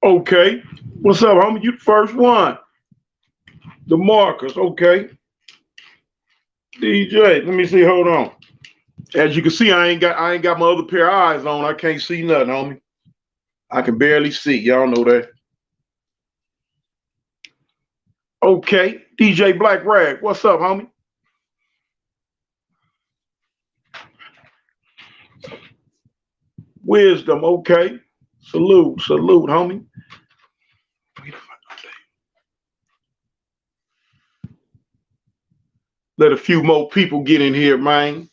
Okay. What's up, homie? You the first one. The markers. Okay. DJ. Let me see. Hold on. As you can see, I ain't got my other pair of eyes on. I can't see nothing, homie. I can barely see. Y'all know that. Okay. DJ Black Rag. What's up, homie? Wisdom. Okay. Salute. Salute, homie. Let a few more people get in here, man.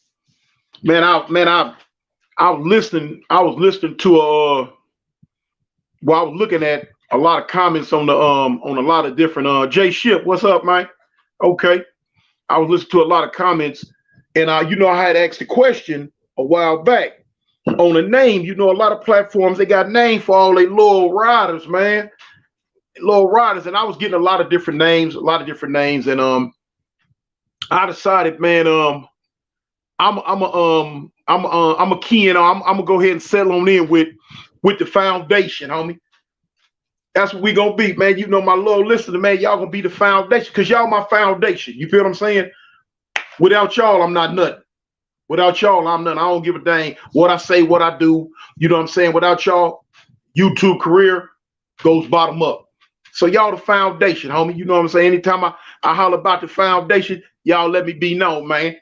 I was listening. I was listening to well, I was looking at a lot of comments on a lot of different Jay Ship. What's up, man? Okay. I was listening to a lot of comments, and I had asked a question a while back on a name. A lot of platforms they got names for all their loyal riders, man. Loyal riders, and I was getting a lot of different names, and I decided, man, I'm a key in. I'm gonna go ahead and settle on in with the foundation, homie. That's what we gonna be, man. My loyal listener, man. Y'all gonna be the foundation, cause y'all my foundation. You feel what I'm saying? Without y'all, I'm not nothing. Without y'all, I'm nothing. I don't give a dang what I say, what I do. You know what I'm saying? Without y'all, YouTube career goes bottom up. So y'all the foundation, homie. You know what I'm saying? Anytime I holler about the foundation, y'all let me be known, man.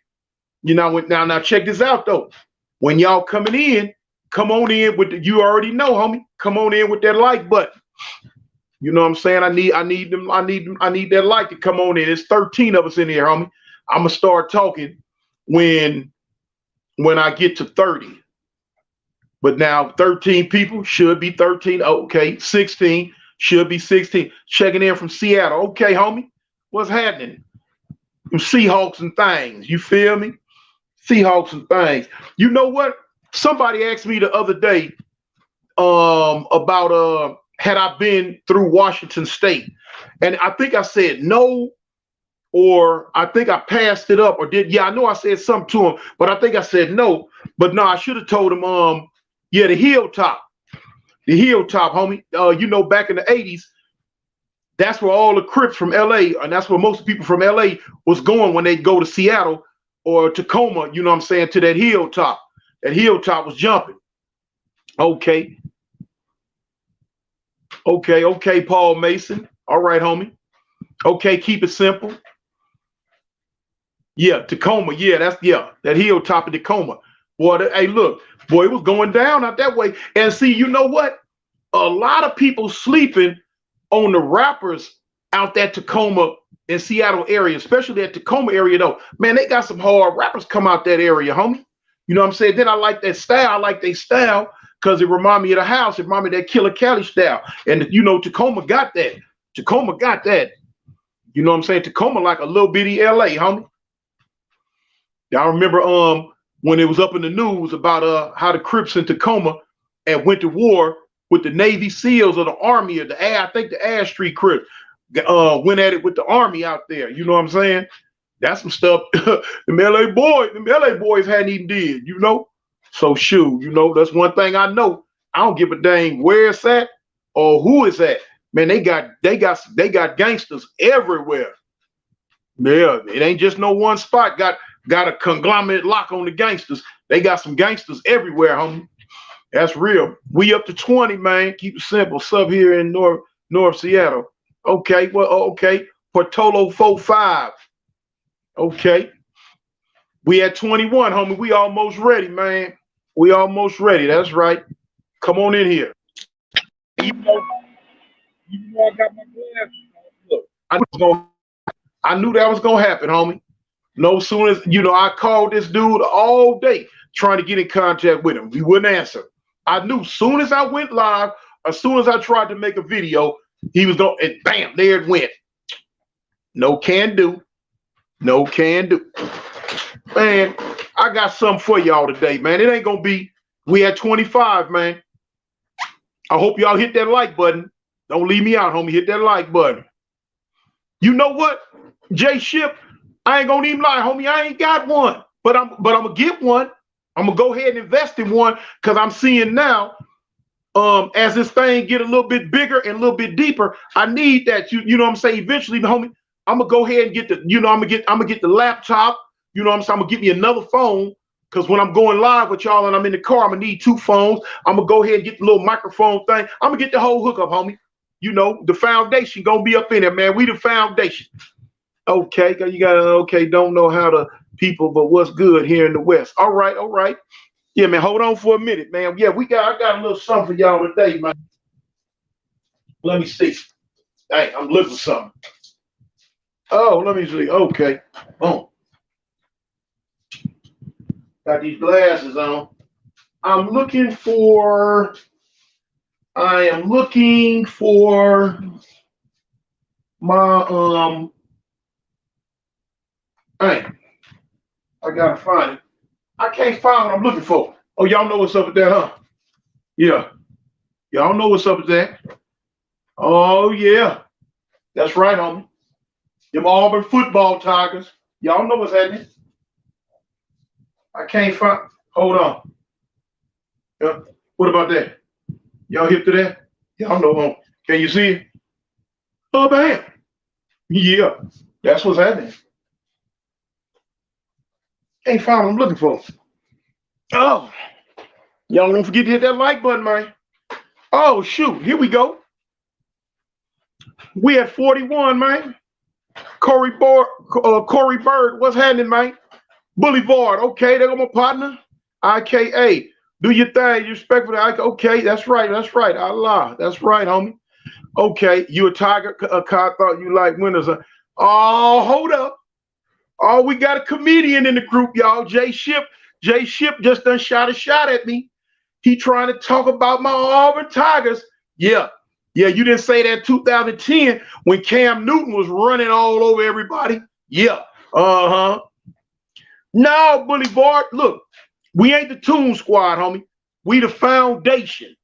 Now check this out though. When y'all coming in, come on in with you already know, homie. Come on in with that like button. You know what I'm saying? I need that like to come on in. There's 13 of us in here, homie. I'm gonna start talking when I get to 30. But now 13 people should be 13. Okay, 16 should be 16. Checking in from Seattle. Okay, homie. What's happening? Them Seahawks and things. You feel me? Seahawks and things. You know what? Somebody asked me the other day about had I been through Washington State, and I think I said no, or I think I passed it up, or did. Yeah, I know I said something to him, but I think I said no. But no, I should have told him yeah, the hilltop, homie. Back in the 80s, that's where all the Crips from LA, and that's where most people from LA was going when they go to Seattle or Tacoma, you know what I'm saying, to that hilltop. That hilltop was jumping. Okay. Okay, Paul Mason. All right, homie. Okay, keep it simple. Yeah, Tacoma. Yeah, that hilltop of Tacoma. Boy, hey, look, boy, it was going down out that way. And see, you know what? A lot of people sleeping on the rappers out that Tacoma and Seattle area, especially that Tacoma area, though. Man, they got some hard rappers come out that area, homie. You know what I'm saying? Then I like that style. I like their style because it remind me of the house. It remind me of that Killer Cali style. And, Tacoma got that. Tacoma got that. You know what I'm saying? Tacoma like a little bitty LA, homie. Y'all remember when it was up in the news about how the Crips in Tacoma and went to war with the Navy SEALs or the Army or I think the Ash Street Crips went at it with the Army out there. You know what I'm saying? That's some stuff them LA boys hadn't even did, So shoot, that's one thing I know. I don't give a dang where it's at or who it's at. Man, they got gangsters everywhere. Yeah, it ain't just no one spot got a conglomerate lock on the gangsters. They got some gangsters everywhere, homie. That's real. We up to 20, man. Keep it simple. Sub here in North Seattle. Okay, well, okay. Portolo 45. Okay. We at 21, homie. We almost ready, man. We almost ready. That's right. Come on in here. Even though I got my glasses on. Look, I knew that was gonna happen, homie. No sooner as I called this dude all day trying to get in contact with him. He wouldn't answer. I knew soon as I went live, as soon as I tried to make a video, he was going, and bam, there it went. No can do. No can do. Man, I got something for y'all today, man. It ain't gonna be, we at 25, man. I hope y'all hit that like button. Don't leave me out, homie. Hit that like button. You know what? Jay Ship, I ain't gonna even lie, homie. I ain't got one, but I'm gonna get one. I'm gonna go ahead and invest in one because I'm seeing now as this thing get a little bit bigger and a little bit deeper, I need that. You know what I'm saying? Eventually, homie, I'm gonna go ahead and get the, I'm gonna get the laptop. You know what I'm saying? I'm gonna get me another phone. Cause when I'm going live with y'all and I'm in the car, I'm gonna need two phones. I'm gonna go ahead and get the little microphone thing. I'm gonna get the whole hookup, homie. You know, the foundation gonna be up in there, man. We the foundation. Okay, you gotta, okay, don't know how to people, but what's good here in the West. All right, all right. Yeah, man, hold on for a minute, man. Yeah, I got a little something for y'all today, man. Let me see. Hey, I'm looking for something. Oh, let me see. Okay. Oh. Got these glasses on. I am looking for my hey, I gotta find it. I can't find what I'm looking for. Oh, y'all know what's up with that, huh? Yeah. Y'all know what's up with that. Oh, yeah. That's right, homie. Them Auburn football Tigers. Y'all know what's happening. I can't find. Hold on. Yeah. What about that? Y'all hip to that? Y'all know. Can you see it? Oh, bam. Yeah. That's what's happening. Ain't found what I'm looking for. Oh. Y'all don't forget to hit that like button, man. Oh, shoot. Here we go. We at 41, man. Corey Bird, what's happening, man? Boulevard, okay, there go my partner. IKA, do your thing, you respect for that. Okay, that's right. Allah, that's right, homie. Okay, you a Tiger? I thought you like winners. Oh, hold up. Oh, we got a comedian in the group, y'all. Jay Ship just done shot a shot at me. He trying to talk about my Auburn Tigers. Yeah, you didn't say that 2010 when Cam Newton was running all over everybody. Yeah, No, Boulevard, look, we ain't the Toon Squad, homie. We the foundation.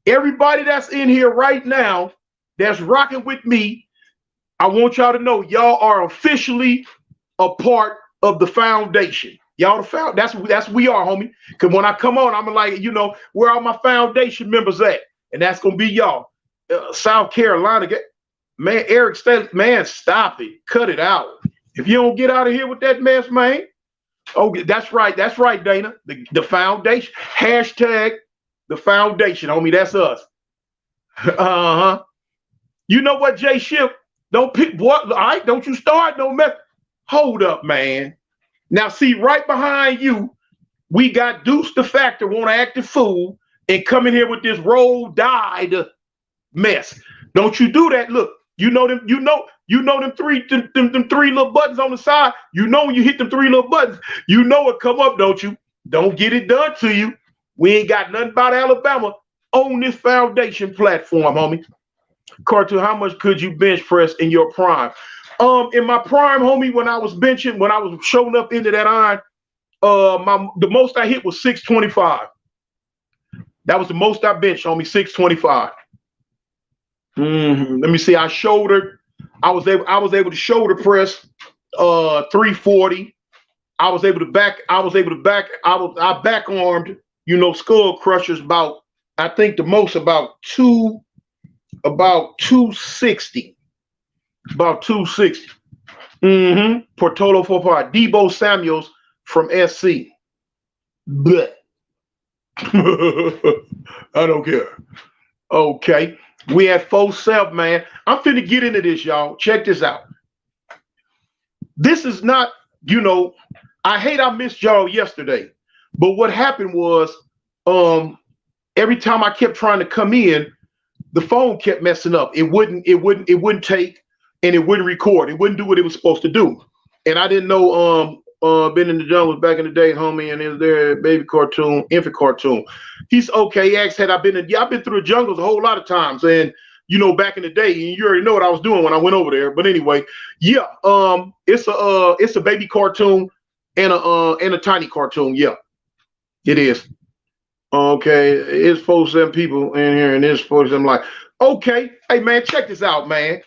Everybody that's in here right now that's rocking with me, I want y'all to know y'all are officially a part of the foundation. Y'all the that's we are, homie. Cause when I come on, I'm like, where all my foundation members at? And that's gonna be y'all. South Carolina, man, Eric Staley, man, stop it. Cut it out. If you don't get out of here with that mess, man. Oh, that's right, Dana. The foundation. Hashtag the foundation, homie. That's us. Uh-huh. You know what, Jay Schiff? Don't pick what, all right, don't you start no mess. Hold up, man. Now, see, right behind you, we got Deuce the Factor, want to act a fool, and come in here with this roll dyed mess. Don't you do that. Look, you know them three little buttons on the side. You know when you hit them three little buttons, you know it come up, don't you? Don't get it done to you. We ain't got nothing about Alabama on this foundation platform, homie. Cartoon, how much could you bench press in your prime? In my prime, homie, when I was showing up into that iron, the most I hit was 625. That was the most I benched, homie, 625. Let me see. I was able to shoulder press 340. I back armed, skull crushers about, I think the most about 260. About 260. Portolo Fopa. Debo Samuels from SC. Blech. I don't care. Okay. We at 4-7, man. I'm finna get into this, y'all. Check this out. This is not, I hate I missed y'all yesterday. But what happened was, every time I kept trying to come in, the phone kept messing up. It wouldn't take, and it wouldn't record. It wouldn't do what it was supposed to do. And I didn't know Been in the Jungle back in the day, homie, and is there baby cartoon, infant cartoon. He's okay. He asked, I've been through the jungles a whole lot of times. And back in the day, and you already know what I was doing when I went over there. But anyway, yeah, it's a baby cartoon and a tiny cartoon. Yeah, it is. Okay, it's 47 people in here, and it's 47. Like, okay, hey man, check this out, man.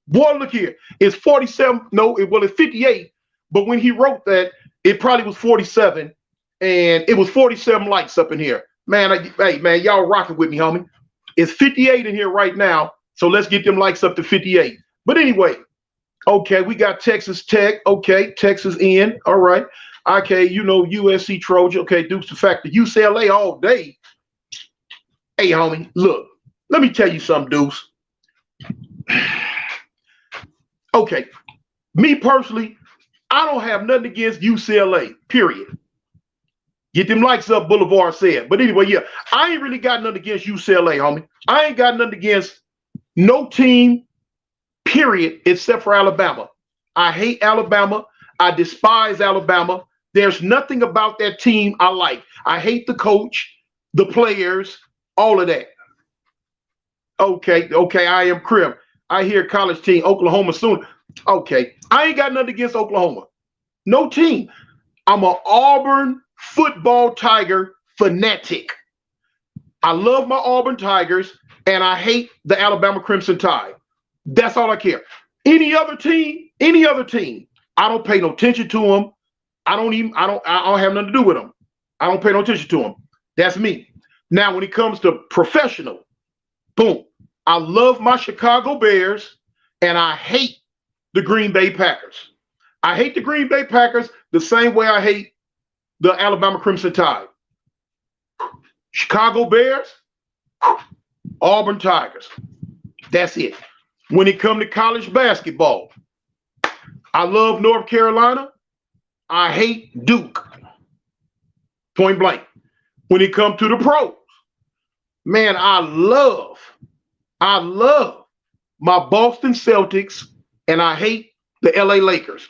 Boy, look here. It's 47. No, it's 58. But when he wrote that, it probably was 47, and it was 47 likes up in here. Man, hey, man, y'all rocking with me, homie. It's 58 in here right now, so let's get them likes up to 58. But anyway, okay, we got Texas Tech. Okay, Texas in. All right. Okay, you know, USC Trojan. Okay, Duke's the fact that UCLA all day. Hey, homie, look, let me tell you something, Deuce. Okay, me personally, I don't have nothing against UCLA, period. Get them likes up, Boulevard said. But anyway, yeah, I ain't really got nothing against UCLA, homie. I ain't got nothing against no team, period, except for Alabama. I hate Alabama. I despise Alabama. There's nothing about that team I like. I hate the coach, the players, all of that. Okay, I am Crip. I hear college team, Oklahoma soon. Okay, I ain't got nothing against Oklahoma. No team. I'm an Auburn football Tiger fanatic. I love my Auburn Tigers, and I hate the Alabama Crimson Tide. That's all I care. Any other team, I don't pay no attention to them. I don't have nothing to do with them. I don't pay no attention to them. That's me. Now, when it comes to professional, boom. I love my Chicago Bears, and I hate the Green Bay Packers. I hate the Green Bay Packers the same way I hate the Alabama Crimson Tide. Chicago Bears, Auburn Tigers. That's it. When it comes to college basketball, I love North Carolina. I hate Duke. Point blank. When it comes to the pros, man, I love my Boston Celtics, and I hate the LA Lakers.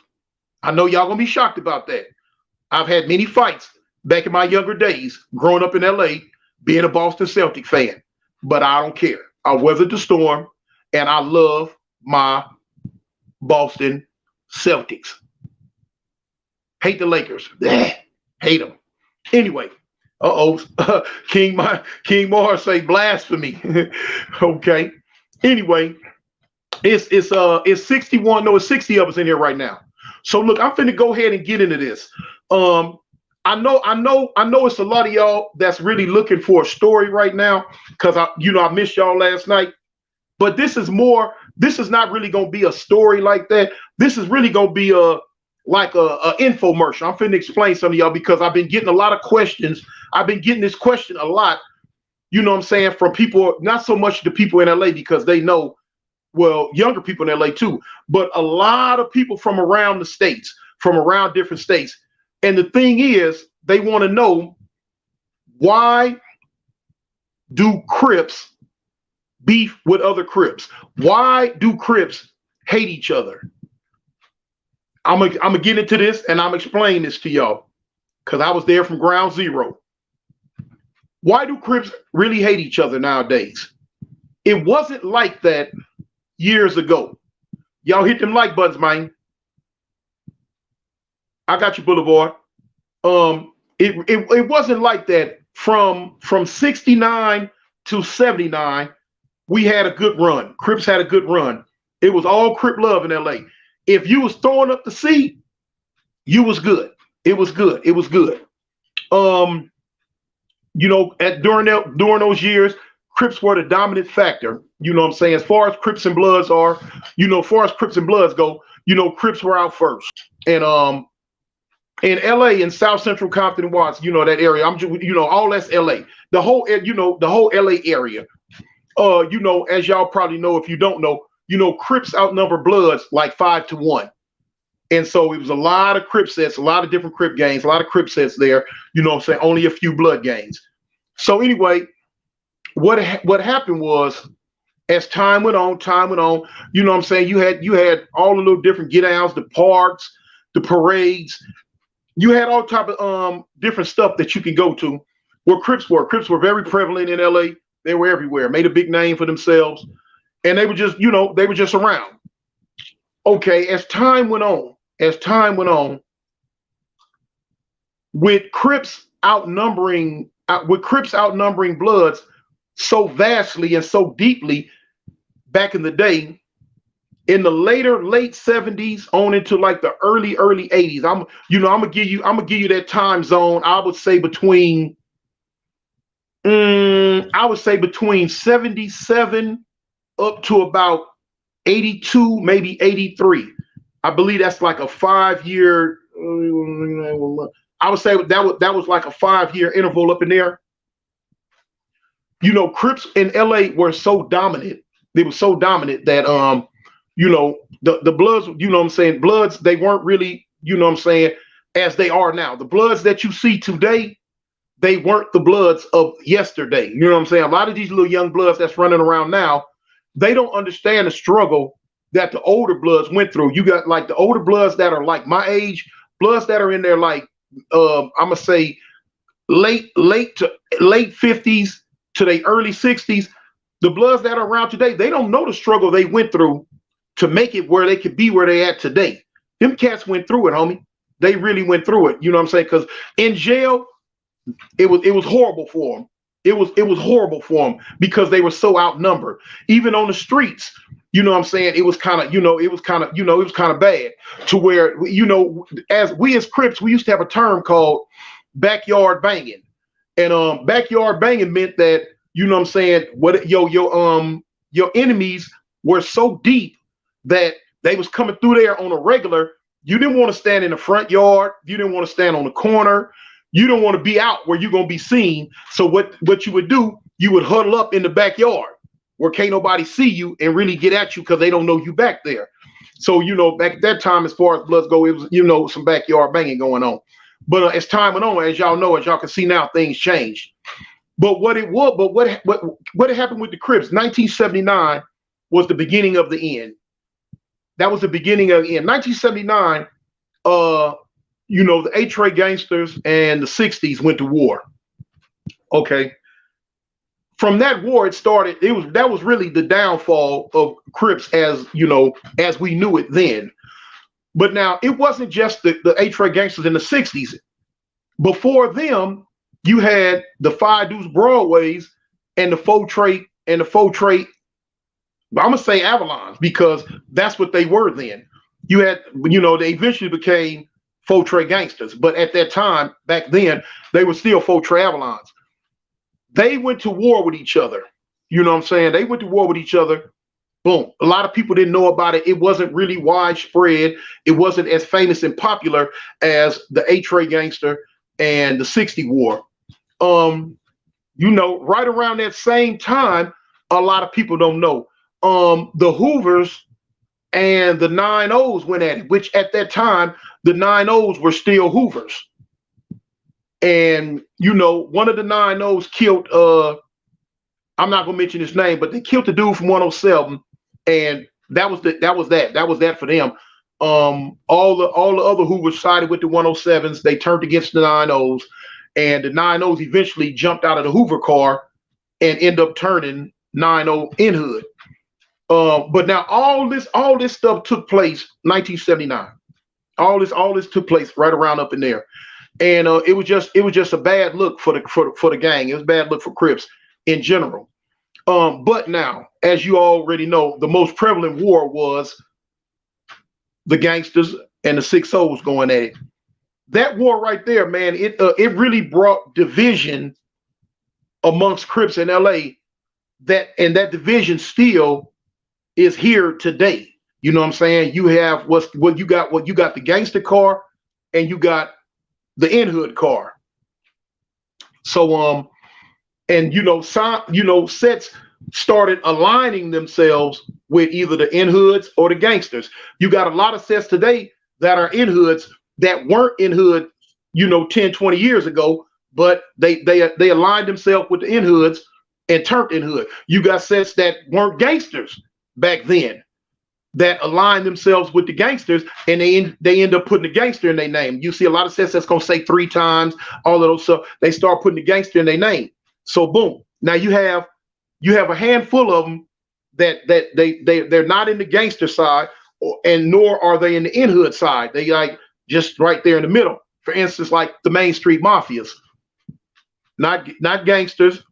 I know y'all gonna be shocked about that. I've had many fights back in my younger days, growing up in LA, being a Boston Celtic fan, but I don't care. I weathered the storm, and I love my Boston Celtics. Hate the Lakers. Hate them. Anyway, King Mars say blasphemy. Okay. Anyway, it's 61. No, it's 60 of us in here right now. So look, I'm finna go ahead and get into this. I know it's a lot of y'all that's really looking for a story right now because I missed y'all last night. But this is not really gonna be a story like that. This is really gonna be a infomercial. I'm finna explain some of y'all because I've been getting a lot of questions. I've been getting this question a lot, you know what I'm saying, from people, not so much the people in LA because they know, well, younger people in LA too, but a lot of people from around the states, from around different states. And the thing is, they want to know, why do Crips beef with other Crips? Why do Crips hate each other? I'm gonna get into this and I'm explaining this to y'all because I was there from ground zero. Why do Crips really hate each other nowadays? It wasn't like that years ago. Y'all hit them like buttons, man. I got you, Boulevard. It wasn't like that from 69 to 79. We had a good run. Crips had a good run. It was all Crip love in LA. If you was throwing up the C, you was good. It was good. It was good. During those years, Crips were the dominant factor. You know what I'm saying? As far as Crips and Bloods are, as far as Crips and Bloods go, Crips were out first. And in LA, in South Central Compton and Watts, that area, all that's LA. The whole LA area. As y'all probably know, if you don't know, Crips outnumber Bloods like 5-1. And so it was a lot of Crip sets, a lot of different Crip gangs, a lot of Crip sets there, only a few Blood gangs. So anyway, what happened was, as time went on, you had all the little different get downs, the parks, the parades. You had all type of different stuff that you could go to where Crips were. Crips were very prevalent in LA. They were everywhere, made a big name for themselves. And they were just around. Okay, as time went on, with Crips outnumbering Bloods so vastly and so deeply back in the day, in the late 70s on into like the early 80s. I'm gonna give you that time zone. I would say between I would say between 77 up to about 82, maybe 83. I believe that's like a 5 year. I would say that was like a 5 year interval up in there. Crips in LA were so dominant. They were so dominant that the Bloods, what I'm saying, Bloods, they weren't really, what I'm saying, as they are now. The Bloods that you see today, they weren't the Bloods of yesterday. You know what I'm saying? A lot of these little young Bloods that's running around now, they don't understand the struggle that the older Bloods went through. You got like the older Bloods that are like my age, Bloods that are in there like I'm gonna say late 50s to the early 60s. The Bloods that are around today, they don't know the struggle they went through to make it where they could be where they at today. Them cats went through it, homie. They really went through it. You know what I'm saying? Because in jail, it was horrible for them. It was horrible for them because they were so outnumbered. Even on the streets, you know what I'm saying? It was kind of, it was kind of bad to where, as Crips, we used to have a term called backyard banging. And backyard banging meant that, you know what I'm saying, your enemies were so deep that they was coming through there on a regular. You didn't want to stand in the front yard. You didn't want to stand on the corner. You don't want to be out where you're going to be seen. So what you would do, you would huddle up in the backyard where can't nobody see you and really get at you because they don't know you back there. So, back at that time, as far as Bloods go, it was, some backyard banging going on. But as time went on, as y'all can see now, things changed. But what happened with the Crips, 1979 was the beginning of the end. That was the beginning of the end. 1979, the A-Tray gangsters and the 60s went to war. Okay. From that war, it started, that was really the downfall of Crips as we knew it then. But now it wasn't just the A-Tray gangsters in the 60s. Before them, you had the Five Deuce Broadways and the Faux Trade I'm gonna say Avalons because that's what they were then. You had, they eventually became Faux Trade gangsters, but at that time, back then, they were still Faux Trade Avalons. They went to war with each other. You know what I'm saying? They went to war with each other. Boom. A lot of people didn't know about it. It wasn't really widespread. It wasn't as famous and popular as the A-Tray gangster and the 60 war. Right around that same time, a lot of people don't know. The Hoovers and the 9-0s went at it, which at that time, the 9-0s were still Hoovers. And, one of the 9-0s killed, I'm not going to mention his name, but they killed the dude from 107. And that was that for them. All the other Hoovers sided with the 107s. They turned against the 9-0s. And the 9-0s eventually jumped out of the Hoover car and end up turning 9-0 in hood. But now all this stuff took place 1979. All this took place right around up in there, and it was just a bad look for the gang. It was a bad look for Crips in general. But now, as you already know, the most prevalent war was the gangsters and the 6-0s going at it. That war right there, man, it really brought division amongst Crips in LA. That division still is here today. You know what I'm saying? You have you got the gangster car and you got the in-hood car. So sets started aligning themselves with either the in-hoods or the gangsters. You got a lot of sets today that are in-hoods that weren't in-hood, 10, 20 years ago, but they aligned themselves with the in-hoods and turned in-hood. You got sets that weren't gangsters back then that align themselves with the gangsters, and they end up putting the gangster in their name. You see a lot of sets that's gonna say 3 times, all of those stuff. They start putting the gangster in their name. So boom, now you have a handful of them that they're not in the gangster side, and nor are they in the in-hood side. They like just right there in the middle. For instance, like the Main Street Mafias, not gangsters,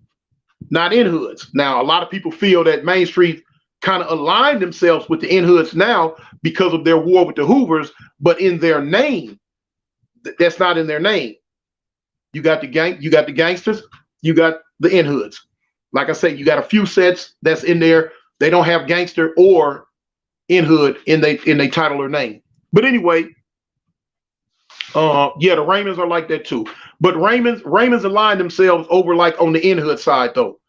not in-hoods. Now a lot of people feel that Main Street kind of aligned themselves with the in-hoods now because of their war with the Hoovers, but in their name, that's not in their name. You got the gangsters, you got the N hoods. Like I say, you got a few sets that's in there. They don't have gangster or N hood in they title or name. But anyway, yeah, the Raymonds are like that too. But Raymonds align themselves over like on the N hood side though.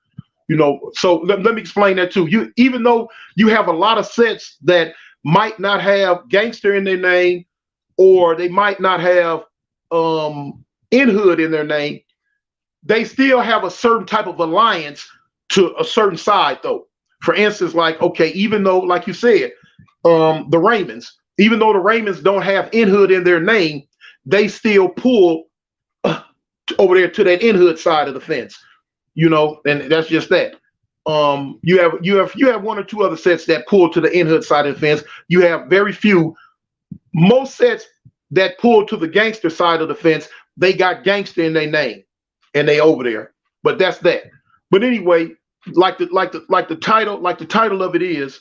So let me explain that too. Even though you have a lot of sets that might not have gangster in their name, or they might not have N hood in their name, they still have a certain type of alliance to a certain side though. For instance, like, okay, even though, like you said, the Raymonds, even though the Raymonds don't have N hood in their name, they still pull over there to that N hood side of the fence, and that's just that. You have one or two other sets that pull to the N hood side of the fence. You have very few. Most sets that pull to the gangster side of the fence, they got gangster in their name, and they over there. But that's that. But anyway, like the title of it is,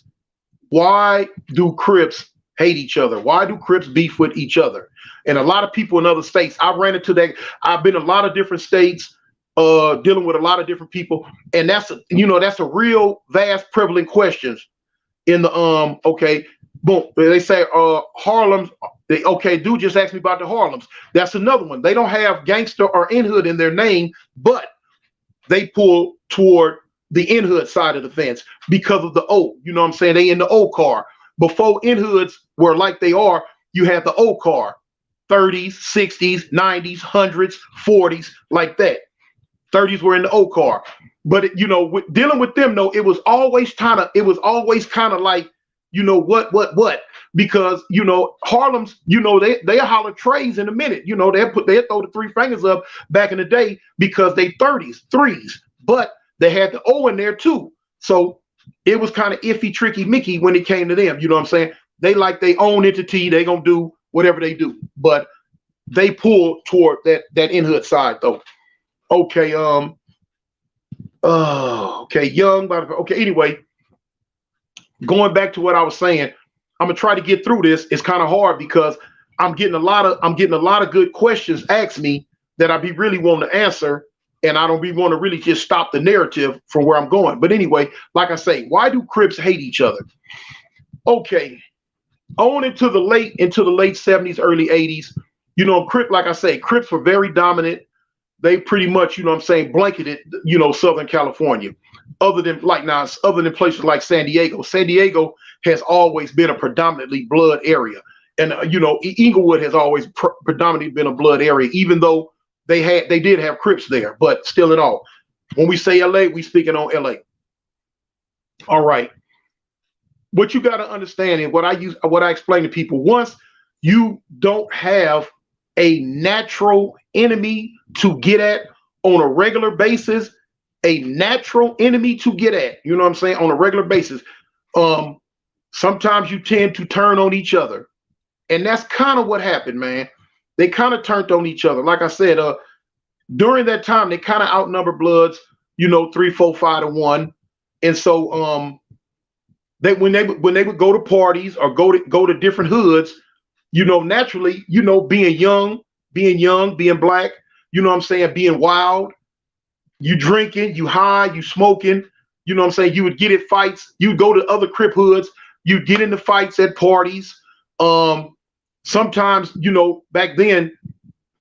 why do Crips hate each other? Why do Crips beef with each other? And a lot of people in other states, I ran into that. I've been in a lot of different states, dealing with a lot of different people, and that's a real vast, prevalent questions in the okay, boom. They say Harlem's. Dude just asked me about the Harlems. That's another one. They don't have gangster or N hood in their name, but they pull toward the N hood side of the fence because of the O. You know what I'm saying? They in the O car. Before N hoods were like they are, you had the O car, 30s, 60s, 90s, 100s, 40s, like that. 30s were in the O car. But dealing with them though, it was always kind of like, what? Because Harlem's, they'll holler trays in a minute. They'll throw the three fingers up back in the day because they 30s, threes, but they had the O in there too. So it was kind of iffy, tricky Mickey when it came to them. You know what I'm saying? They like their own entity. They gonna do whatever they do, but they pull toward that N hood side though. Okay, anyway, going back to what I was saying, I'm gonna try to get through this. It's kind of hard because I'm getting a lot of good questions asked me that I be really wanting to answer, and I don't be want to really just stop the narrative from where I'm going. But anyway, like I say, why do Crips hate each other? Okay, on into the late 70s, early 80s, like I say, Crips were very dominant. They pretty much, blanketed, Southern California. Other than places like San Diego. San Diego has always been a predominantly blood area. And, Inglewood has always predominantly been a blood area, even though they did have Crips there, but still in all. When we say LA, we speaking on LA. All right. What you got to understand and what I explain to people, once you don't have a natural enemy to get at on a regular basis, on a regular basis, sometimes you tend to turn on each other. And that's kind of what happened, man. They kind of turned on each other. Like I said, during that time, they kind of outnumbered Bloods, 3, 4, 5 to 1. And so when they would go to parties or go to different hoods, naturally, being young, being black, being wild, you drinking, you high, you smoking, you would get in fights, you go to other Crip hoods, you get into fights at parties. Sometimes, back then,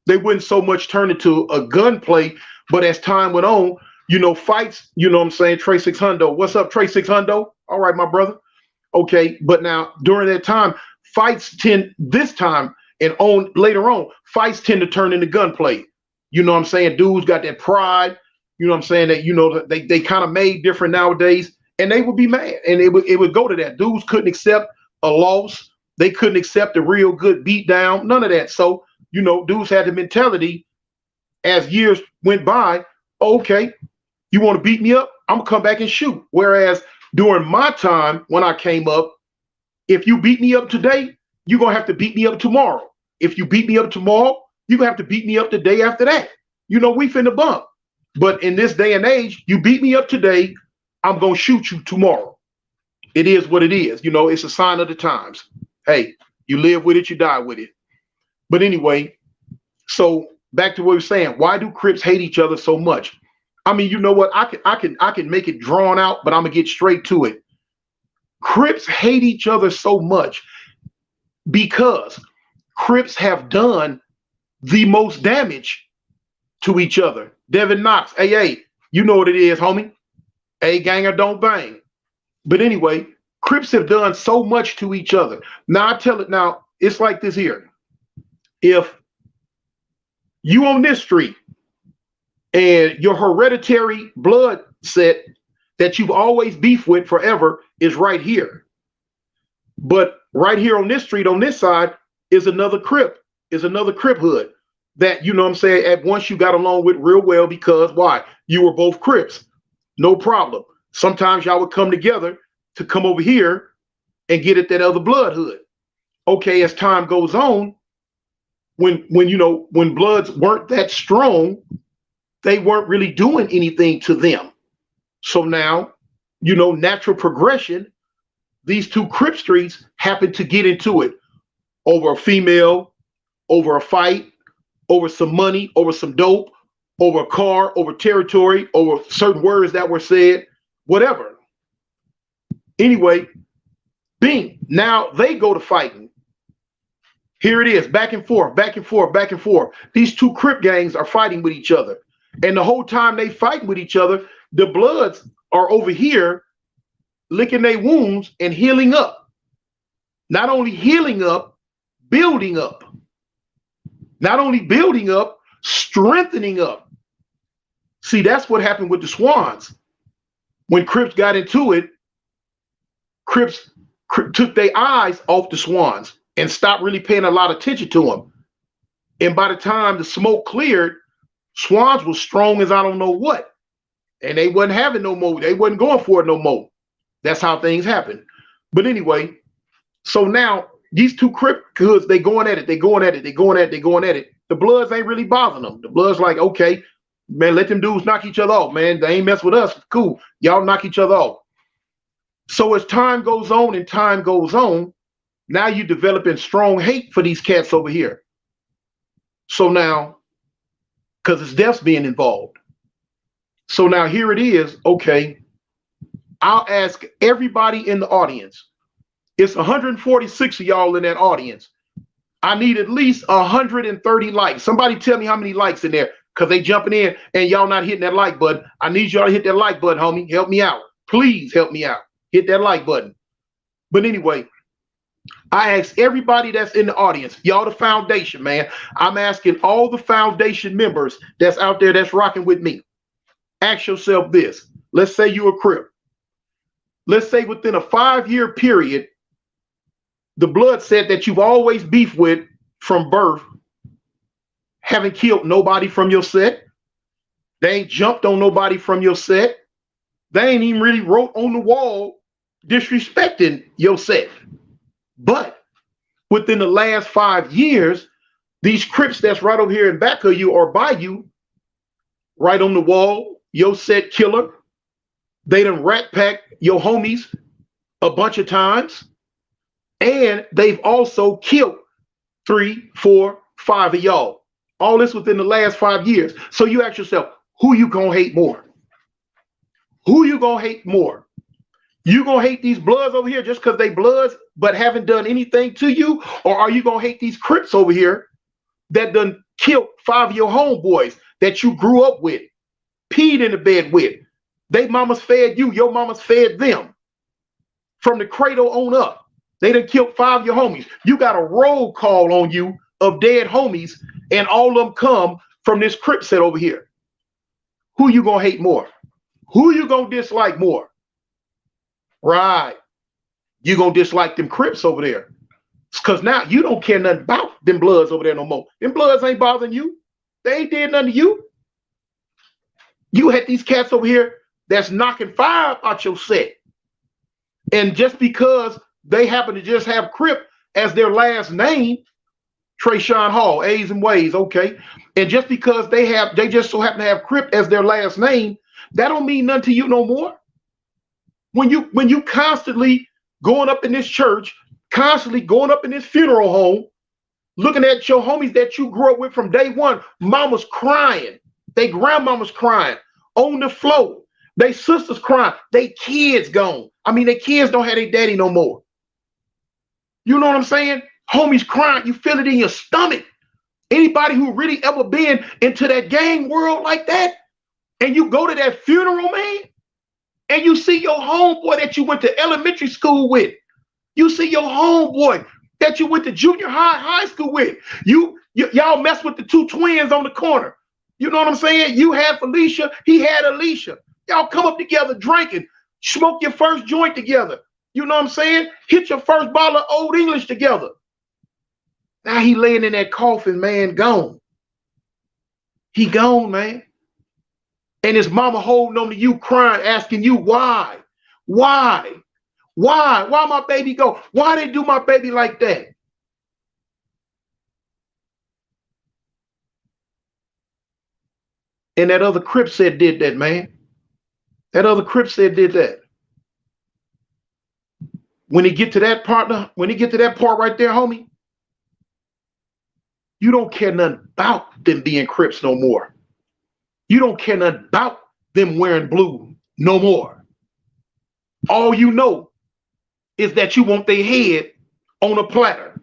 they wouldn't so much turn into a gunplay, but as time went on, fights, Trey 600, what's up, Trey 600? All right, my brother. Okay, but now during that time, fights tend later on, fights tend to turn into gunplay. Dudes got that pride, that they kind of made different nowadays, and they would be mad, and it would go to that. Dudes couldn't accept a loss. They couldn't accept a real good beat down, none of that. So, dudes had the mentality as years went by, okay, you want to beat me up? I'm gonna come back and shoot. Whereas during my time when I came up, if you beat me up today, you're gonna have to beat me up tomorrow. If you beat me up tomorrow, you're gonna have to beat me up the day after that. We finna bump. But in this day and age, you beat me up today, I'm gonna shoot you tomorrow. It is what it is. It's a sign of the times. Hey, you live with it, you die with it. But anyway, so back to what we were saying. Why do Crips hate each other so much? I mean, you know what? I can make it drawn out, but I'm gonna get straight to it. Crips hate each other so much because Crips have done the most damage to each other. Devin Knox, hey, you know what it is, homie. A ganger don't bang. But anyway, Crips have done so much to each other. Now I tell it now, it's like this here. If you on this street and your hereditary blood set that you've always beefed with forever is right here. But right here on this street, on this side, is another Crip hood that, you know what I'm saying, at once you got along with real well because why? You were both Crips. No problem. Sometimes y'all would come together to come over here and get at that other blood hood. Okay, as time goes on, when bloods weren't that strong, they weren't really doing anything to them. So now, natural progression, these two Crip streets happen to get into it over a female, over a fight, over some money, over some dope, over a car, over territory, over certain words that were said, whatever. Anyway, bing, now they go to fighting. Here it is, back and forth, back and forth, back and forth. These two Crip gangs are fighting with each other. And the whole time they fighting with each other, the Bloods are over here licking their wounds and healing up. Not only healing up, building up. Not only building up, strengthening up. See, that's what happened with the Swans. When Crips got into it, Crips took their eyes off the Swans and stopped really paying a lot of attention to them. And by the time the smoke cleared, Swans was strong as I don't know what. And they wasn't having no more. They wasn't going for it no more. That's how things happen. But anyway, so now these two Crip hoods, they going at it. The Bloods ain't really bothering them. The Bloods like, okay, man, let them dudes knock each other off, man. They ain't mess with us. Cool. Y'all knock each other off. So as time goes on, now you developing strong hate for these cats over here. So now, because it's deaths being involved. So now here it is. Okay, I'll ask everybody in the audience. It's 146 of y'all in that audience. I need at least 130 likes. Somebody tell me how many likes in there, because they jumping in and y'all not hitting that like button. I need y'all to hit that like button, homie. Help me out. Please help me out. Hit that like button. But anyway, I ask everybody that's in the audience, y'all the foundation, man. I'm asking all the foundation members that's out there that's rocking with me. Ask yourself this. Let's say you're a Crip. Let's say within a 5-year period, the blood set that you've always beefed with from birth haven't killed nobody from your set. They ain't jumped on nobody from your set. They ain't even really wrote on the wall disrespecting your set. But within the last 5 years, these Crips that's right over here in back of you or by you, right on the wall, your set killer, they done rat pack your homies a bunch of times. And they've also killed 3, 4, 5 of y'all. All this within the last 5 years. So you ask yourself, who you gonna hate more? Who you gonna hate more? You gonna hate these Bloods over here just because they Bloods but haven't done anything to you? Or are you gonna hate these Crips over here that done killed 5 of your homeboys that you grew up with, peed in the bed with? They mamas fed you, your mamas fed them. From the cradle on up, they done killed 5 of your homies. You got a roll call on you of dead homies, and all of them come from this Crip set over here. Who you gonna hate more? Who you gonna dislike more? Right. You gonna dislike them Crips over there. Because now you don't care nothing about them Bloods over there no more. Them Bloods ain't bothering you. They ain't did nothing to you. You had these cats over here that's knocking 5 out your set. And just because they happen to just have Crip as their last name, Trayshawn Hall, A's and Ways, okay. And just because they just so happen to have Crip as their last name, that don't mean nothing to you no more. When you constantly going up in this church, constantly going up in this funeral home, looking at your homies that you grew up with from day one, mama's crying, they grandmama's crying. on the floor. They sisters crying. They kids gone. I mean, their kids don't have their daddy no more. You know what I'm saying? Homies crying. You feel it in your stomach. Anybody who really ever been into that gang world like that, and you go to that funeral, man, and you see your homeboy that you went to elementary school with. You see your homeboy that you went to junior high school with. Y'all mess with the two twins on the corner. You know what I'm saying? You had Felicia, he had Alicia. Y'all come up together drinking, smoke your first joint together. You know what I'm saying? Hit your first bottle of Old English together. Now he laying in that coffin, man, gone. He gone, man. And his mama holding on to you, crying, asking you why? Why? Why? Why my baby go? Why they do my baby like that? And that other crip said did that, man. That other crip said did that. When he get to that partner, when he get to that part right there, homie, you don't care nothing about them being crips no more. You don't care nothing about them wearing blue no more. All you know is that you want their head on a platter.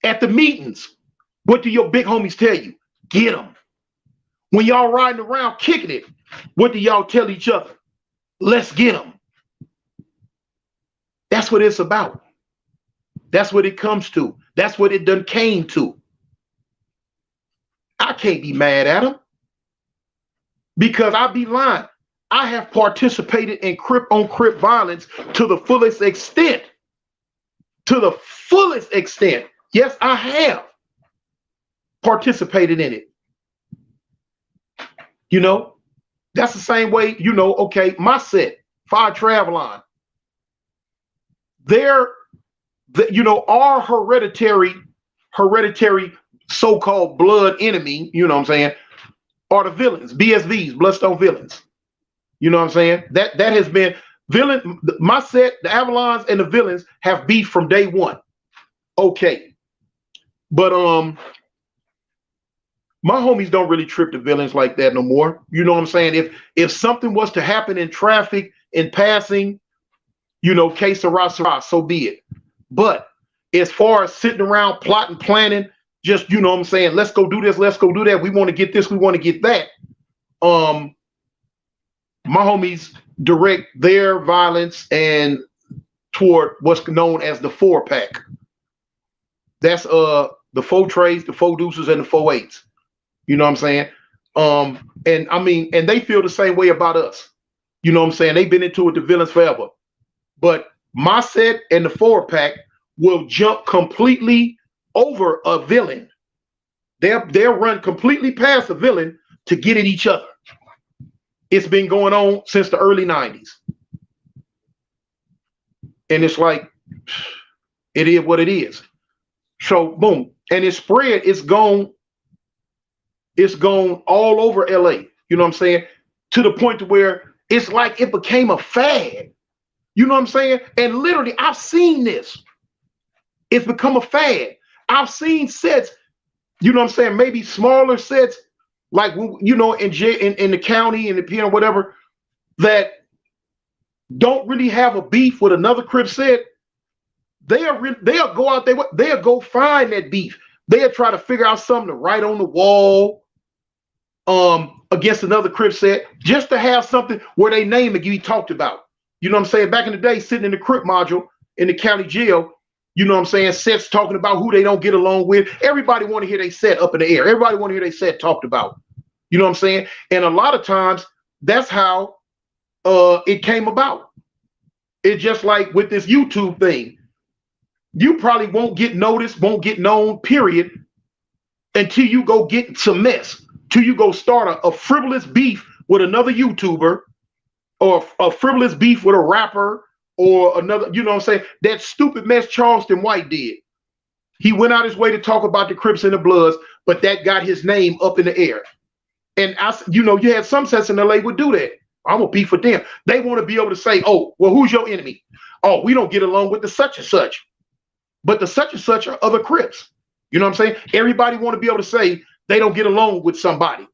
At the meetings, what do your big homies tell you? Get them. When y'all riding around kicking it, what do y'all tell each other? Let's get them. That's what it's about. That's what it comes to. That's what it done came to. I can't be mad at them because I'd be lying. I have participated in crip on crip violence to the fullest extent. To the fullest extent. Yes, I have participated in it. You know, that's the same way, you know, okay, my set, Fire Travel Line. They're, you know, our hereditary so-called blood enemy, you know what I'm saying, are the villains, BSVs, Bloodstone villains. You know what I'm saying? That has been villain, my set, the Avalons and the villains have beef from day one. Okay. But my homies don't really trip the villains like that no more. You know what I'm saying? If something was to happen in traffic, in passing, you know, que sera, so be it. But as far as sitting around plotting, planning, just, you know what I'm saying, let's go do this, let's go do that. We want to get this, we want to get that. My homies direct their violence and toward what's known as the 4-pack. That's the 4 trays, the 4 deuces, and the 4 eights. You know what I'm saying? And I mean, and they feel the same way about us. You know what I'm saying? They've been into it, the villains forever. But my set and the 4-pack will jump completely over a villain. They'll run completely past a villain to get at each other. It's been going on since the early 90s. And it's like, it is what it is. So boom. And it's spread, it's gone all over LA. You know what I'm saying? To the point to where it's like it became a fad. You know what I'm saying? And literally, I've seen this. It's become a fad. I've seen sets, you know what I'm saying, maybe smaller sets, like, you know, in the county, in the PN, whatever, that don't really have a beef with another crip set. They'll go out there, they'll go find that beef. They'll try to figure out something to write on the wall against another crip set, just to have something where they name it, you talked about. You know what I'm saying? Back in the day, sitting in the crip module in the county jail, you know what I'm saying, sets talking about who they don't get along with. Everybody want to hear they set up in the air. Everybody want to hear they set talked about. You know what I'm saying? And a lot of times, that's how it came about. It's just like with this YouTube thing. You probably won't get noticed, won't get known, period, until you go get some mess, till you go start a frivolous beef with another YouTuber, or a frivolous beef with a rapper, or another, you know what I'm saying? That stupid mess Charleston White did. He went out his way to talk about the Crips and the Bloods, but that got his name up in the air. And you know, you had some sets in LA would do that. I'm gonna beef with them. They want to be able to say, oh, well, who's your enemy? Oh, we don't get along with the such and such. But the such and such are other Crips. You know what I'm saying? Everybody want to be able to say they don't get along with somebody.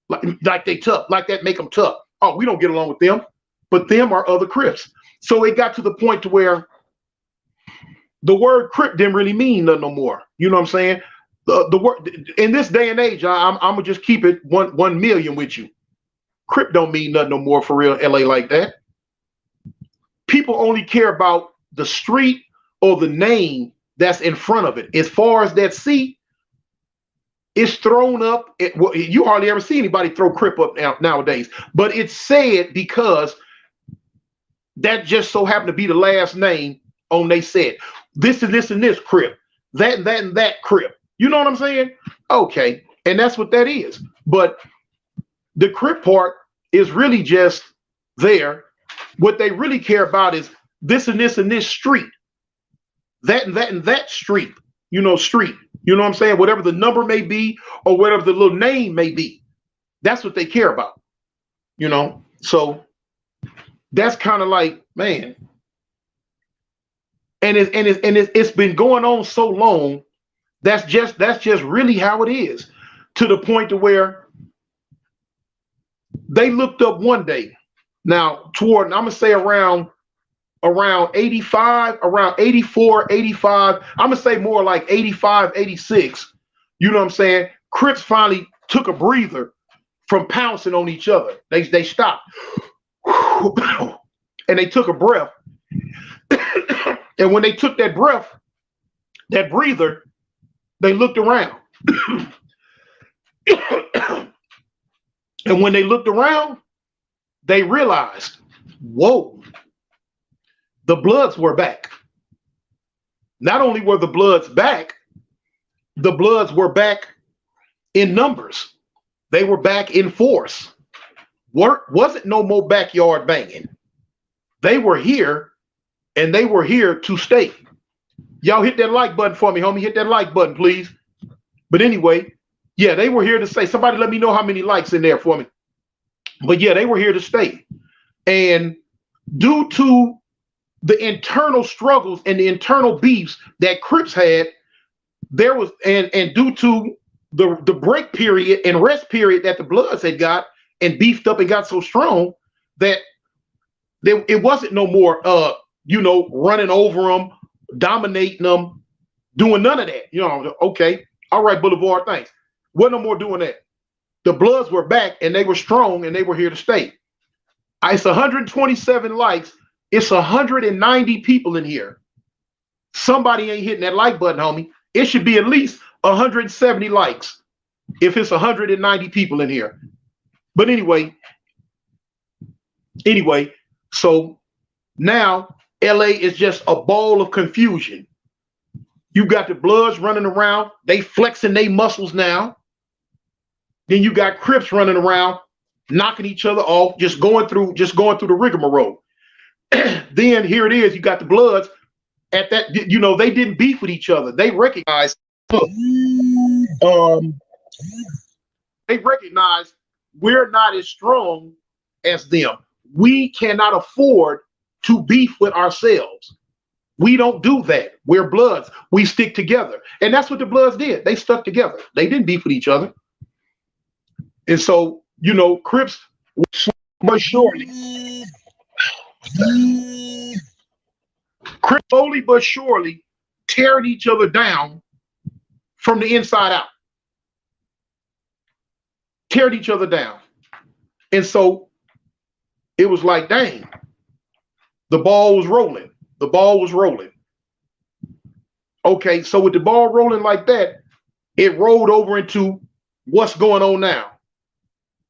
Like they tough, like that make them tough. Oh, we don't get along with them, but them are other Crips. So it got to the point to where the word Crip didn't really mean nothing no more. You know what I'm saying? The word in this day and age, I'm gonna just keep it 1 million with you. Crip don't mean nothing no more for real LA like that. People only care about the street or the name that's in front of it. As far as that C, it's thrown up. Well, you hardly ever see anybody throw Crip up nowadays, but it's said because that just so happened to be the last name on they said. This and this and this Crip, that and that and that Crip. You know what I'm saying? Okay, and that's what that is. But the Crip part is really just there. What they really care about is this and this and this street, that and that and that street. You know, street. You know what I'm saying? Whatever the number may be, or whatever the little name may be, that's what they care about. You know, so that's kind of like, man, and it's been going on so long. That's just really how it is, to the point to where they looked up one day. Now, toward, I'm gonna say around 85, around 84, 85. I'm gonna say more like 85, 86. You know what I'm saying? Crips finally took a breather from pouncing on each other. They stopped and they took a breath. And when they took that breath, that breather, they looked around. And when they looked around, they realized, whoa, the Bloods were back. Not only were the Bloods back in numbers. They were back in force. Wasn't no more backyard banging. They were here, and they were here to stay. Y'all hit that like button for me, homie. Hit that like button, please. But anyway, yeah, they were here to stay. Somebody let me know how many likes in there for me. But yeah, they were here to stay. And due to the internal struggles and the internal beefs that Crips had, there was, and due to the break period and rest period that the Bloods had got and beefed up and got so strong that it wasn't no more running over them, dominating them, doing none of that. You know, okay, all right, Boulevard, thanks. Wasn't no more doing that. The Bloods were back and they were strong and they were here to stay. It's 127 likes. It's 190 people in here. Somebody ain't hitting that like button, homie. It should be at least 170 likes if it's 190 people in here. But anyway, so now LA is just a ball of confusion. You got the Bloods running around, they flexing their muscles now. Then you got Crips running around, knocking each other off, just going through the rigmarole. Then here it is, you got the Bloods at that, they didn't beef with each other. They recognized, we're not as strong as them. We cannot afford to beef with ourselves. We don't do that. We're Bloods. We stick together. And that's what the Bloods did. They stuck together. They didn't beef with each other. And so, Crips, but surely, Crips slowly but surely tearing each other down from the inside out. Teared each other down. And so it was like, dang, the ball was rolling. The ball was rolling. Okay, so with the ball rolling like that, it rolled over into what's going on now.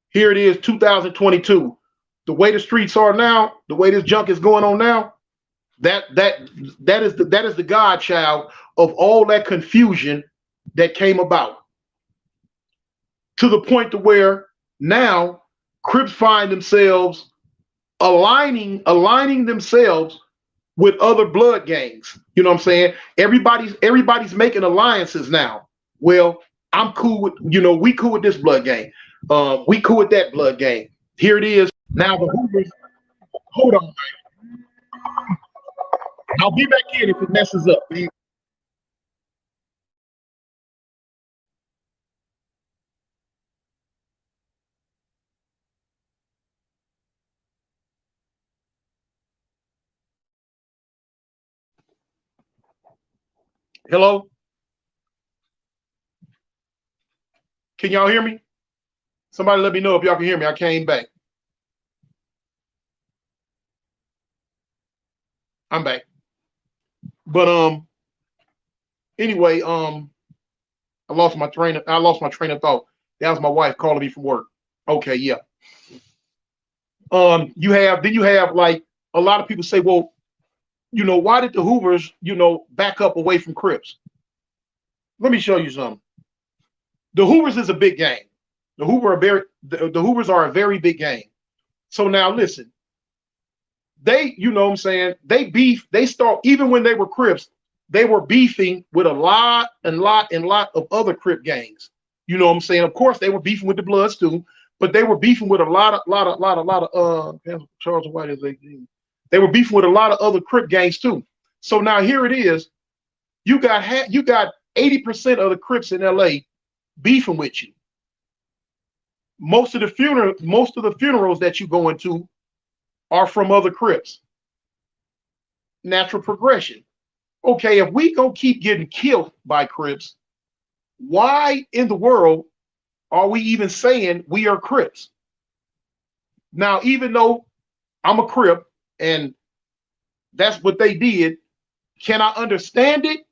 Here it is, 2022. The way the streets are now, the way this junk is going on now, that is the godchild of all that confusion that came about. To the point to where now Crips find themselves aligning themselves with other blood gangs. You know what I'm saying? Everybody's making alliances now. Well, I'm cool with, we cool with this blood gang. We cool with that blood gang. Here it is. Now the Hoovers, hold on, man. I'll be back in if it messes up, man. Hello? Can y'all hear me? Somebody let me know if y'all can hear me. I came back. I'm back. But anyway, I lost my train of thought. That was my wife calling me from work. Okay, yeah. You have like a lot of people say, well, why did the Hoovers, back up away from Crips? Let me show you something. The Hoovers is a big game. The Hoovers are a very big game. So now listen, they, what I'm saying, they start, even when they were Crips, they were beefing with a lot of other Crip gangs. You know what I'm saying? Of course, they were beefing with the Bloods too, but they were beefing with a lot of Charles White is they were beefing with a lot of other Crip gangs too. So now here it is. You got 80% of the Crips in LA beefing with you. Most of the funerals that you go into are from other Crips. Natural progression. Okay, if we gonna keep getting killed by Crips, why in the world are we even saying we are Crips? Now, even though I'm a Crip and that's what they did, can I understand it?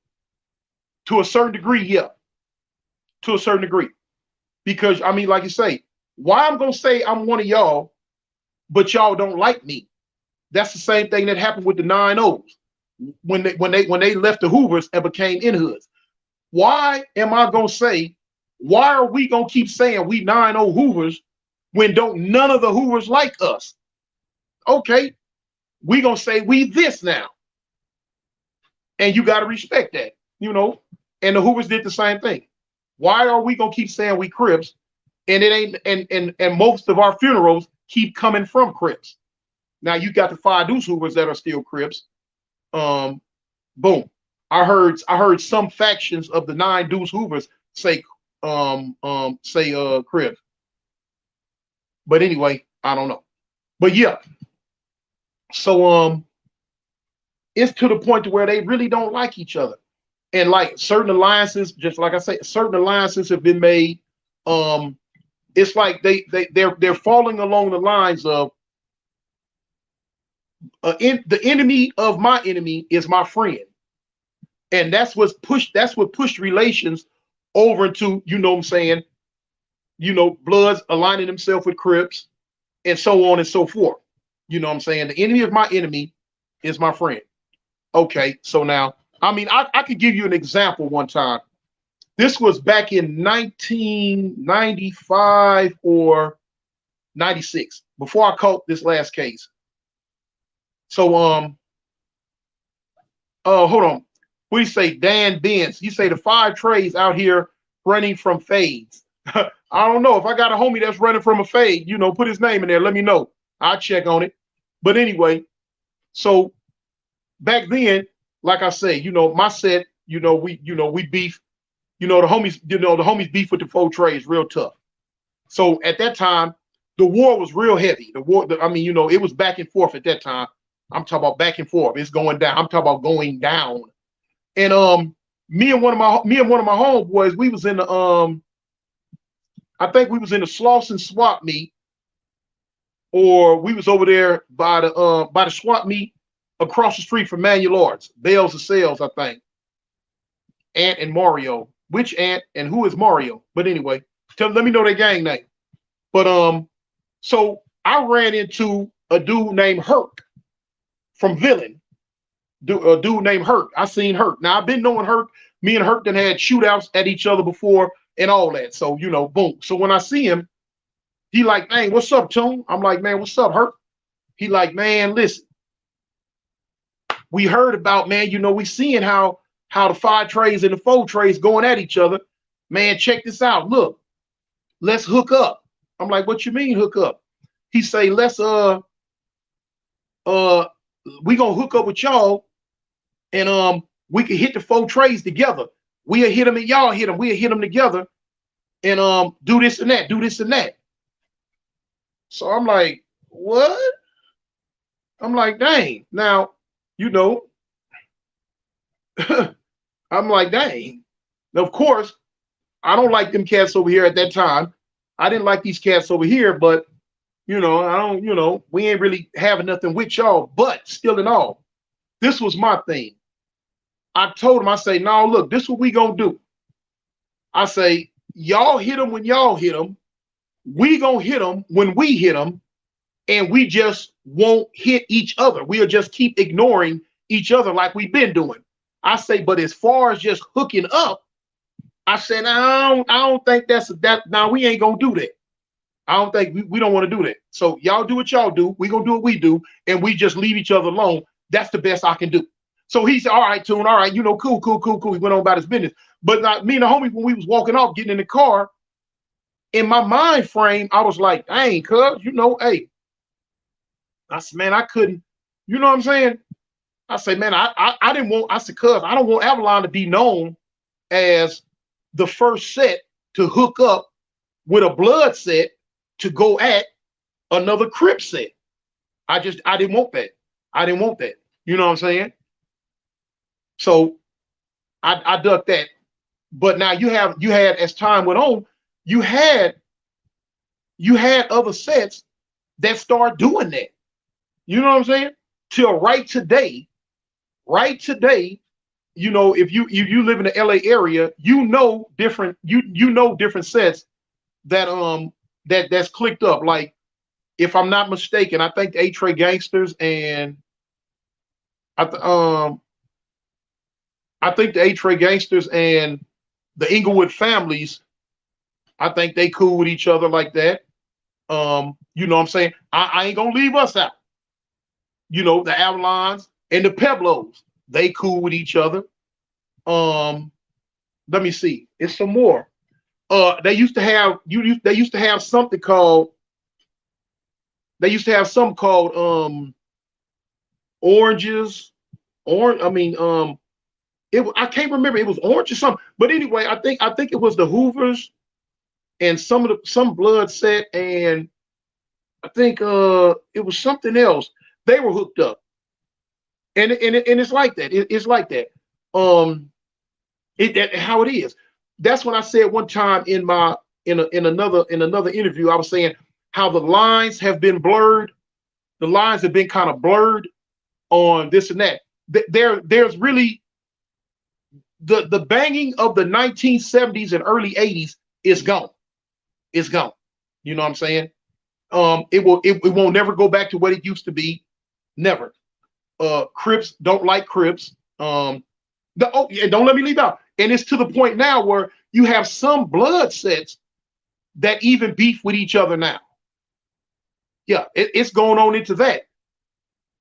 To a certain degree, yeah. To a certain degree. Because I mean, like you say, why I'm gonna say I'm one of y'all, but y'all don't like me? That's the same thing that happened with the 9-0s when they left the Hoovers and became in hoods. Why am I gonna say? Why are we gonna keep saying we 9-0 Hoovers when don't none of the Hoovers like us? Okay, we gonna say we this now, and you gotta respect that, And the Hoovers did the same thing. Why are we gonna keep saying we Crips, and it ain't and most of our funerals keep coming from Crips? Now you got the 5 Deuce Hoovers that are still Crips. Boom. I heard some factions of the 9 Deuce Hoovers say Crips. But anyway, I don't know. But yeah. So it's to the point to where they really don't like each other. And like certain alliances, just like I say, certain alliances have been made. It's like they're falling along the lines of the enemy of my enemy is my friend. And that's what pushed relations over into, what I'm saying, Bloods aligning themselves with Crips and so on and so forth. You know what I'm saying? The enemy of my enemy is my friend. Okay, so now, I mean, I could give you an example one time. This was back in 1995 or 96, before I caught this last case. So, hold on. What do you say, Dan Benz? You say the 5 trays out here running from fades. I don't know. If I got a homie that's running from a fade, put his name in there. Let me know. I'll check on it. But anyway, so back then, like I say, my set, we beef. The homies beef with the 4 trays real tough. So at that time, the war was real heavy. It was back and forth at that time. I'm talking about back and forth. It's going down. I'm talking about going down. And me and one of my homeboys, we was in the I think we was in the Slauson swap meet, or we was over there by the swap meet across the street from Manual Arts, Bales of Sales, I think. Ant and Mario. Which Ant and who is Mario? But anyway, let me know their gang name. But so I ran into a dude named Herc from Villain. A dude named Herc. I seen Herc. Now I've been knowing Herc. Me and Herc done had shootouts at each other before and all that. So boom. So when I see him, he like, man, what's up, Tune? I'm like, man, what's up, Herc? He like, man, listen. We heard about, man, we seeing how the 5 trays and the 4 trays going at each other. Man, check this out. Look, let's hook up. I'm like, what you mean hook up? He say, let's we gonna hook up with y'all, and we can hit the 4 trays together. We'll hit them and y'all hit them. We'll hit them together, and do this and that, do this and that. So I'm like, what? I'm like, dang. Now, I'm like, dang. Of course, I don't like them cats over here at that time. I didn't like these cats over here, but I don't, we ain't really having nothing with y'all. But still in all, this was my thing. I told him, I say, no, look, this is what we gonna do. I say, y'all hit them when y'all hit them. We gonna hit them when we hit them, and we just won't hit each other. We'll just keep ignoring each other like we've been doing. I say, but as far as just hooking up, I said, I don't think that's that. Now we ain't gonna do that. I don't think we don't want to do that. So y'all do what y'all do. We gonna do what we do, and we just leave each other alone. That's the best I can do. So he said, all right, Tune, all right, cool, cool, cool, cool. He went on about his business. But me and the homie, when we was walking off, getting in the car, in my mind frame, I was like, dang, cuz, hey. I said, man, I couldn't, you know what I'm saying? I said, man, I didn't want, I said, cuz, I don't want Avalon to be known as the first set to hook up with a blood set to go at another crip set. I didn't want that. I didn't want that. You know what I'm saying? So I ducked that. But now you had, as time went on, you had other sets that start doing that. You know what I'm saying? Till right today, if you live in the LA area, different different sets that's clicked up. Like, if I'm not mistaken, I think the A-Tray Gangsters and I think the A-Tray Gangsters and the Inglewood families, I think they cool with each other like that. You know what I'm saying? I ain't gonna leave us out. The Avalons and the Peblos, they cool with each other. Let me see. It's some more. They used to have something called oranges. I can't remember. It was orange or something. But anyway, I think it was the Hoovers and some blood set, and I think it was something else. They were hooked up, and it's like that. It's like that. How it is. That's when I said one time in another interview, I was saying how the lines have been blurred. The lines have been kind of blurred on this and that. There's really the banging of the 1970s and early 80s is gone. It's gone. You know what I'm saying? It won't never go back to what it used to be. Never. Crips don't like Crips. And don't let me leave out. And it's to the point now where you have some blood sets that even beef with each other now. Yeah, it's going on into that.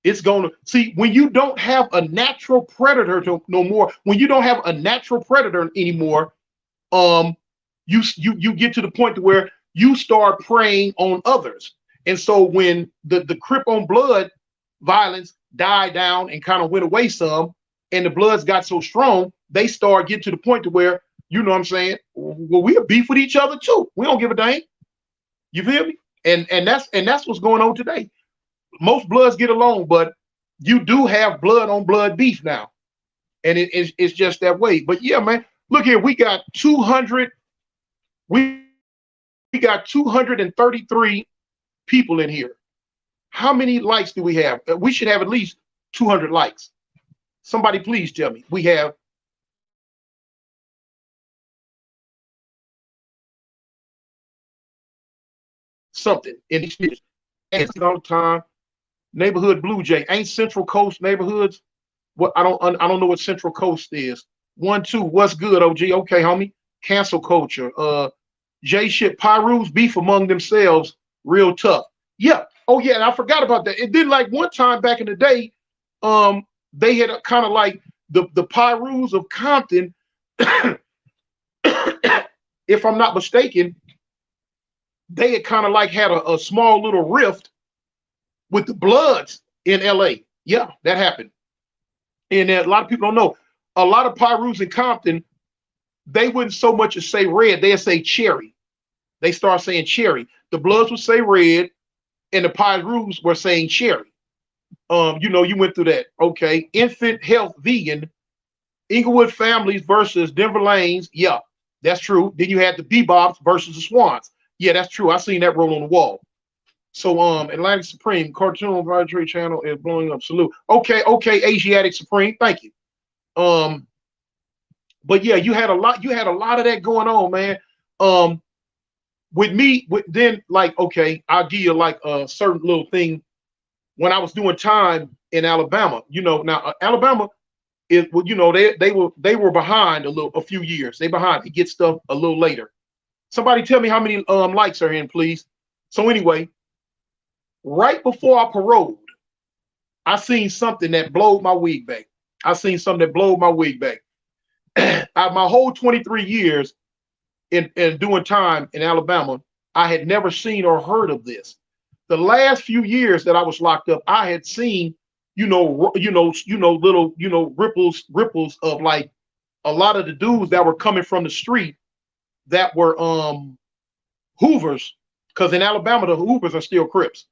It's going to see when you don't have a natural predator no more. When you don't have a natural predator anymore, you get to the point to where you start preying on others. And so when the Crip on blood violence died down and kind of went away some, and the Bloods got so strong, they start getting to the point to where, you know what I'm saying, well, we'll beef with each other too. We don't give a dang. You feel me? And that's what's going on today. Most Bloods get along, but you do have blood on blood beef now. And it's just that way. But yeah, man, look here, we got 233 people in here. How many likes do we have? We should have at least 200 likes. Somebody please tell me. We have something in these videos. And all the time. Neighborhood Blue Jay. Ain't Central Coast neighborhoods? What I don't know what Central Coast is. 1, 2. What's good, OG? Okay, homie. Cancel culture. J shit. Pyrus beef among themselves. Real tough. Yeah. Oh yeah. And I forgot about that. It did like one time back in the day. They had kind of like the Pyrus of Compton. If I'm not mistaken, they had kind of like had a small little rift with the Bloods in LA. Yeah, that happened. And a lot of people don't know. A lot of Pyrus in Compton, they wouldn't so much as say red, they'd say cherry. They start saying cherry. The Bloods would say red, and the Pyrus were saying cherry. You went through that. Okay. Infant Health Vegan. Inglewood Families versus Denver Lanes. Yeah, that's true. Then you had the Bebops versus the Swans. Yeah, that's true. I seen that roll on the wall. So Atlantic Supreme Cartoon Advisory Channel is blowing up. Salute. Okay, Asiatic Supreme. Thank you. But yeah, you had a lot of that going on, man. With me, then like, okay, I'll give you like a certain little thing. When I was doing time in Alabama, now Alabama is, well, they were behind a few years. They behind to get stuff a little later. Somebody tell me how many likes are in, please. So anyway, right before I paroled, I seen something that blowed my wig back. My whole 23 years in doing time in Alabama, I had never seen or heard of this. The last few years that I was locked up, I had seen, little, ripples of like a lot of the dudes that were coming from the street that were Hoovers, because in Alabama the Hoovers are still Crips,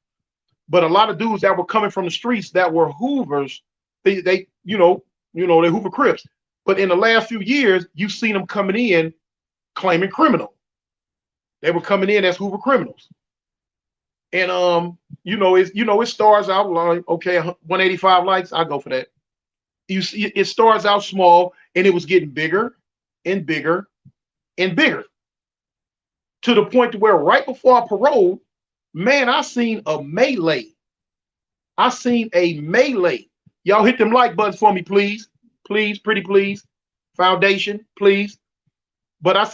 but a lot of dudes that were coming from the streets that were Hoovers, they Hoover Crips. But in the last few years, you've seen them coming in claiming criminal. They were coming in as Hoover criminals. And it starts out like, okay, 185 likes, I go for that. You see, it starts out small and it was getting bigger and bigger and bigger. To the point to where right before I paroled, man, I seen a melee. Y'all hit them like buttons for me, please. Please, pretty please. Foundation, please. But I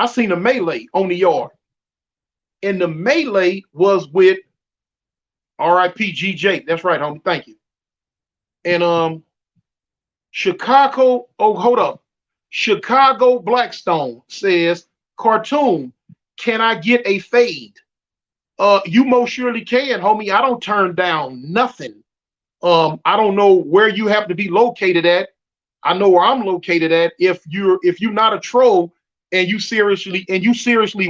seen a melee on the yard. And the melee was with R.I.P. GJ. That's right, homie. Thank you. And Chicago, oh, hold up. Chicago Blackstone says, cartoon, can I get a fade? You most surely can, homie. I don't turn down nothing. I don't know where you happen to be located at. I know where I'm located at. If you're not a troll and you seriously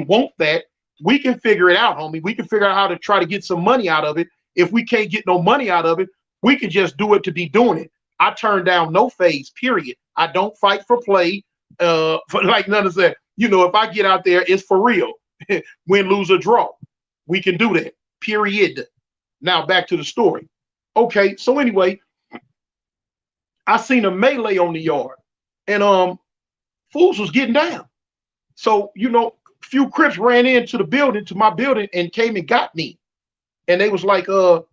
want that, we can figure it out, homie. We can figure out how to try to get some money out of it. If we can't get no money out of it, we can just do it to be doing it. I turn down no phase, period. I don't fight for play. For like none of that. If I get out there, it's for real. Win, lose, or draw. We can do that, period. Now back to the story. Okay, so anyway, I seen a melee on the yard, and fools was getting down. So few Crips ran into my building, and came and got me, and they was like, "Toon,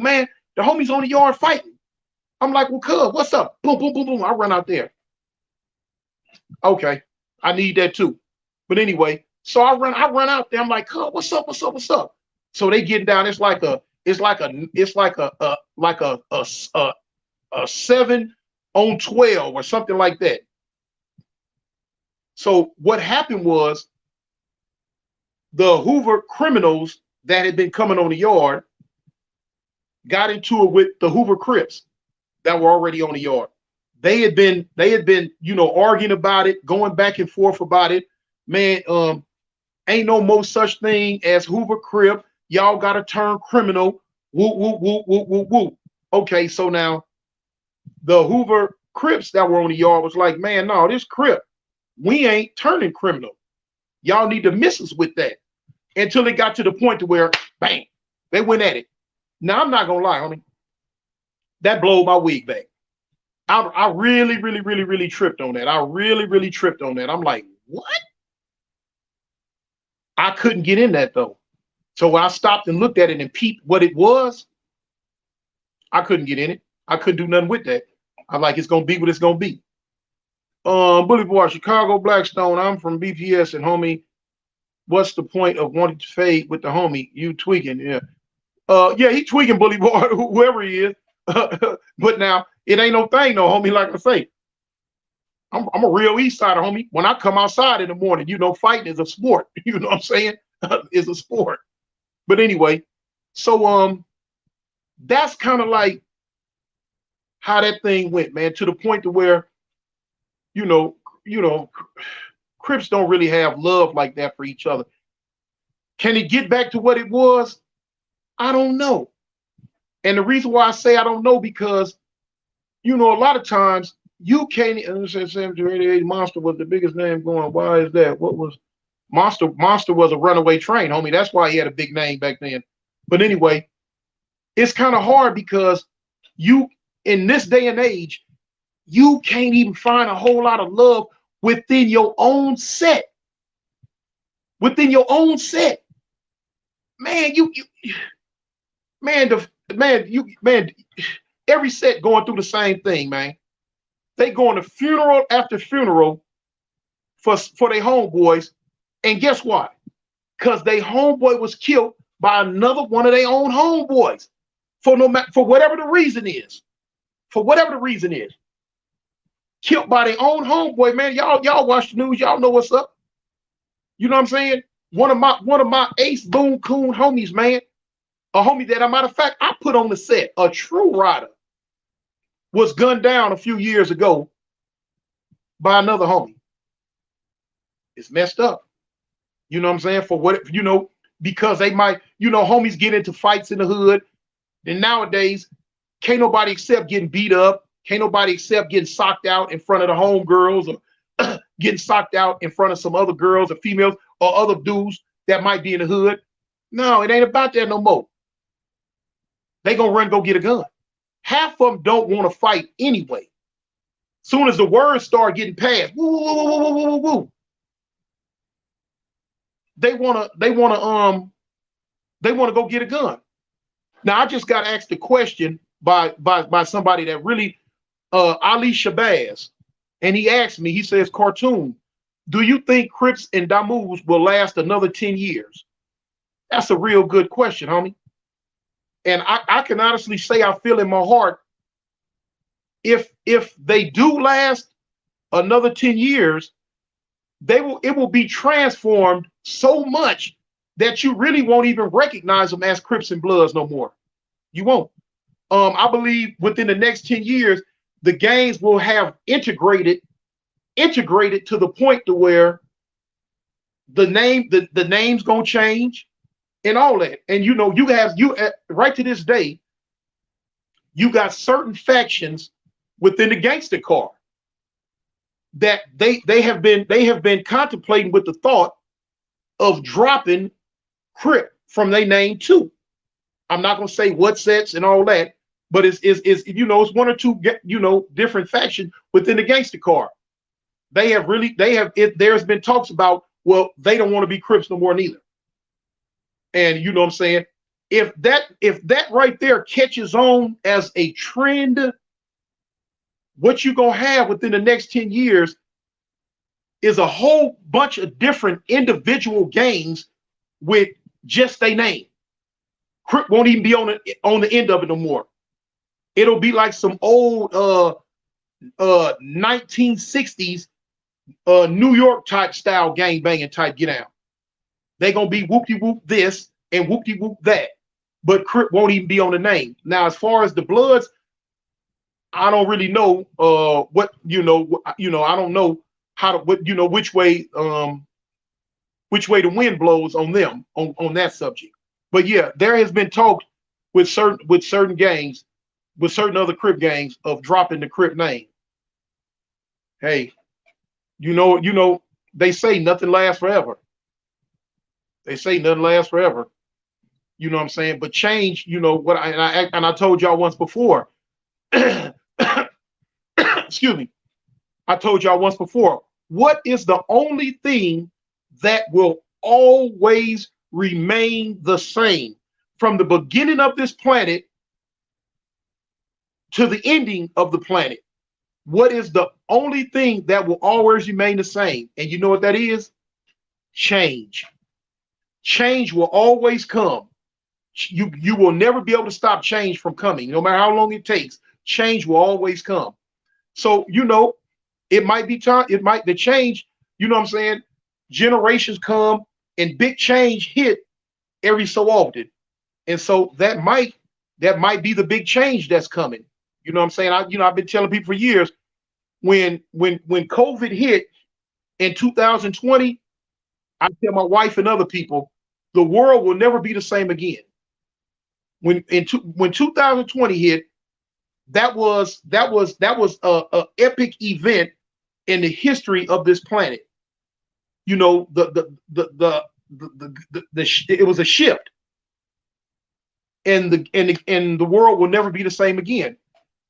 man, the homies on the yard fighting." I'm like, "Well, cuz, what's up?" Boom, boom, boom, boom. I run out there. Okay, I need that too. But anyway, so I run out there. I'm like, "Cuz, what's up? So they getting down. It's like a 7-on-12 or something like that. So what happened was the Hoover criminals that had been coming on the yard got into it with the Hoover Crips that were already on the yard. They had been, arguing about it, going back and forth about it. Man, ain't no more such thing as Hoover Crip. Y'all got to turn criminal. Woo, woo, woo, woo, woo, woo. Okay, so now the Hoover Crips that were on the yard was like, man, no, this Crip, we ain't turning criminal. Y'all need to miss us with that. Until it got to the point to where, bang, they went at it. Now, I'm not going to lie, homie. That blowed my wig back. I really, really, really, really tripped on that. I'm like, what? I couldn't get in that, though. So when I stopped and looked at it and peeped what it was, I couldn't get in it. I couldn't do nothing with that. I'm like, it's going to be what it's going to be. Bully Boy, Chicago Blackstone, I'm from BPS, and homie, what's the point of wanting to fade with the homie? You tweaking, yeah. Yeah, he tweaking, Bully Boy, whoever he is. But now, it ain't no thing, no, homie, like I say. I'm a real East Sider, homie. When I come outside in the morning, fighting is a sport. You know what I'm saying? It's a sport. But anyway, so that's kind of like how that thing went, man, to the point to where, Crips don't really have love like that for each other. Can it get back to what it was? I don't know. And the reason why I say I don't know, because, a lot of times You can't. Said 7 to 88. Monster was the biggest name going. Why is that? What was Monster? Monster was a runaway train, homie. That's why he had a big name back then. But anyway, it's kind of hard because you, in this day and age, you can't even find a whole lot of love within your own set. Within your own set, man, man, man, every set going through the same thing, man. They going to funeral after funeral for their homeboys, and guess what? Because their homeboy was killed by another one of their own homeboys for whatever the reason is. For whatever the reason is, killed by their own homeboy, man. Y'all watch the news, y'all know what's up. You know what I'm saying? One of my Ace Boone Coon homies, man. A homie that, a matter of fact, I put on the set, a true rider, was gunned down a few years ago by another homie. It's messed up. You know what I'm saying? For what, because they might, homies get into fights in the hood. And nowadays, can't nobody accept getting beat up. Can't nobody accept getting socked out in front of the homegirls, or getting socked out in front of some other girls or females or other dudes that might be in the hood. No, it ain't about that no more. They gonna run, go get a gun. Half of them don't want to fight anyway. Soon as the words start getting passed, woo, woo, woo, woo, woo, woo, woo, they wanna go get a gun. Now I just got asked a question by somebody that really, Ali Shabazz, and he asked me. He says, "Cartoon, do you think Crips and Damus will last another 10 years?" That's a real good question, homie. And I can honestly say I feel in my heart, if they do last another 10 years, it will be transformed so much that you really won't even recognize them as Crips and Bloods no more. You won't. I believe within the next 10 years, the gangs will have integrated to the point to where the name's gonna change and all that. And right to this day, you got certain factions within the gangster car that they have been contemplating with the thought of dropping Crip from their name too. I'm not gonna say what sets and all that, but it's one or two different factions within the gangster car. There's been talks about, well, they don't want to be Crips no more neither. And you know what I'm saying? If that right there catches on as a trend, what you're gonna have within the next 10 years is a whole bunch of different individual gangs with just their name. Crip won't even be on the end of it no more. It'll be like some old 1960s New York type style gang banging type get out. They're gonna be whoop-de-whoop this and whoop-de-whoop that, but Crip won't even be on the name. Now, as far as the Bloods, I don't really know what I don't know how to which way the wind blows on them on that subject. But yeah, there has been talk with certain gangs, with certain other Crip gangs, of dropping the Crip name. Hey, they say nothing lasts forever. They say nothing lasts forever. You know what I'm saying? But change, what I told y'all once before. Excuse me. I told y'all once before. What is the only thing that will always remain the same from the beginning of this planet to the ending of the planet? What is the only thing that will always remain the same? And you know what that is? Change. Change will always come. You will never be able to stop change from coming. No matter how long it takes, change will always come. So, it might be time, the change, you know what I'm saying? Generations come and big change hit every so often. And so that might be the big change that's coming. You know what I'm saying? I've been telling people for years, when COVID hit in 2020, I tell my wife and other people, the world will never be the same again. When 2020 hit, That was a epic event in the history of this planet. You know, it was a shift, and the world will never be the same again.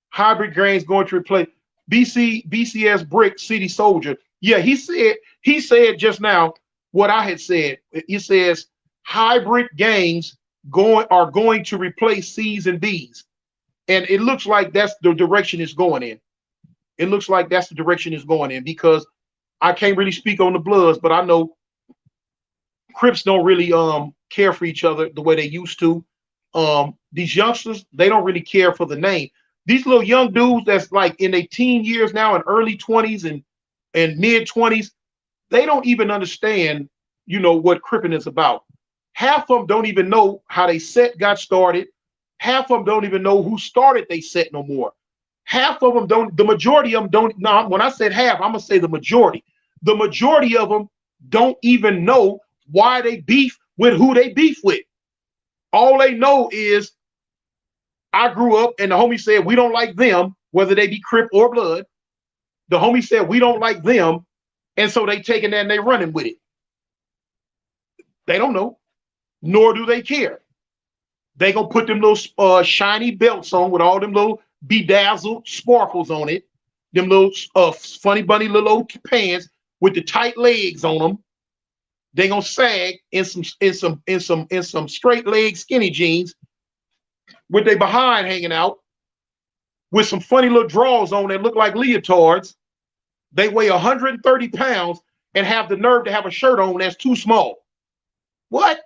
Hybrid grains going to replace BCS Brick City Soldier. Yeah, he said just now what I had said. He says hybrid gains are going to replace C's and B's. And it looks like that's the direction it's going in. It looks like that's the direction it's going in, because I can't really speak on the Bloods, but I know Crips don't really care for each other the way they used to. These youngsters, they don't really care for the name. These little young dudes that's like in their teen years now, and early 20s and mid 20s, they don't even understand, you know, what cripping is about. Half of them don't even know how they set got started. Half of them don't even know who started they set no more. Half of them don't, the majority of them don't. Now, when I said half, I'm gonna say the majority. The majority of them don't even know why they beef with who they beef with. All they know is, I grew up and the homie said we don't like them, whether they be Crip or Blood. The homie said we don't like them, and so they taking that and they running with it. They don't know, nor do they care. They gonna put them little shiny belts on with all them little bedazzled sparkles on it, them little funny bunny little old pants with the tight legs on them. They gonna sag in some straight leg skinny jeans with their behind hanging out, with some funny little drawers on that look like leotards. They weigh 130 pounds and have the nerve to have a shirt on that's too small. What?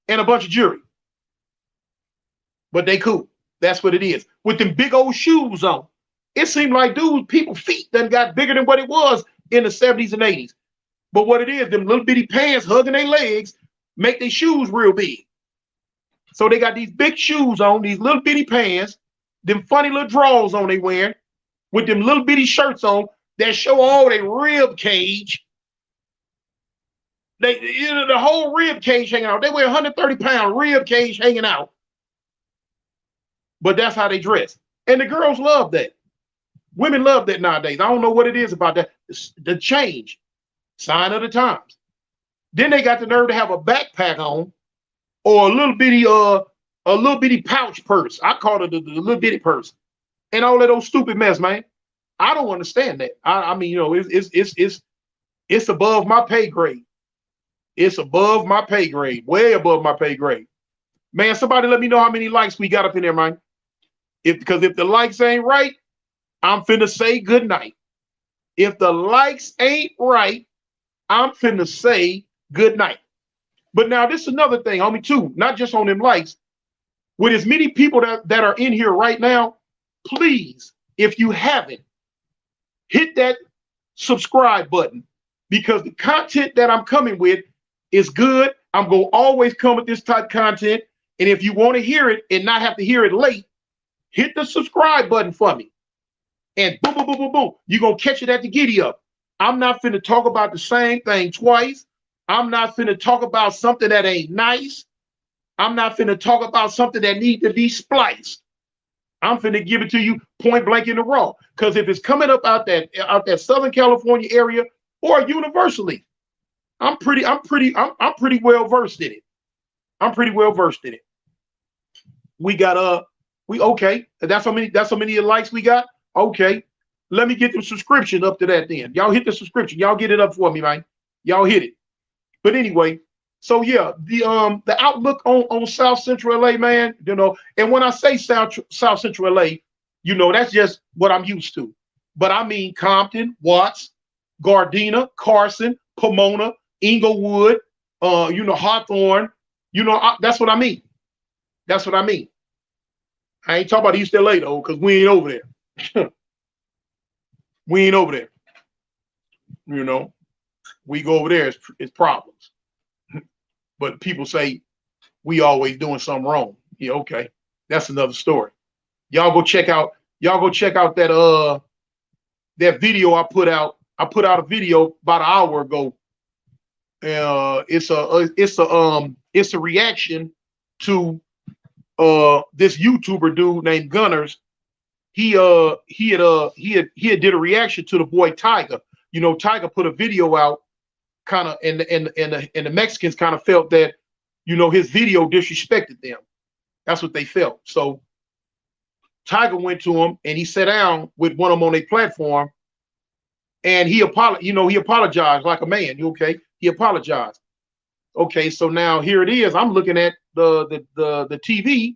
And a bunch of jewelry. But they cool. That's what it is. With them big old shoes on. It seemed like, dude, people's feet done got bigger than what it was in the 70s and 80s. But what it is, them little bitty pants hugging their legs make their shoes real big. So they got these big shoes on, these little bitty pants, them funny little drawers on they wearing, with them little bitty shirts on that show all their rib cage. They, you know, the whole rib cage hanging out. They wear 130-pound rib cage hanging out. But that's how they dress. And the girls love that. Women love that nowadays. I don't know what it is about that. It's the change. Sign of the times. Then they got the nerve to have a backpack on, or a little bitty pouch purse. I call it the little bitty purse. And all that old stupid mess, man. I don't understand that. I mean, you know, it's above my pay grade. It's above my pay grade, way above my pay grade. Man, somebody let me know how many likes we got up in there, man. Because if the likes ain't right, I'm finna say good night. If the likes ain't right, I'm finna say good night. But now this is another thing, homie, too, not just on them likes. With as many people that are in here right now, please, if you haven't, hit that subscribe button, because the content that I'm coming with is good. I'm going to always come with this type of content. And if you want to hear it and not have to hear it late, hit the subscribe button for me. And boom, boom, boom, boom, boom. You're going to catch it at the giddy up. I'm not finna talk about the same thing twice. I'm not finna talk about something that ain't nice. I'm not finna talk about something that needs to be spliced. I'm finna give it to you point blank in the raw. Because if it's coming up out that Southern California area, or universally, I'm pretty well versed in it. I'm pretty well versed in it. We got okay. That's how many likes we got. Okay, let me get the subscription up to that then. Y'all hit the subscription. Y'all get it up for me, man. Y'all hit it. But anyway, so yeah, the outlook on South Central LA, man. You know, and when I say South Central LA, you know, that's just what I'm used to. But I mean Compton, Watts, Gardena, Carson, Pomona, Inglewood, you know, Hawthorne. You know, that's what I mean. That's what I mean. I ain't talking about East LA though, because we ain't over there. We ain't over there. You know, we go over there, it's problems. But people say we always doing something wrong. Yeah, okay. That's another story. Y'all go check out that that video I put out. I put out a video about an hour ago. It's a reaction to this YouTuber dude named Gunners, he had did a reaction to the boy Tiger. You know, Tiger put a video out, kind of, and the Mexicans kind of felt that, you know, his video disrespected them. That's what they felt. So Tiger went to him and he sat down with one of them on a platform, and he apologized like a man. You okay? He apologized. Okay, so now here it is. I'm looking at the TV,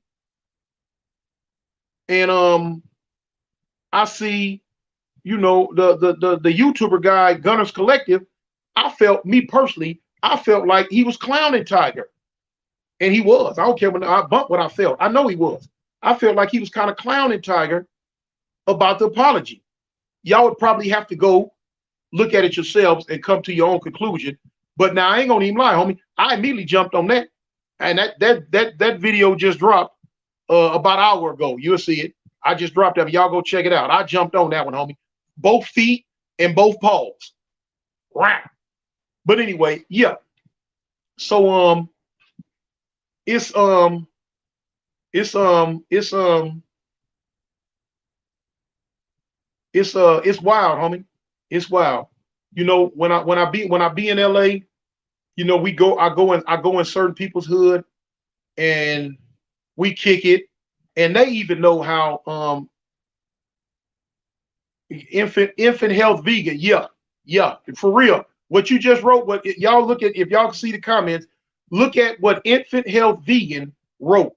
and I see, you know, the YouTuber guy, Gunners Collective. Me personally, I felt like he was clowning Tiger. And he was. I don't care when I bumped what I felt. I know he was. I felt like he was kind of clowning Tiger about the apology. Y'all would probably have to go look at it yourselves and come to your own conclusion. But now I ain't gonna even lie, homie. I immediately jumped on that. And that video just dropped about an hour ago. You'll see it. I just dropped that. Y'all go check it out. I jumped on that one, homie. Both feet and both paws. Wow. But anyway, yeah. So it's wild, homie. It's wild. You know, when I be in LA, you know, I go in certain people's hood and we kick it, and they even know how infant health vegan. Yeah, for real. What you just wrote, what y'all look at, if y'all can see the comments, look at what Infant Health Vegan wrote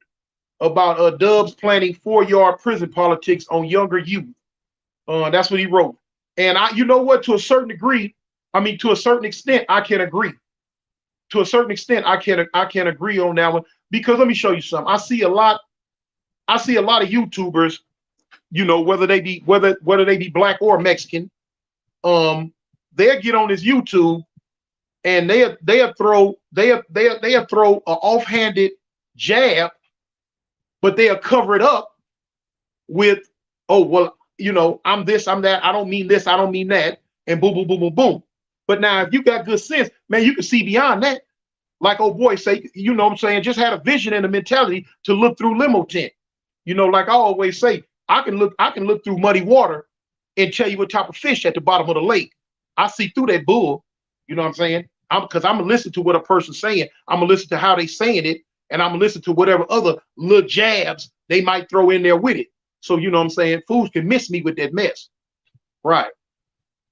about Dubs planning 4-yard prison politics on younger youth. That's what he wrote. And you know what, to a certain degree, to a certain extent, I can agree. To a certain extent, I can agree on that one, because let me show you something. I see a lot of YouTubers, you know, whether they be black or Mexican, they'll get on this YouTube and they'll throw an offhanded jab, but they'll cover it up with, oh well, you know, I'm this, I'm that, I don't mean this, I don't mean that, and boom, boom, boom, boom, boom. But now if you got good sense, man, you can see beyond that. Like old boy say, you know what I'm saying, just had a vision and a mentality to look through limo tent. You know, like I always say, I can look through muddy water and tell you what type of fish at the bottom of the lake. I see through that bull, you know what I'm saying? Because I'm gonna listen to what a person's saying. I'm gonna listen to how they saying it, and I'm gonna listen to whatever other little jabs they might throw in there with it. So you know what I'm saying? Fools can miss me with that mess. Right.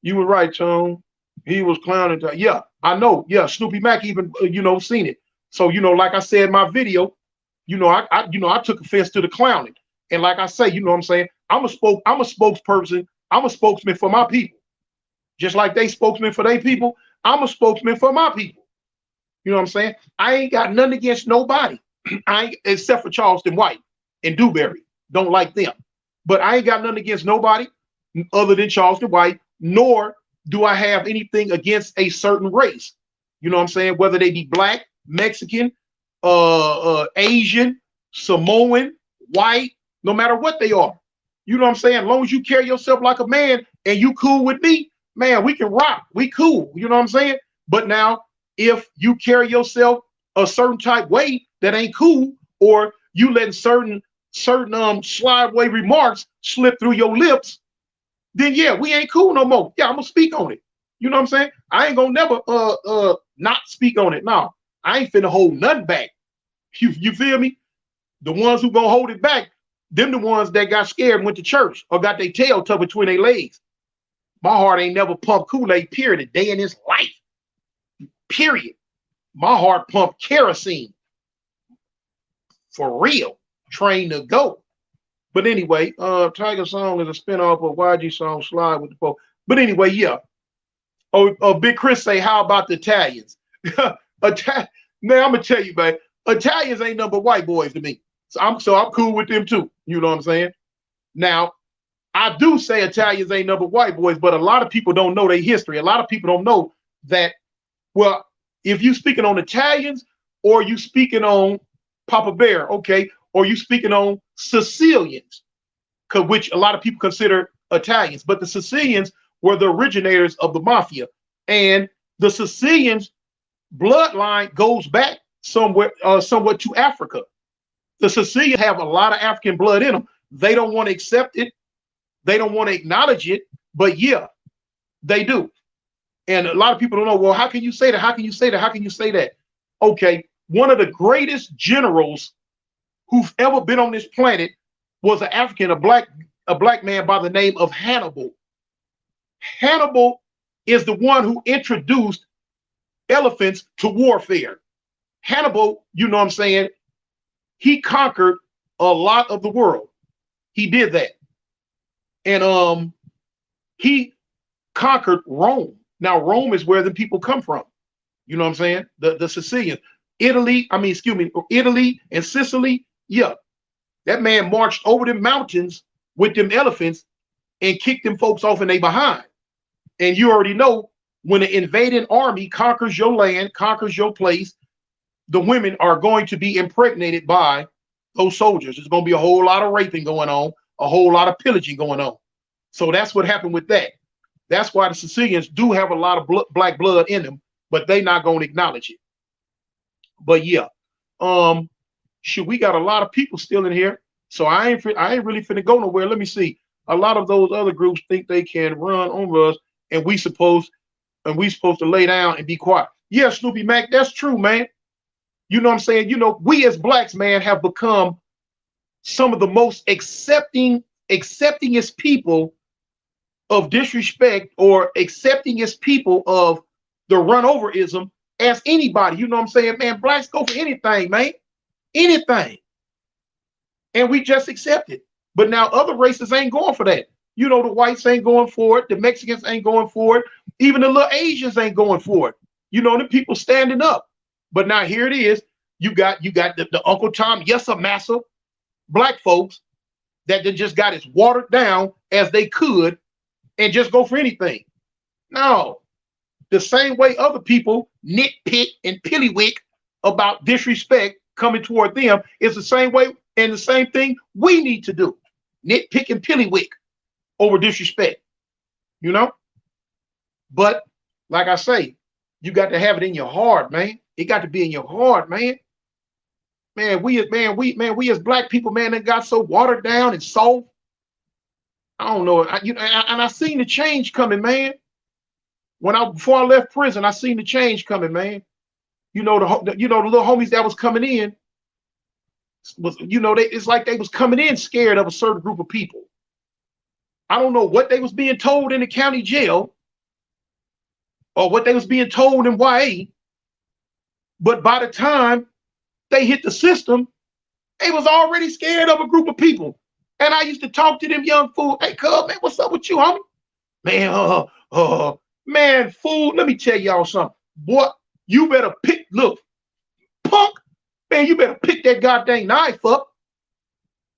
You were right, Tone. He was clowning. Yeah, I know. Yeah, Snoopy Mac even you know, seen it. So you know, like I said in my video, you know, I took offense to the clowning. And like I say, you know what I'm saying? I'm a spokesperson. I'm a spokesman for my people. Just like they spokesman for their people, I'm a spokesman for my people. You know what I'm saying? I ain't got nothing against nobody. Except for Charleston White and Dewberry. Don't like them. But I ain't got nothing against nobody other than Charleston White, nor do I have anything against a certain race. You know what I'm saying? Whether they be black, Mexican, Asian, Samoan, white, no matter what they are. You know what I'm saying? As long as you carry yourself like a man and you cool with me, man, we can rock. We cool. You know what I'm saying? But now, if you carry yourself a certain type way that ain't cool, or you letting certain slideway remarks slip through your lips, then yeah, we ain't cool no more. Yeah, I'm gonna speak on it. You know what I'm saying? I ain't gonna never not speak on it. No, I ain't finna hold nothing back. You feel me? The ones who gonna hold it back, them the ones that got scared and went to church or got their tail tucked between their legs. My heart ain't never pumped Kool-Aid, period, a day in his life. Period. My heart pumped kerosene. For real. Train to go. But anyway, Tiger Song is a spinoff of YG song Slide with the Pope. But anyway, yeah. Big Chris say, how about the Italians? Man, I'm gonna tell you, man, Italians ain't nothing but white boys to me. So I'm cool with them too. You know what I'm saying? Now, I do say Italians ain't nothing but white boys, but a lot of people don't know their history. A lot of people don't know that, well, if you speaking on Italians or you speaking on Papa Bear, okay, or you speaking on Sicilians, which a lot of people consider Italians, but the Sicilians were the originators of the mafia, and the Sicilians bloodline goes back somewhat to Africa. The Sicilians have a lot of African blood in them. They don't want to accept it. They don't want to acknowledge it. But yeah, they do. And a lot of people don't know, well, how can you say that? How can you say that? How can you say that? Okay, one of the greatest generals who've ever been on this planet was an African, a black man by the name of Hannibal. Hannibal is the one who introduced elephants to warfare. Hannibal, you know what I'm saying, he conquered a lot of the world. He did that. And he conquered Rome. Now, Rome is where the people come from. You know what I'm saying? The Sicilians. Italy and Sicily. Yeah. That man marched over the mountains with them elephants and kicked them folks off in their behind. And you already know, when an invading army conquers your land, conquers your place, the women are going to be impregnated by those soldiers. There's going to be a whole lot of raping going on, a whole lot of pillaging going on. So that's what happened with that. That's why the Sicilians do have a lot of black blood in them, but they not going to acknowledge it. But yeah, shoot, we got a lot of people still in here, so I ain't really finna go nowhere. Let me see. A lot of those other groups think they can run over us, and we supposed to lay down and be quiet. Yeah, Snoopy Mac, that's true, man. You know what I'm saying? You know, we as blacks, man, have become some of the most acceptingest people of disrespect, or acceptingest people of the run-overism as anybody. You know what I'm saying? Man, blacks go for anything, man. Anything. And we just accept it. But now other races ain't going for that. You know, the whites ain't going for it. The Mexicans ain't going for it. Even the little Asians ain't going for it. You know, the people standing up. But now here it is. You got the Uncle Tom, yes, a massa black folks that they just got as watered down as they could and just go for anything. No, the same way other people nitpick and pillywick about disrespect coming toward them is the same way, and the same thing we need to do. Nitpick and pillywick over disrespect, you know? But like I say, you got to have it in your heart, man. It got to be in your heart, man. We as black people, man, that got so watered down and soft. I don't know. I seen the change coming, man. Before I left prison, I seen the change coming, man. You know, the little homies that was coming in was, you know, it's like they was coming in scared of a certain group of people. I don't know what they was being told in the county jail or what they was being told in YA, but by the time they hit the system, they was already scared of a group of people. And I used to talk to them young fools. Hey, cuz, man, what's up with you, homie? Man, fool, let me tell y'all something. Boy, you better look, punk, man, you better pick that goddamn knife up.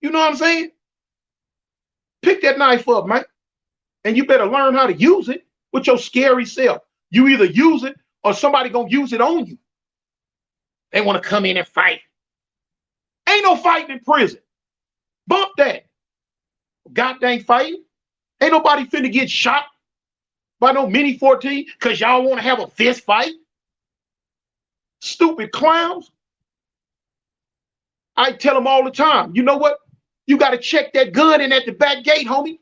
You know what I'm saying? Pick that knife up, man. And you better learn how to use it with your scary self. You either use it or somebody gonna use it on you. They want to come in and fight. Ain't no fighting in prison. Bump that. Goddamn fighting. Ain't nobody finna get shot by no mini 14 because y'all want to have a fist fight. Stupid clowns. I tell them all the time, you know what? You got to check that gun in at the back gate, homie.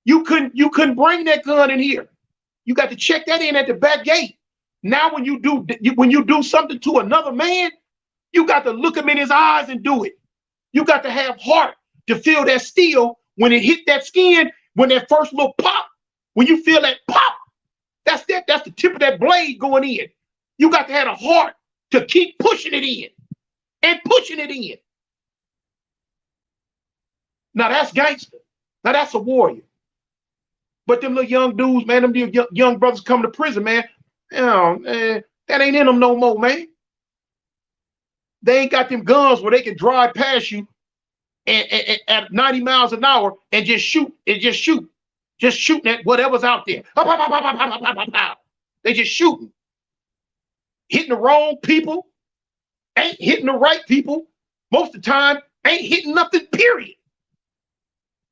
You couldn't bring that gun in here. You got to check that in at the back gate. Now when you do something to another man, you got to look him in his eyes and do it. You got to have heart to feel that steel when it hit that skin, when that first little pop, when you feel that pop, that's the tip of that blade going in. You got to have a heart to keep pushing it in and pushing it in. Now that's gangster. Now that's a warrior. But them little young dudes, man, them young brothers coming to prison, man, that ain't in them no more, man. They ain't got them guns where they can drive past you and at 90 miles an hour and just shoot. Just shooting at whatever's out there. They just shooting. Hitting the wrong people. Ain't hitting the right people. Most of the time, ain't hitting nothing, period.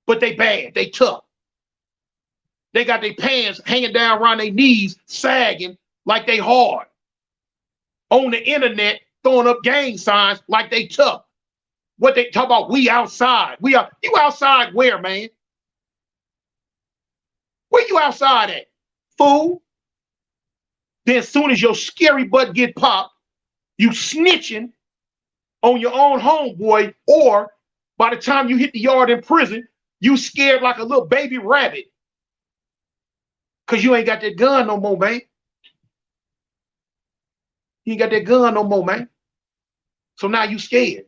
But they bad. They tough. They got their pants hanging down around their knees, sagging like they hard. On the internet, throwing up gang signs like they tough. What they talk about, we outside. You outside where, man? Where you outside at? Fool. Then as soon as your scary butt get popped, you snitching on your own homeboy, or by the time you hit the yard in prison, you scared like a little baby rabbit. Cause you ain't got that gun no more, man. You ain't got that gun no more, man. So now you scared.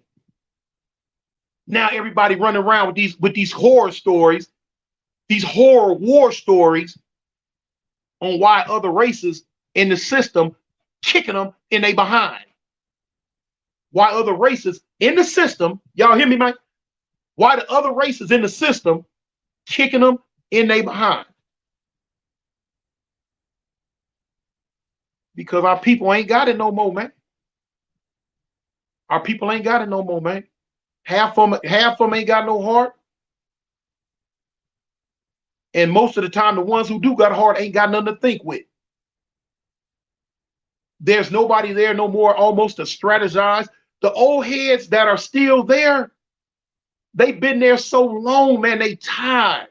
Now everybody running around with these horror stories, these horror war stories on why other races in the system kicking them in they behind. Why other races in the system, y'all hear me, Mike? Why the other races in the system kicking them in they behind? Because our people ain't got it no more, man. Our people ain't got it no more, man. Half of them ain't got no heart. And most of the time, the ones who do got a heart ain't got nothing to think with. There's nobody there no more almost to strategize. The old heads that are still there, they've been there so long, man, they tired.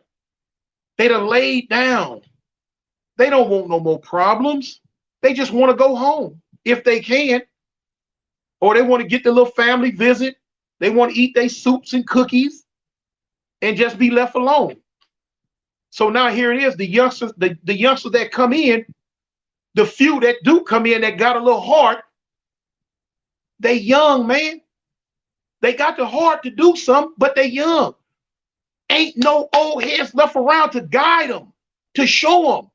They done laid down. They don't want no more problems. They just want to go home if they can. Or they want to get the little family visit. They want to eat their soups and cookies and just be left alone. So now here it is, the youngsters that come in, the few that do come in that got a little heart, they young, man. They got the heart to do something, but they young. Ain't no old heads left around to guide them, to show them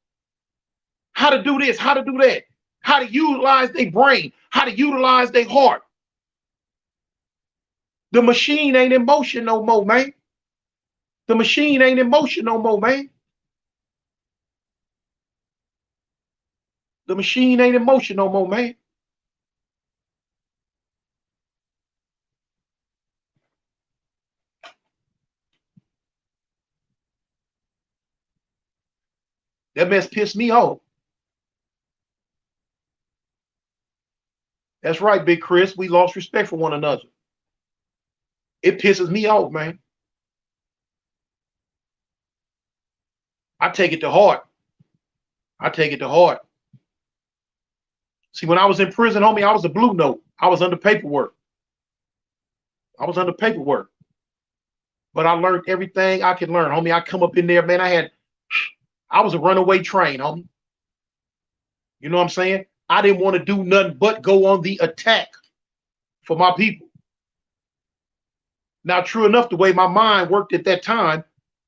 how to do this, how to do that, how to utilize their brain, how to utilize their heart. The machine ain't in motion no more, man. The machine ain't in motion no more, man. The machine ain't in motion no more, man. That mess pissed me off. That's right, Big Chris. We lost respect for one another. It pisses me off, man. I take it to heart. I take it to heart. See, when I was in prison, homie, I was a blue note. I was under paperwork. But I learned everything I could learn, homie. I come up in there, man. I was a runaway train, homie. You know what I'm saying? I didn't want to do nothing but go on the attack for my people. Now, true enough, the way my mind worked at that time,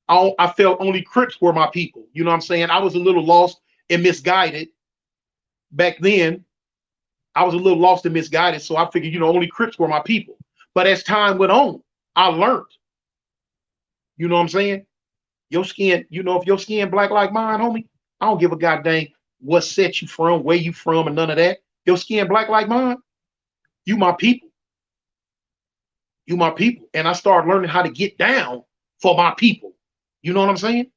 I felt only Crips were my people. You know what I'm saying? I was a little lost and misguided back then. I was a little lost and misguided. So I figured, only Crips were my people. But as time went on, I learned. You know what I'm saying? Your skin, if your skin black like mine, homie, I don't give a goddamn what set you from, where you from, and none of that. Your skin black like mine, you my people. You my people. And I started learning how to get down for my people. You know what I'm saying?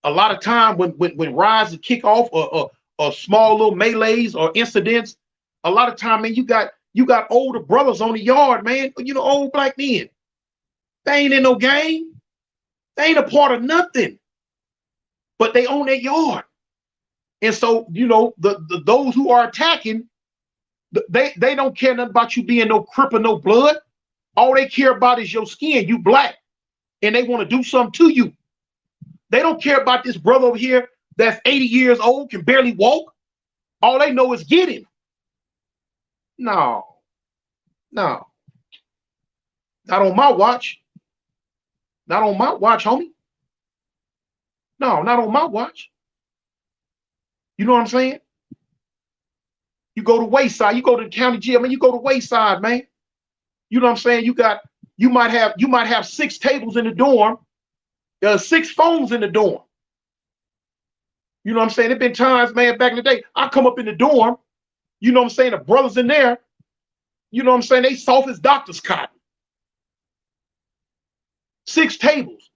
A lot of time when rides kick off or small little melees or incidents, a lot of time, man, you got older brothers on the yard, man. Old black men. They ain't in no game. They ain't a part of nothing. But they own that yard. And so, those who are attacking, they don't care nothing about you being no Crip or no blood. All they care about is your skin. You black. And they want to do something to you. They don't care about this brother over here that's 80 years old, can barely walk. All they know is get him. No. Not on my watch. Not on my watch, homie. No, not on my watch. You know what I'm saying? You go to Wayside, you go to the county jail, man, you go to Wayside, man. You know what I'm saying? You might have 6 tables in the dorm. There are 6 phones in the dorm. You know what I'm saying? There've been times, man, back in the day, I come up in the dorm, you know what I'm saying? The brothers in there, you know what I'm saying? They soft as doctor's cotton. 6 tables.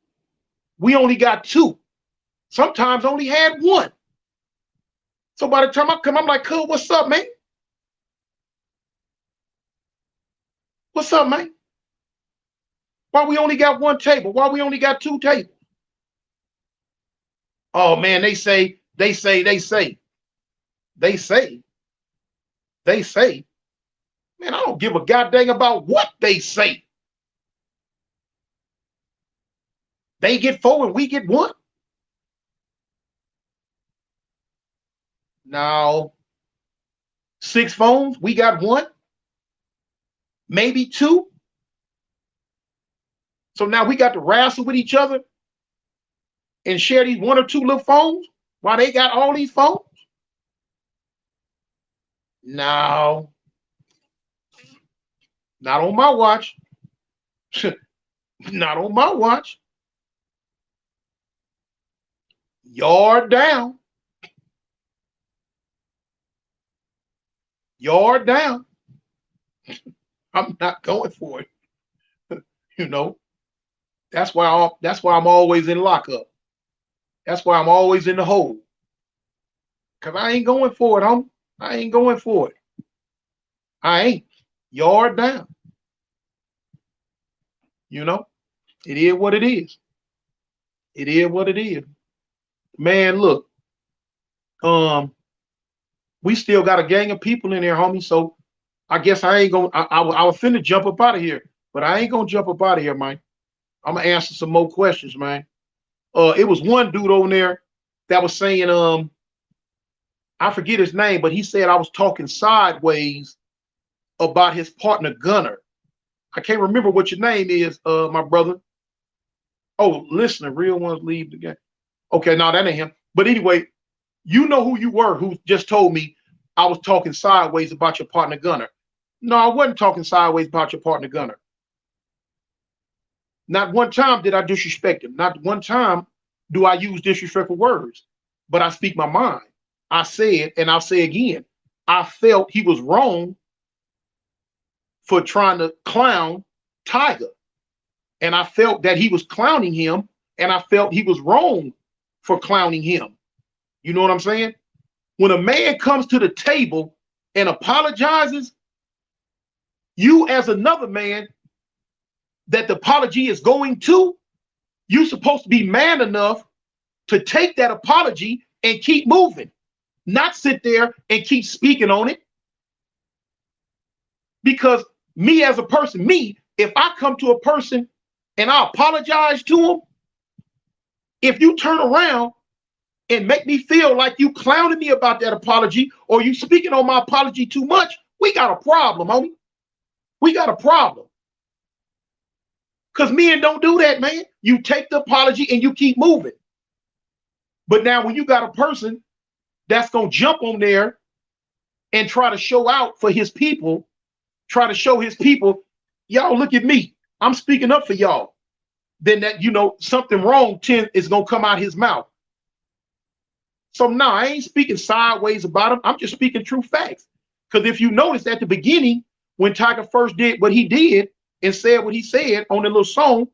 We only got 2. Sometimes only had 1. So by the time I come, I'm like, "Cuz, what's up, man? What's up, man? Why we only got one table? Why we only got two tables? Oh man, they say. Man, I don't give a goddamn about what they say. They get four and we get one. Now, 6 phones, we got one, maybe 2. So now we got to wrestle with each other and share these 1 or 2 little phones while they got all these phones. No, not on my watch. Not on my watch. Yard down. Yard down. I'm not going for it. You know, that's why I'm always in lockup. That's why I'm always in the hole. Cause I ain't going for it, homie. I ain't going for it. I ain't. Yard down. You know, it is what it is. It is what it is. Man, look. We still got a gang of people in there, homie. So I guess I ain't gonna. I was finna jump up out of here, but I ain't gonna jump up out of here, man. I'm gonna answer some more questions, man. It was one dude on there that was saying, I forget his name, but he said I was talking sideways about his partner Gunner. I can't remember what your name is, my brother. Oh, listener, real ones leave the game. Okay, no, that ain't him. But anyway, you know who you were, who just told me I was talking sideways about your partner Gunner. No, I wasn't talking sideways about your partner Gunner. Not one time did I disrespect him. Not one time do I use disrespectful words. But I speak my mind. I said, and I'll say again, I felt he was wrong for trying to clown Tiger. And I felt that he was clowning him, and I felt he was wrong for clowning him. You know what I'm saying? When a man comes to the table and apologizes, you as another man that the apology is going to, you're supposed to be man enough to take that apology and keep moving, not sit there and keep speaking on it. Because me as a person, if I come to a person and I apologize to him, if you turn around and make me feel like you clowning me about that apology or you speaking on my apology too much, we got a problem, homie. We got a problem. Because men don't do that, man. You take the apology and you keep moving. But now when you got a person that's going to jump on there and try to show out for his people, try to show his people, y'all look at me. I'm speaking up for y'all. Then that, something wrong is going to come out his mouth. So no, I ain't speaking sideways about him. I'm just speaking true facts. Because if you notice at the beginning, when Tiger first did what he did and said what he said on the little song,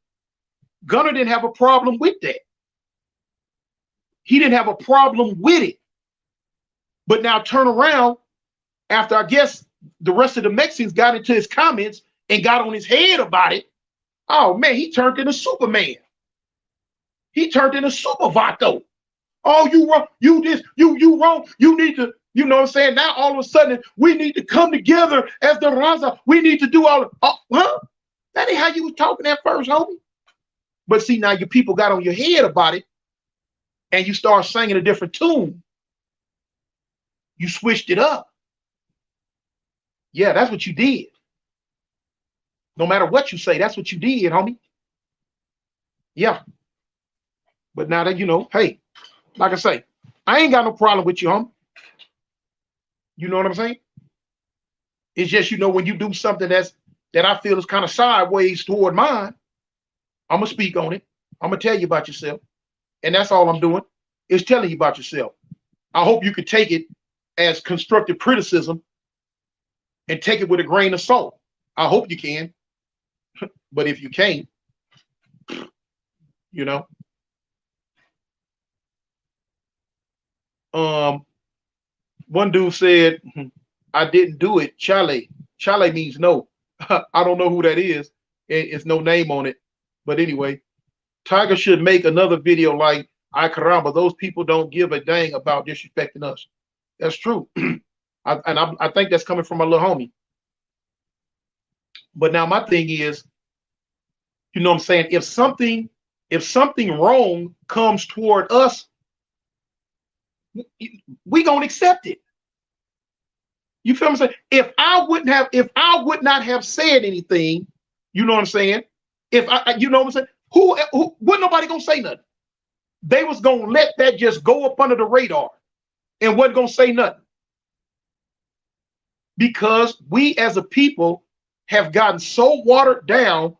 Gunner didn't have a problem with that. He didn't have a problem with it. But now turn around after, I guess, the rest of the Mexicans got into his comments and got on his head about it. Oh man, he turned into Superman. He turned into Super Vato. Oh, you wrong, you this, you wrong, you need to, you know what I'm saying? Now all of a sudden we need to come together as the Raza. We need to do all huh? That ain't how you was talking at first, homie. But see, now your people got on your head about it and you start singing a different tune. You switched it up. Yeah, that's what you did. No matter what you say, that's what you did, homie. Yeah. But now that hey, like I say, I ain't got no problem with you, homie. You know what I'm saying? It's just, when you do something that I feel is kind of sideways toward mine, I'm going to speak on it. I'm going to tell you about yourself. And that's all I'm doing is telling you about yourself. I hope you could take it as constructive criticism and take it with a grain of salt. I hope you can. But if you can't, one dude said, I didn't do it. Chale. Chale means no. I don't know who that is. It's no name on it. But anyway, Tiger should make another video like, "I caramba, those people don't give a dang about disrespecting us." That's true. I think that's coming from my little homie. But now my thing is, you know what I'm saying? If something wrong comes toward us, we gonna accept it. You feel what I'm saying? If I would not have said anything, you know what I'm saying? If I, you know what I'm saying? Who wasn't nobody gonna say nothing? They was gonna let that just go up under the radar and wasn't gonna say nothing. Because we as a people have gotten so watered down,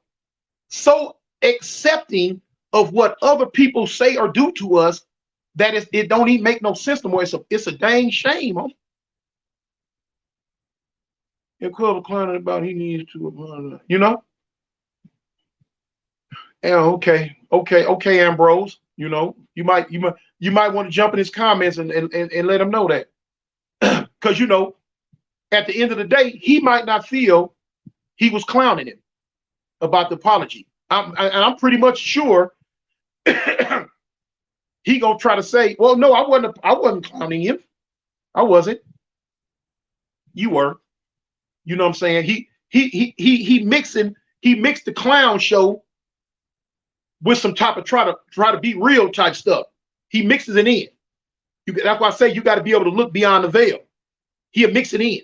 so accepting of what other people say or do to us that it don't even make no sense no more. It's a dang shame, huh? And Club Klein about he needs to, you know. Yeah, okay, Ambrose. You know, you might want to jump in his comments and let him know that, because you know, at the end of the day, he might not feel he was clowning him about the apology. I'm pretty much sure he gonna try to say, "Well, no, I wasn't clowning him. I wasn't. You were." You know what I'm saying? He mixed the clown show with some type of try to be real type stuff. He mixes it in. That's why I say you got to be able to look beyond the veil. He'll mix it in.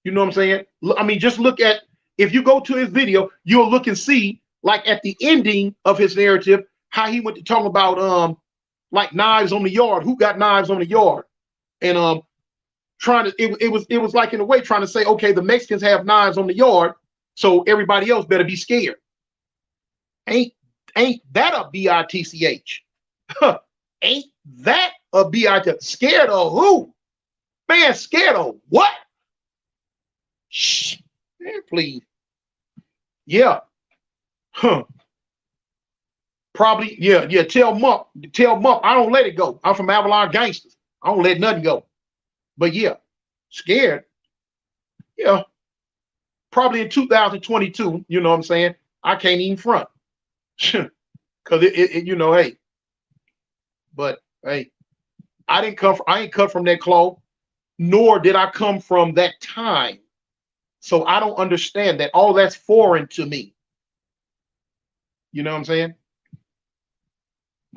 You know what I'm saying? I mean, just look at, if you go to his video, you'll look and see, like at the ending of his narrative, how he went to talk about like knives on the yard. Who got knives on the yard? And trying to it was like in a way trying to say, okay, the Mexicans have knives on the yard, so everybody else better be scared. Ain't that a bitch? Ain't that a bitch? Scared of who? Man, scared of what? Shh, man, please. Yeah. Huh. Probably, yeah. Tell Mump, I don't let it go. I'm from Avalon Gangsters. I don't let nothing go. But yeah, scared. Yeah. Probably in 2022, you know what I'm saying? I can't even front. Because it, you know, hey. But hey, I ain't cut from that cloth, nor did I come from that time. So I don't understand that. All that's foreign to me. You know what I'm saying?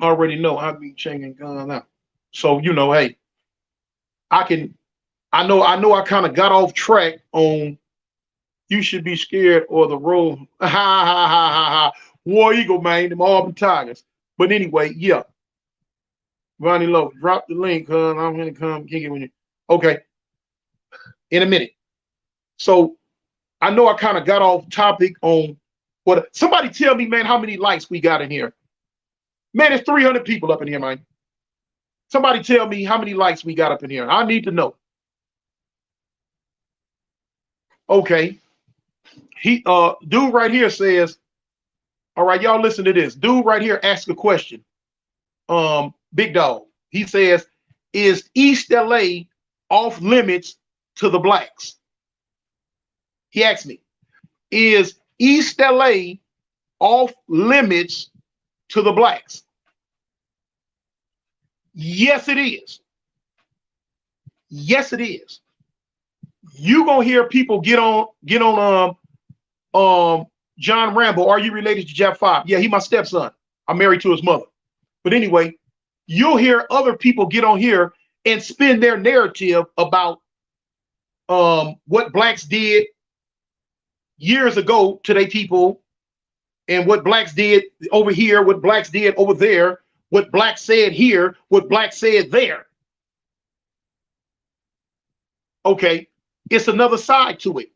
I already know I be changing guns out. So, you know, hey, I know I kind of got off track on you should be scared or the roll. Ha ha ha ha ha. War Eagle, man, them Auburn Tigers. But anyway, yeah. Ronnie Lowe, drop the link, cuz I'm gonna come kick it with you. Okay. In a minute. So I know I kind of got off topic on what somebody tell me, man, how many likes we got in here. Man, it's 300 people up in here, man. Somebody tell me how many likes we got up in here. I need to know. Okay. Dude right here says, all right, y'all listen to this. Dude right here asked a question. Big Dog. He says, is East LA off limits to the blacks? He asked me, is East LA off limits to the blacks? Yes, it is. Yes, it is. You gonna hear people get on John Rambo. Are you related to Jeff 5? Yeah, he my stepson. I'm married to his mother. But anyway, you'll hear other people get on here and spin their narrative about what blacks did years ago to their people, and what blacks did over here, what blacks did over there, what blacks said here, what blacks said there. Okay, it's another side to it.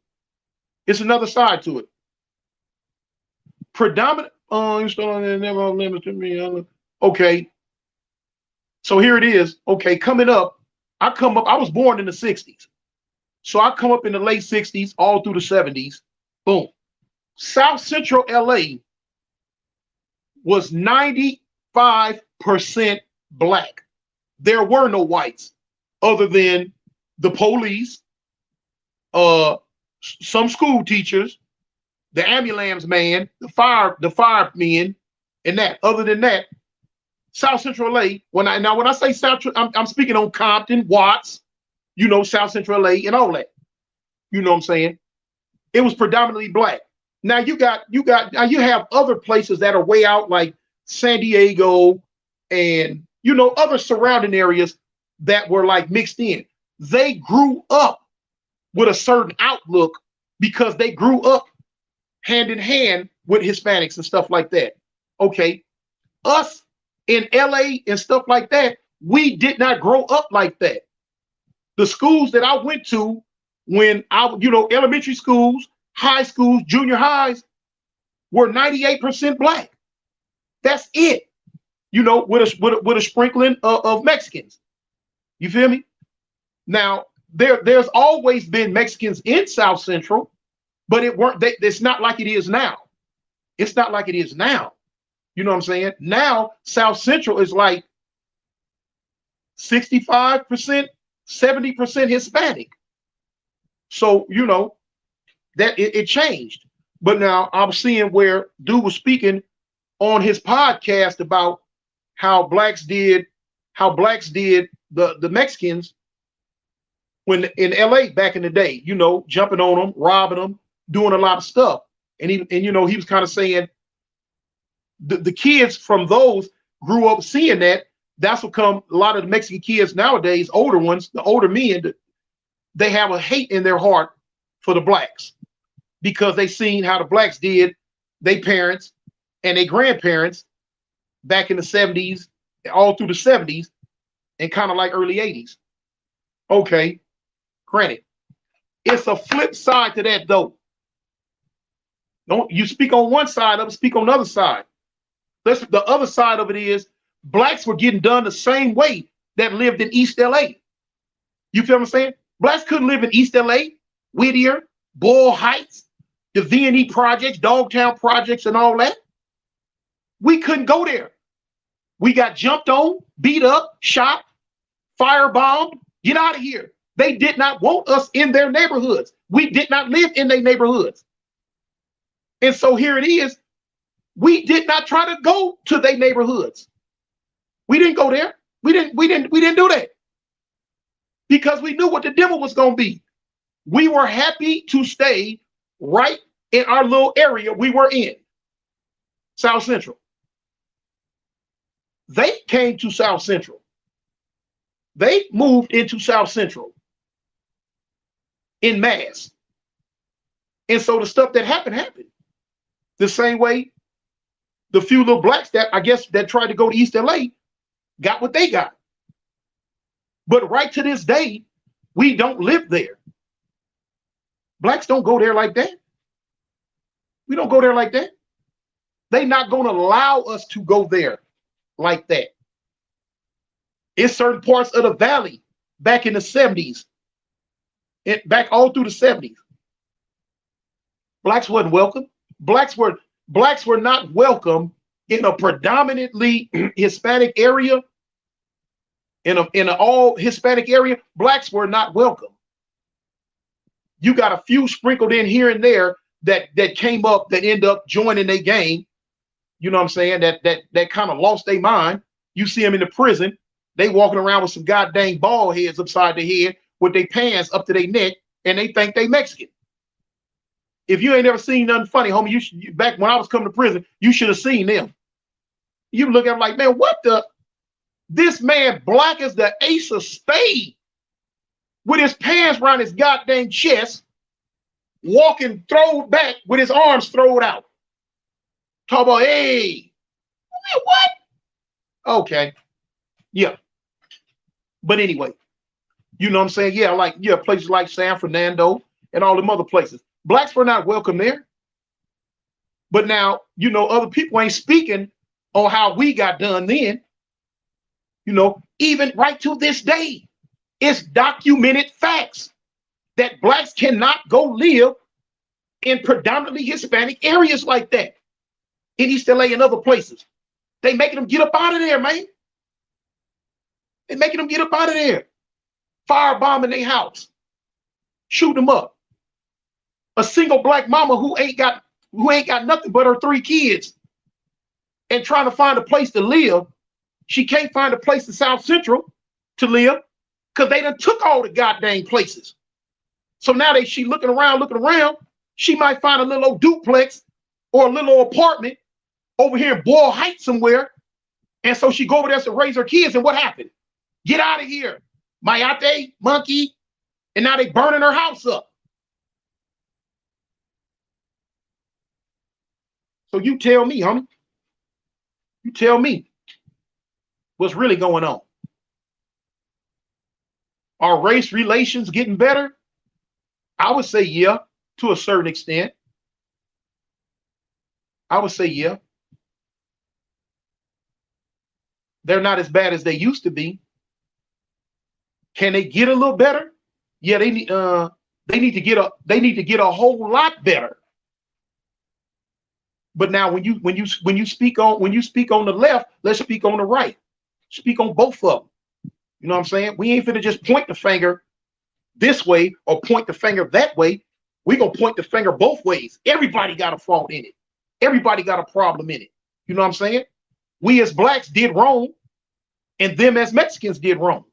It's another side to it. Predominant. Never limit to me. Okay. So here it is. Okay, coming up. I was born in the 60s. So I come up in the late 60s, all through the 70s. Boom. South Central LA was 95% black. There were no whites other than the police, some school teachers, the ambulance man, the firemen, and that. Other than that, South Central LA. When I say South, I'm speaking on Compton, Watts, South Central LA, and all that. You know what I'm saying? It was predominantly black. Now you have other places that are way out like San Diego and other surrounding areas that were like mixed in. They grew up with a certain outlook because they grew up hand in hand with Hispanics and stuff like that. Okay. Us in LA and stuff like that, we did not grow up like that. The schools that I went to when elementary schools, high schools, junior highs were 98% black. That's it. With a sprinkling of Mexicans. You feel me? Now, there's always been Mexicans in South Central, but it's not like it is now. It's not like it is now. You know what I'm saying? Now, South Central is like 65%, 70% Hispanic. So, that it changed. But now I'm seeing where dude was speaking on his podcast about how blacks did the Mexicans when in LA back in the day, jumping on them, robbing them, doing a lot of stuff. And he was kind of saying the kids from those grew up seeing that. That's what come a lot of the Mexican kids nowadays, older ones, the older men, they have a hate in their heart for the blacks because they seen how the blacks did their parents and their grandparents back in the 70s, all through the 70s, and kind of like early 80s. Okay, granted, it's a flip side to that though. Don't you speak on one side of it, speak on the other side. The other side of it is blacks were getting done the same way that lived in East LA. You feel what I'm saying? Blacks couldn't live in East LA, Whittier, Boyle Heights, the V&E projects, Dogtown projects, and all that. We couldn't go there. We got jumped on, beat up, shot, firebombed. Get out of here. They did not want us in their neighborhoods. We did not live in their neighborhoods. And so here it is. We did not try to go to their neighborhoods. We didn't go there. We didn't do that. Because we knew what the demo was going to be. We were happy to stay right in our little area we were in, South Central. They came to South Central. They moved into South Central in mass. And so the stuff that happened. The same way the few little blacks that I guess that tried to go to East LA got what they got. But right to this day, we don't live there. Blacks don't go there like that. We don't go there like that. They're not going to allow us to go there like that. It's certain parts of the valley back in the 70s, back all through the 70s. Blacks wasn't welcome. Blacks were not welcome in a predominantly Hispanic area. In an all Hispanic area, blacks were not welcome. You got a few sprinkled in here and there that came up that end up joining their gang. You know what I'm saying? That kind of lost their mind. You see them in the prison. They walking around with some goddamn bald heads upside their head with their pants up to their neck, and they think they Mexican. If you ain't ever seen nothing funny, homie, back when I was coming to prison, you should have seen them. You look at them like, man, what the? This man black as the ace of spades with his pants around his goddamn chest, walking thrown back with his arms thrown out. Talk about, hey, what? Okay. Yeah. But anyway, you know what I'm saying? Yeah, places like San Fernando and all them other places. Blacks were not welcome there. But now, other people ain't speaking on how we got done then. Even right to this day, it's documented facts that blacks cannot go live in predominantly Hispanic areas like that in East LA and other places. They making them get up out of there, man. They making them get up out of there. Firebombing their house. Shoot them up. A single black mama who ain't got nothing but her 3 kids and trying to find a place to live. She can't find a place in South Central to live because they done took all the goddamn places. So now she looking around. She might find a little old duplex or a little old apartment over here in Boyle Heights somewhere. And so she go over there to raise her kids. And what happened? Get out of here, Mayate, monkey. And now they burning her house up. So you tell me, homie. You tell me what's really going on. Are race relations getting better? I would say yeah, to a certain extent. I would say yeah. They're not as bad as they used to be. Can they get a little better? Yeah, they need to get a whole lot better. But now when you speak on the left, let's speak on the right. Speak on both of them. You know what I'm saying? We ain't finna just point the finger this way or point the finger that way. We gonna point the finger both ways. Everybody got a fault in it. Everybody got a problem in it. You know what I'm saying? We as blacks did wrong, and them as Mexicans did wrong.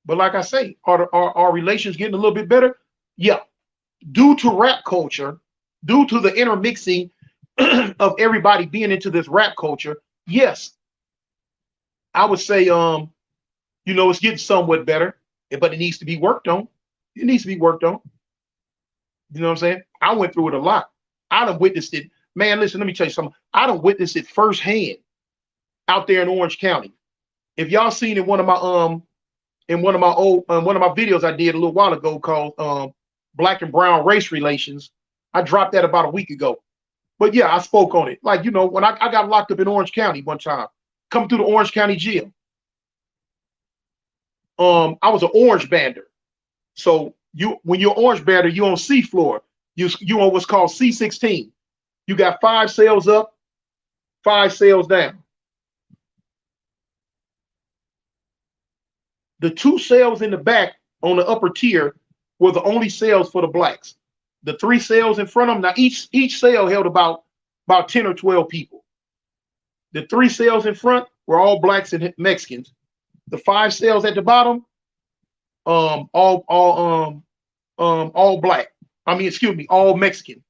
But like I say, are relations getting a little bit better? Yeah. Due to rap culture, due to the intermixing of everybody being into this rap culture, yes. I would say, it's getting somewhat better, but it needs to be worked on. It needs to be worked on. You know what I'm saying? I went through it a lot. I done witnessed it. Man, listen, let me tell you something. I done witnessed it firsthand out there in Orange County. If y'all seen in one of my videos I did a little while ago called Black and Brown Race Relations, I dropped that about a week ago. But yeah, I spoke on it. Like, when I got locked up in Orange County one time, coming through the Orange County jail. I was an orange bander. So when you're orange bander, you on C floor. You on what's called C16. You got 5 cells up, 5 cells down. The 2 cells in the back on the upper tier were the only cells for the blacks. The 3 cells in front of them, now each cell held about 10 or 12 people. The 3 cells in front were all blacks and Mexicans. The 5 cells at the bottom, all black. I mean, excuse me, all Mexican.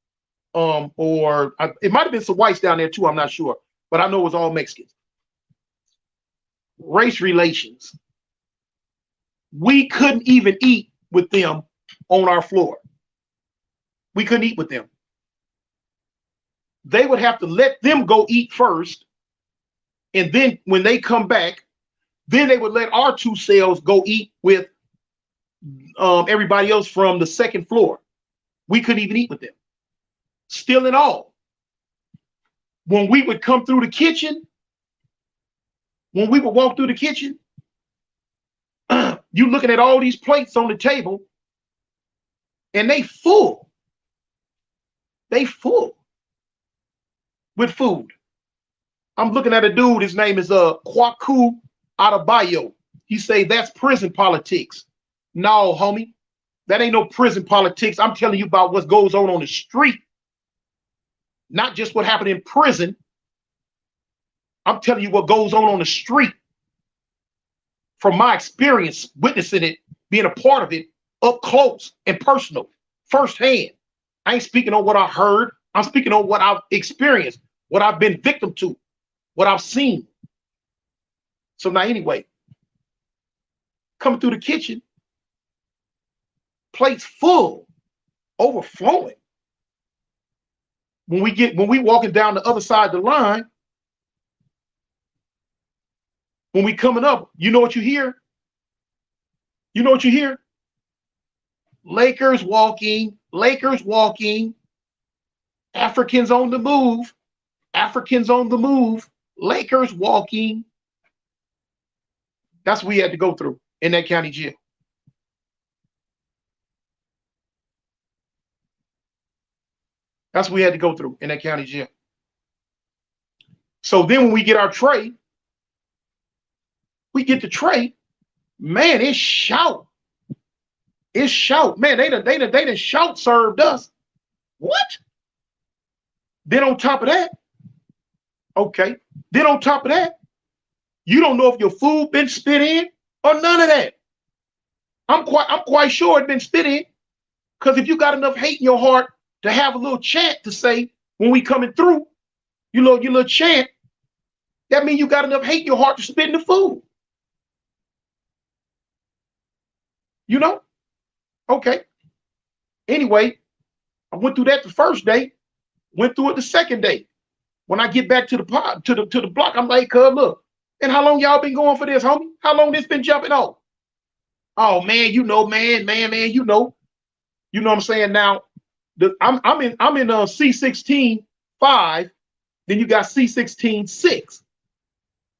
It might have been some whites down there too. I'm not sure, but I know it was all Mexicans. Race relations. We couldn't even eat with them on our floor. We couldn't eat with them. They would have to let them go eat first. And then when they come back, then they would let our 2 cells go eat with everybody else from the second floor. We couldn't even eat with them. Still in all. When we would come through the kitchen, when we would walk through the kitchen, you looking at all these plates on the table, and they full. They full with food. I'm looking at a dude, his name is Kwaku Adebayo. He say that's prison politics. No, homie, that ain't no prison politics. I'm telling you about what goes on the street. Not just what happened in prison. I'm telling you what goes on the street. From my experience, witnessing it, being a part of it, up close and personal, firsthand. I ain't speaking on what I heard. I'm speaking on what I've experienced, what I've been victim to, what I've seen. So now anyway, coming through the kitchen, plates full, overflowing. When we walking down the other side of the line, when we coming up, you know what you hear? You know what you hear? Lakers walking, Lakers walking, Africans on the move, Africans on the move, Lakers walking. That's what we had to go through in that county jail. That's what we had to go through in that county jail. So then when we get our tray, we get the tray, man, it's shout. It's shout. Man, they done shout served us. What? Then on top of that, okay. Then on top of that, you don't know if your food been spit in or none of that. I'm quite sure it been spit in. Because if you got enough hate in your heart to have a little chant to say when we coming through, your little chant, that means you got enough hate in your heart to spit in the food. You know? Okay. Anyway, I went through that the first day, went through it the second day. When I get back to the pod, to the block, I'm like, cuz look, and how long y'all been going for this, homie? How long this been jumping off? Oh man, you know, man, you know. You know what I'm saying? Now, I'm in C16 5, then you got C16 6.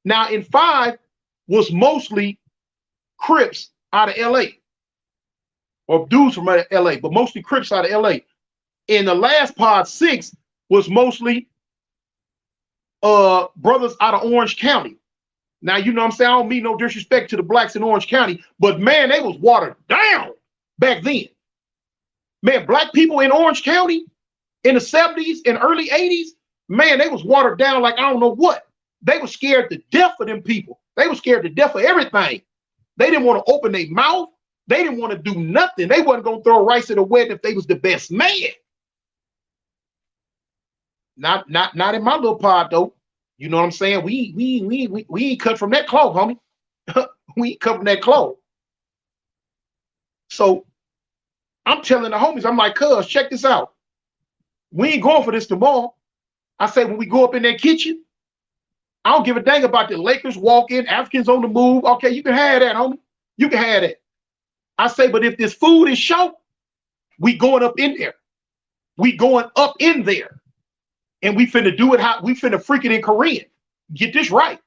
Now in 5 was mostly Crips out of LA. Or dudes from LA, but mostly Crips out of LA. In the last pod 6 was mostly brothers out of Orange County. Now, you know what I'm saying? I don't mean no disrespect to the blacks in Orange County, but man, they was watered down back then. Man, black people in Orange County in the 70s and early 80s, man, they was watered down like I don't know what. They were scared to death of them people. They were scared to death of everything. They didn't want to open their mouth. They didn't want to do nothing. They wasn't going to throw rice at a wedding if they was the best man. Not in my little pod though. You know what I'm saying? We ain't cut from that cloth, homie. We ain't cut from that cloth. So I'm telling the homies, I'm like, cuz, check this out. We ain't going for this tomorrow. I say when we go up in that kitchen, I don't give a dang about the Lakers walk in, Africans on the move. Okay, you can have that, homie. You can have that. I say, but if this food is short, we going up in there. We going up in there. And we finna do it how we finna freak it in Korean. Get this right.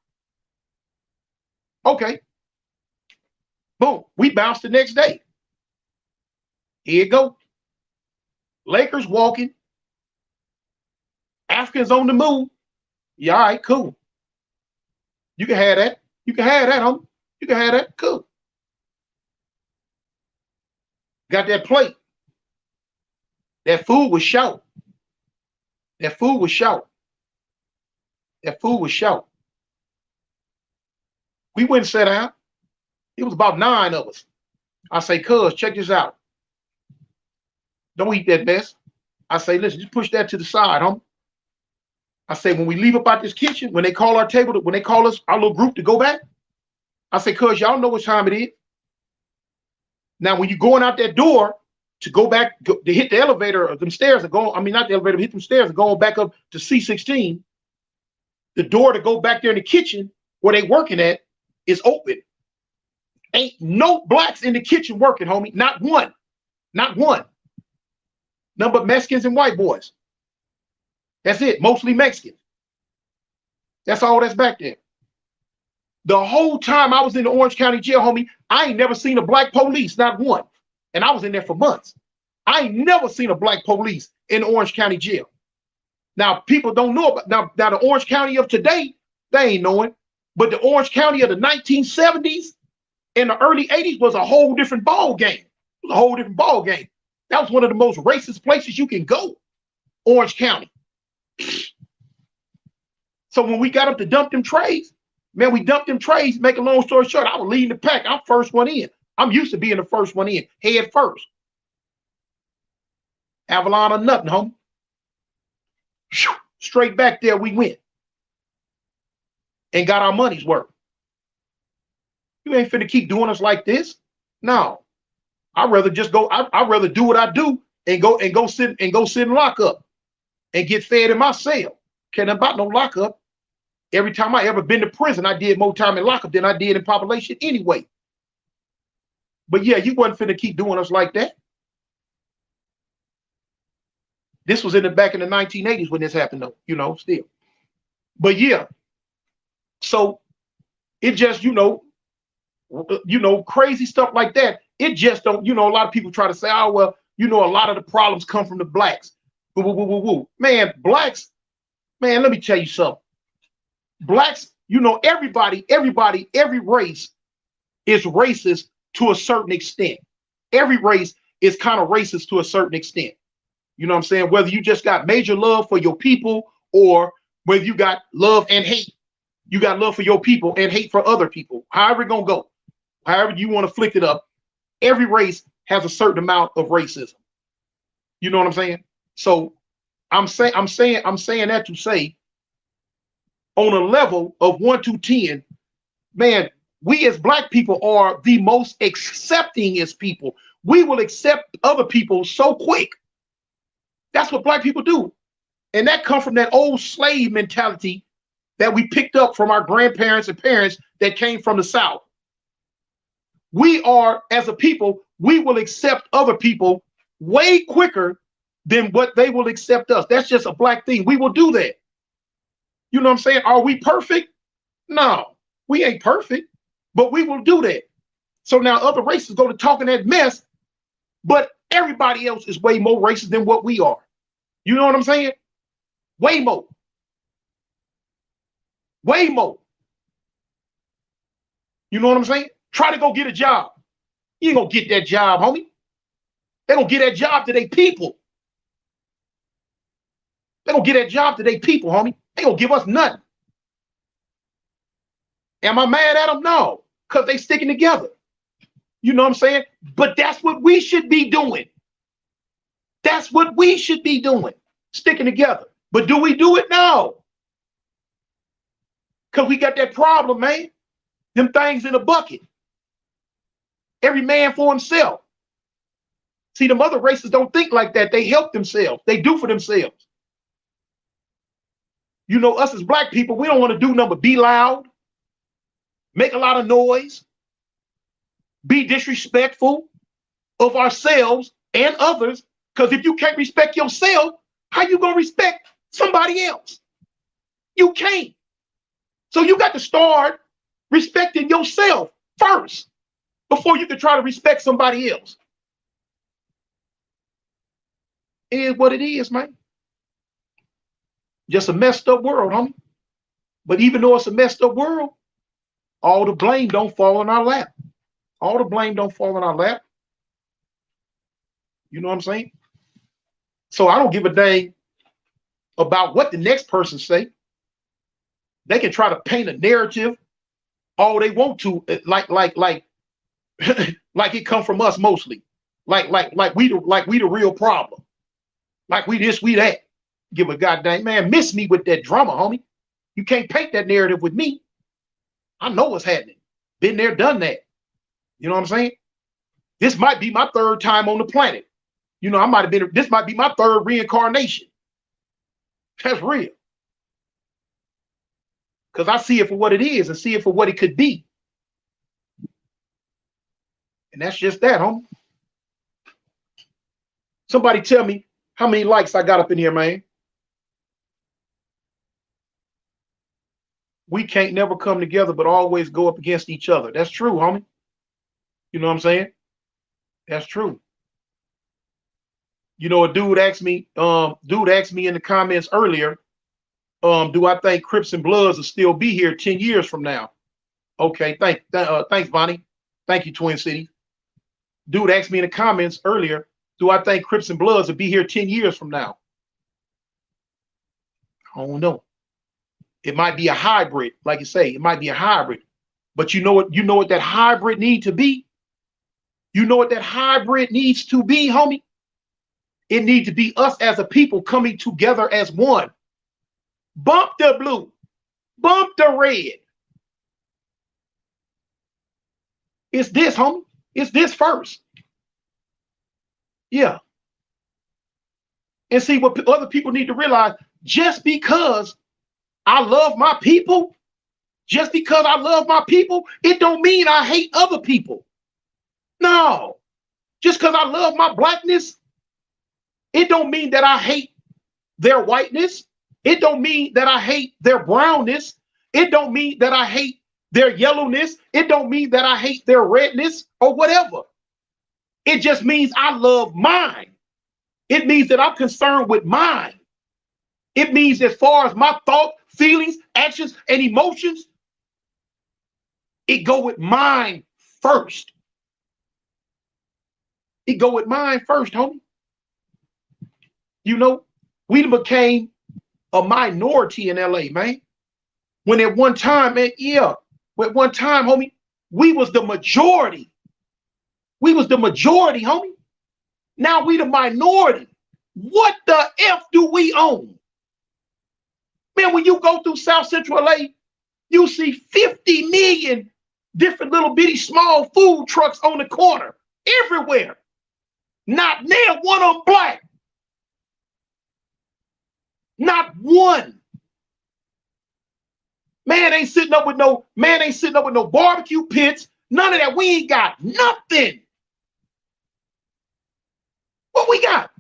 Okay. Boom. We bounced the next day. Here you go. Lakers walking. Africans on the move. Yeah, all right, cool. You can have that. You can have that, homie. You can have that. Cool. Got that plate. That food was short. That food was short. That food was short. We went and sat down. It was about 9 of us. I say, cuz, check this out. Don't eat that mess. I say, listen, just push that to the side, homie. I say, when we leave up out this kitchen, when they call our table, when they call us, our little group to go back, I say, cuz, y'all know what time it is. Now, when you're going out that door to go back, to hit the elevator or them stairs, not the elevator, hit them stairs and going back up to C16, the door to go back there in the kitchen where they working at is open. Ain't no blacks in the kitchen working, homie. Not one. Not one. None but Mexicans and white boys. That's it. Mostly Mexicans. That's all that's back there. The whole time I was in the Orange County jail, homie, I ain't never seen a black police, not one. And I was in there for months. I ain't never seen a black police in the Orange County jail. Now, people don't know about now the Orange County of today, they ain't knowing. But the Orange County of the 1970s and the early 80s was a whole different ball game. It was a whole different ball game. That was one of the most racist places you can go, Orange County. So when we got up to dump them trays, man, we dumped them trays. Make a long story short, I was leading the pack. I'm first one in. I'm used to being the first one in, head first. Avalon or nothing, homie. Straight back there we went and got our money's worth. You ain't finna keep doing us like this. No, I'd rather just go. I'd rather do what I do and go sit in lockup and get fed in my cell. Care nothing about no lockup. Every time I ever been to prison, I did more time in lockup than I did in population anyway. But yeah, you wasn't finna keep doing us like that. This was back in the 1980s when this happened, though, you know, still. But yeah, so it just, crazy stuff like that. It just don't, a lot of people try to say, oh, well, a lot of the problems come from the blacks. Woo, woo, woo, woo, woo. Man, blacks, man, let me tell you something. Blacks, everybody, every race is racist to a certain extent. every race is kind of racist to a certain extent. You know what I'm saying? Whether you just got major love for your people or whether you got love and hate. You got love for your people and hate for other people. However it's gonna go, however you want to flick it up, every race has a certain amount of racism. You know what I'm saying? So I'm saying that to say, on a level of 1 to 10, man, we as black people are the most accepting as people. We will accept other people so quick. That's what black people do. And that comes from that old slave mentality that we picked up from our grandparents and parents that came from the South. We are, as a people, we will accept other people way quicker than what they will accept us. That's just a black thing. We will do that. You know what I'm saying? Are we perfect? No, we ain't perfect, but we will do that. So now other races go to talking that mess, but everybody else is way more racist than what we are. You know what I'm saying? Way more. Way more. You know what I'm saying? Try to go get a job. You ain't gonna get that job, homie. They gonna get that job to their people. They gonna get that job to their people, homie. They gonna give us nothing. Am I mad at them? No, because they sticking together. You know what I'm saying? But that's what we should be doing. That's what we should be doing, sticking together. But do we do it? No. Because we got that problem, man. Them things in a bucket. Every man for himself. See, them other races don't think like that. They help themselves. They do for themselves. You know, us as black people, we don't want to do nothing but be loud, make a lot of noise, be disrespectful of ourselves and others. Because if you can't respect yourself, how you going to respect somebody else? You can't. So you got to start respecting yourself first before you can try to respect somebody else. It is what it is, man. Just a messed up world, homie. But even though it's a messed up world, all the blame don't fall on our lap. All the blame don't fall on our lap. You know what I'm saying? So I don't give a dang about what the next person say. They can try to paint a narrative all they want to, like like it come from us mostly. Like we the real problem. Like we this, we that. Give a goddamn man, miss me with that drama, homie. You can't paint that narrative with me. I know what's happening. Been there, done that. You know what I'm saying? This might be my third time on the planet. You know, this might be my third reincarnation. That's real. Because I see it for what it is and see it for what it could be. And that's just that, homie. Somebody tell me how many likes I got up in here, man. We can't never come together, but always go up against each other. That's true, homie. You know what I'm saying? That's true. You know, a dude asked me in the comments earlier, do I think Crips and Bloods will still be here 10 years from now? Okay, thanks, Bonnie. Thank you, Twin Cities. Dude asked me in the comments earlier, do I think Crips and Bloods will be here 10 years from now? I don't know. It might be a hybrid, like you say, it might be a hybrid. But you know what that hybrid need to be? You know what that hybrid needs to be, homie? It needs to be us as a people coming together as one. Bump the blue, bump the red. It's this, homie. It's this first. Yeah. And see what other people need to realize, just because I love my people, it don't mean I hate other people. No. Just because I love my blackness, it don't mean that I hate their whiteness. It don't mean that I hate their brownness. It don't mean that I hate their yellowness. It don't mean that I hate their redness or whatever. It just means I love mine. It means that I'm concerned with mine. It means as far as my thoughts, feelings, actions, and emotions, it go with mine first. It go with mine first, homie. You know, we became a minority in LA, man. When at one time, man, yeah, at one time, homie, we was the majority. We was the majority, homie. Now we the minority. What the F do we own? Man, when you go through South Central LA, you see 50 million different little bitty small food trucks on the corner everywhere. Not near one of them black. Not one. Man ain't sitting up with no barbecue pits. None of that. We ain't got nothing. What we got?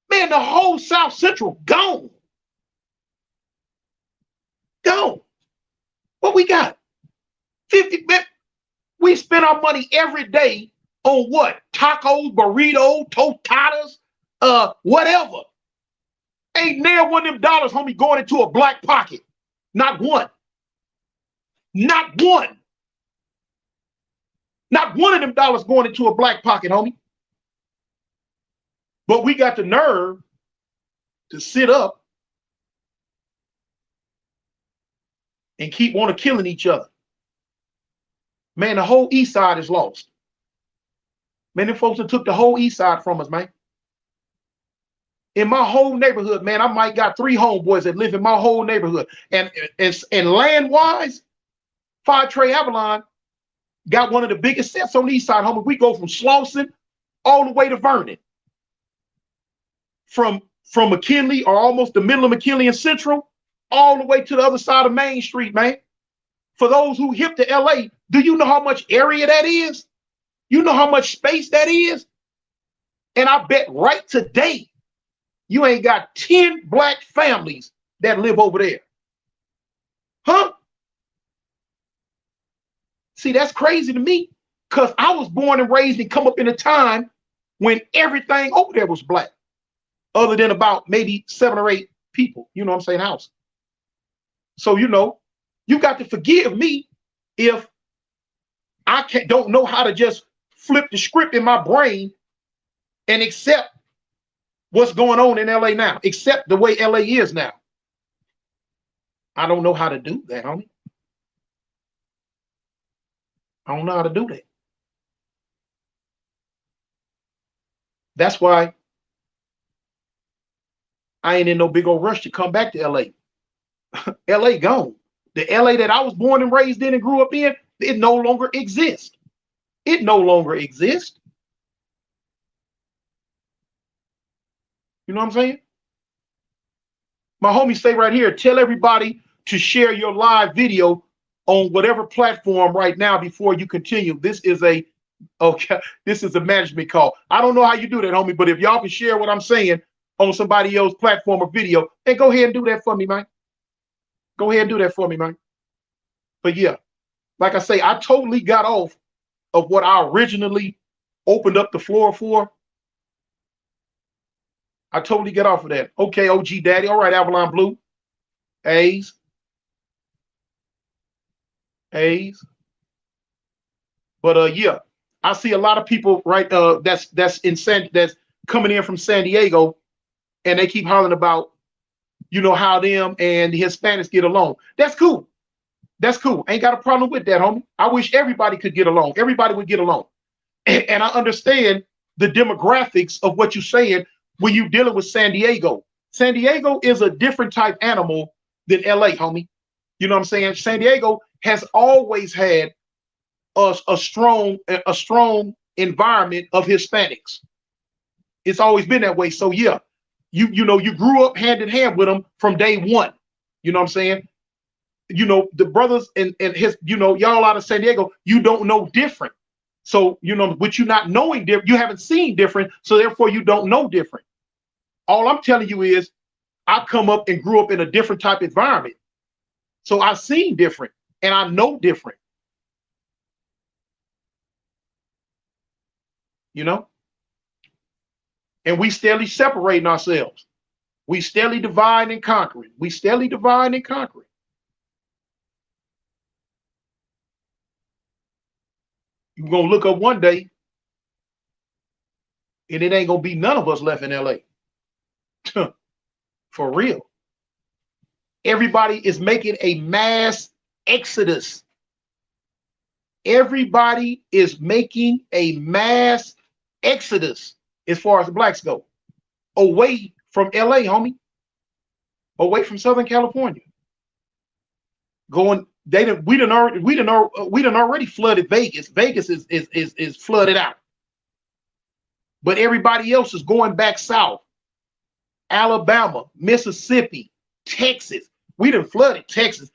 Man, the whole South Central gone. Gone. What we got? 50. We spend our money every day on what? Tacos, burritos, tostadas, whatever. Ain't near one of them dollars, homie, going into a black pocket. Not one. Not one. Not one of them dollars going into a black pocket, homie. But we got the nerve to sit up and keep on killing each other. Man, the whole east side is lost. Man, them folks that took the whole east side from us, man. In my whole neighborhood, man, I might got 3 homeboys that live in my whole neighborhood. And land-wise, Fire Trey Avalon got one of the biggest sets on the east side, homie. We go from Slauson all the way to Vernon. From McKinley, or almost the middle of McKinley and Central, all the way to the other side of Main Street, man. For those who hip to LA, do you know how much area that is? You know how much space that is? And I bet right today, you ain't got 10 black families that live over there. Huh? See, that's crazy to me, because I was born and raised and come up in a time when everything over there was black, other than about maybe 7 or 8 people, you know what I'm saying, house. So, you know, you got to forgive me if I don't know how to just flip the script in my brain and accept what's going on in LA now, accept the way LA is now. I don't know how to do that, homie. I don't know how to do that. That's why I ain't in no big old rush to come back to LA. LA gone. The LA that I was born and raised in and grew up in, it no longer exists. It no longer exists. You know what I'm saying? My homie say right here, tell everybody to share your live video on whatever platform right now before you continue. This is a management call. I don't know how you do that, homie, but if y'all can share what I'm saying on somebody else's platform or video, then go ahead and do that for me, man. Go ahead and do that for me, man. But yeah, like I say, I totally got off of what I originally opened up the floor for. I totally get off of that. Okay, OG Daddy. All right, Avalon Blue. A's. But yeah, I see a lot of people right that's coming in from San Diego, and they keep hollering about, you know, how them and the Hispanics get along. That's cool. That's cool. Ain't got a problem with that, homie. I wish everybody could get along. Everybody would get along. And I understand the demographics of what you're saying when you're dealing with San Diego. San Diego is a different type animal than LA, homie. You know what I'm saying? San Diego has always had a strong environment of Hispanics. It's always been that way. So yeah, you know, you grew up hand in hand with them from day one. You know what I'm saying? You know, the brothers and his, you know, y'all out of San Diego, you don't know different. So, you know, with you not knowing different, you haven't seen different. So therefore you don't know different. All I'm telling you is I come up and grew up in a different type of environment. So I've seen different and I know different. You know? And we steadily separating ourselves. We steadily dividing and conquering. We steadily dividing and conquering. You're going to look up one day And it ain't gonna be none of us left in LA. For real. Everybody is making a mass exodus. Everybody is making a mass exodus as far as the blacks go, away from LA, homie, away from Southern California. Going, we done already flooded Vegas. Vegas is flooded out. But everybody else is going back south. Alabama, Mississippi, Texas. We done flooded Texas,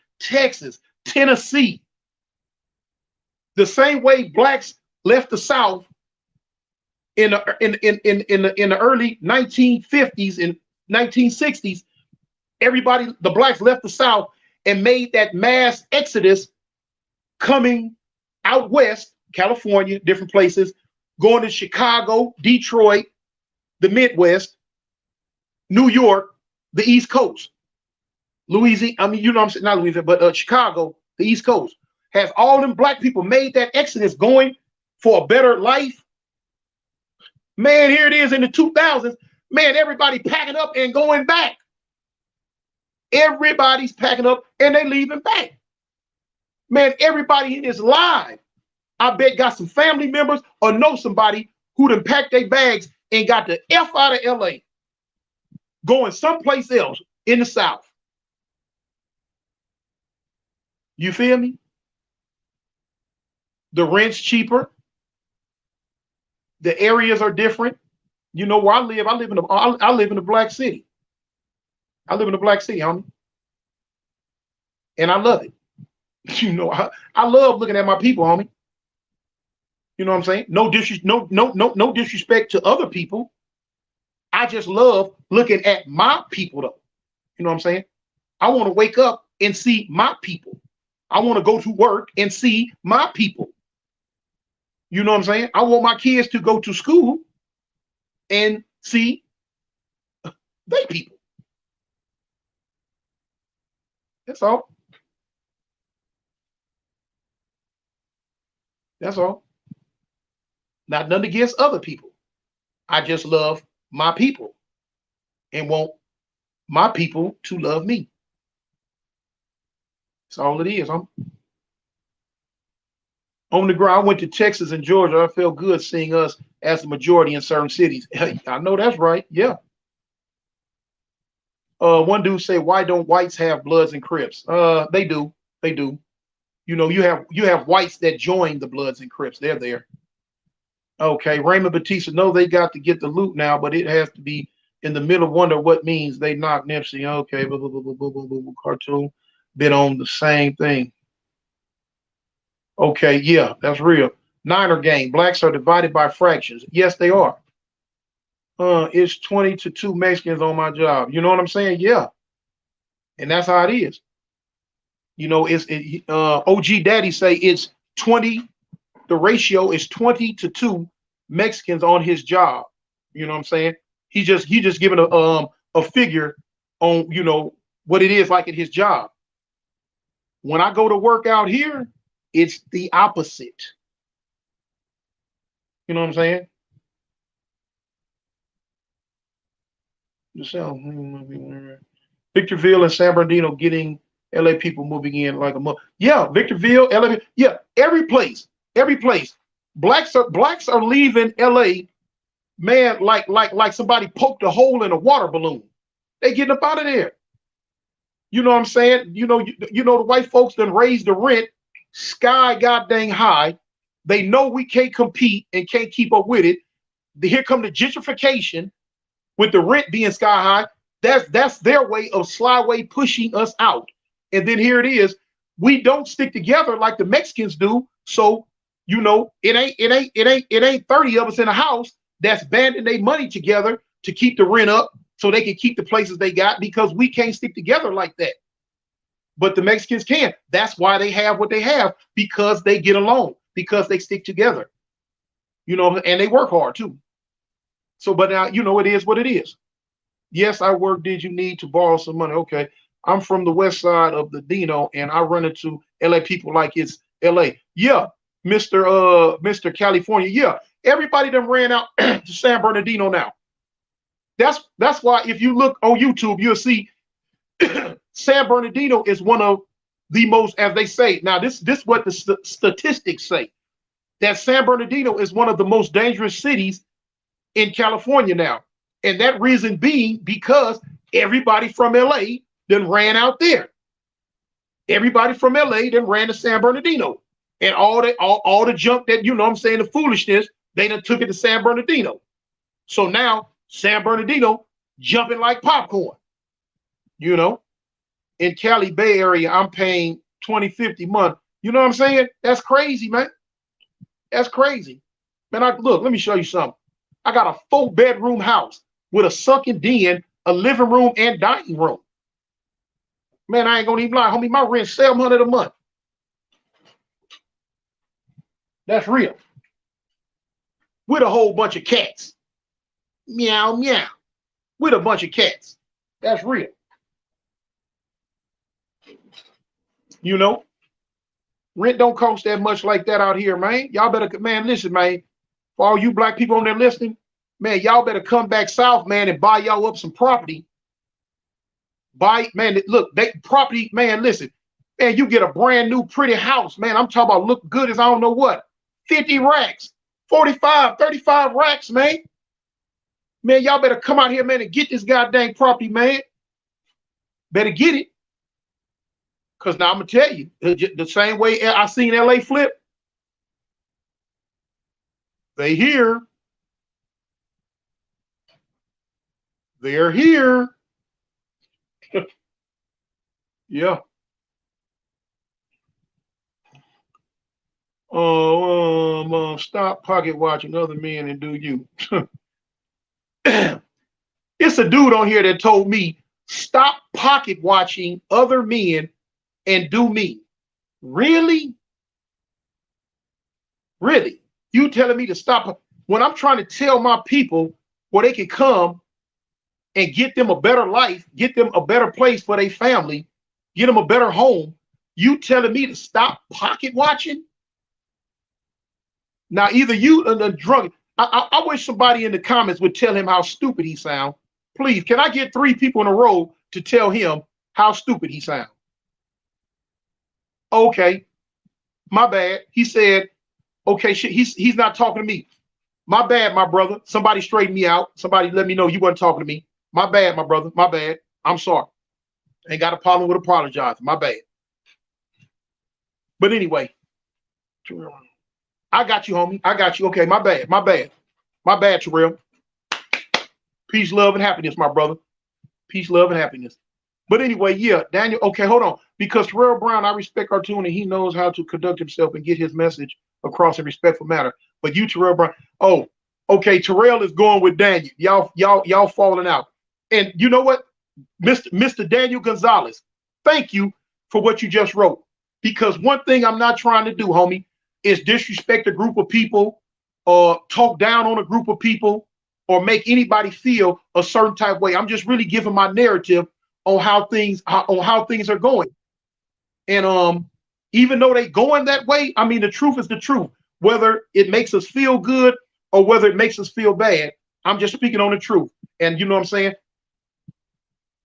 Tennessee. The same way blacks left the South in the early 1950s and 1960s, the blacks left the South and made that mass exodus coming out west, California, different places, going to Chicago, Detroit, the Midwest, New York, the East Coast, Louisiana. I mean, you know what I'm saying, not Louisiana, but Chicago, the East Coast. Has all them black people made that exodus going for a better life? Man, here it is in the 2000s. Man, everybody packing up and going back. Everybody's packing up and they leaving back. Man, everybody in this live, I bet, got some family members or know somebody who done packed their bags and got the F out of LA, going someplace else in the South. You feel me? The rent's cheaper. The areas are different. You know where I live? I live in the Black City. I live in the Black City, homie. And I love it. You know, I love looking at my people, homie. You know what I'm saying? No disrespect to other people. I just love looking at my people, though. You know what I'm saying? I want to wake up and see my people. I want to go to work and see my people. You know what I'm saying? I want my kids to go to school and see they people. That's all. That's all. Not nothing against other people. I just love my people and want my people to love me. That's all it is. On the ground, I went to Texas and Georgia. I felt good seeing us as the majority in certain cities. I know that's right. Yeah. One dude say, "Why don't whites have Bloods and Crips?" They do. They do. You know, you have whites that join the Bloods and Crips. They're there. Okay. Raymond Batista, no, they got to get the loot now, but it has to be in the middle. Wonder what means they knocked Nipsey. Okay. Blah, blah, blah, blah, blah, blah, blah, cartoon. Been on the same thing. Okay, yeah, that's real. Niner game. Blacks are divided by fractions. Yes, they are. It's 20-2 Mexicans on my job. You know what I'm saying? Yeah. And that's how it is. You know, OG Daddy say it's 20. The ratio is 20-2 Mexicans on his job. You know what I'm saying? He just giving a figure on, you know, what it is like at his job. When I go to work out here, it's the opposite. You know what I'm saying? Victorville and San Bernardino getting LA people moving in like a month. Yeah, Victorville, LA. Yeah, every place. Blacks are leaving LA, man, like somebody poked a hole in a water balloon. They getting up out of there. You know what I'm saying? You know the white folks done raised the rent sky goddamn high. They know we can't compete and can't keep up with it. Here come the gentrification with the rent being sky high. That's their way of slyway pushing us out. And then here it is. We don't stick together like the Mexicans do. So, you know, it ain't 30 of us in a house that's banding their money together to keep the rent up so they can keep the places they got, because we can't stick together like that. But the Mexicans can. That's why they have what they have, because they get along, because they stick together, you know, and they work hard too. So, but now, you know, it is what it is. Yes, I work. Did you need to borrow some money? Okay. I'm from the west side of the Dino, and I run into LA people like it's LA. Yeah, Mr. California. Yeah, Everybody done ran out to San Bernardino now. That's why if you look on YouTube, you'll see San Bernardino is one of the most, as they say. Now, this what the statistics say, that San Bernardino is one of the most dangerous cities in California now. And that reason being because everybody from LA then ran out there. Everybody from LA then ran to San Bernardino. And all the junk that, you know what I'm saying, the foolishness, they done took it to San Bernardino. So now San Bernardino jumping like popcorn. You know, in Cali Bay Area, I'm paying $20.50 a month. You know what I'm saying? That's crazy, man. That's crazy. Man, look, let me show you something. I got a 4-bedroom house with a sunken den, a living room, and dining room. Man, I ain't gonna even lie, homie. My rent's $700 a month. That's real. With a whole bunch of cats. Meow, meow. With a bunch of cats. That's real. You know, rent don't cost that much like that out here, man. Y'all better, man, listen, man. For all you black people on there listening, man, y'all better come back south, man, and buy y'all up some property. Buy, man, look, property, man, listen. Man, you get a brand new pretty house, man. I'm talking about look good as I don't know what. 50 racks, 45, 35 racks, man. Man, y'all better come out here, man, and get this goddamn property, man. Better get it. Because now I'm going to tell you, the same way I seen LA flip, they here. They're here. Yeah. Stop pocket watching other men and do you. It's a dude on here that told me, stop pocket watching other men and do me. Really? Really? You telling me to stop when I'm trying to tell my people where they can come and get them a better life, get them a better place for their family, get them a better home. You telling me to stop pocket watching? Now, either you or the drunk. I wish somebody in the comments would tell him how stupid he sounds. Please, can I get 3 people in a row to tell him how stupid he sounds? Okay, my bad. He said, okay, shit, he's not talking to me. My bad, my brother. Somebody straighten me out. Somebody let me know you wasn't talking to me. My bad, my brother. My bad. I'm sorry. Ain't got a problem with apologizing. My bad. But anyway, I got you, homie. I got you. Okay, my bad. My bad. My bad, Terrell. Peace, love, and happiness, my brother. Peace, love, and happiness. But anyway, yeah, Daniel, okay, hold on. Because Terrell Brown, I respect cartoon and he knows how to conduct himself and get his message across in respectful manner. But you, Terrell Brown, oh, okay, Terrell is going with Daniel. Y'all falling out. And you know what? Mr. Daniel Gonzalez, thank you for what you just wrote. Because one thing I'm not trying to do, homie, is disrespect a group of people or talk down on a group of people or make anybody feel a certain type of way. I'm just really giving my narrative on how things are going. And even though they going that way, I mean, the truth is the truth. Whether it makes us feel good or whether it makes us feel bad, I'm just speaking on the truth. And you know what I'm saying?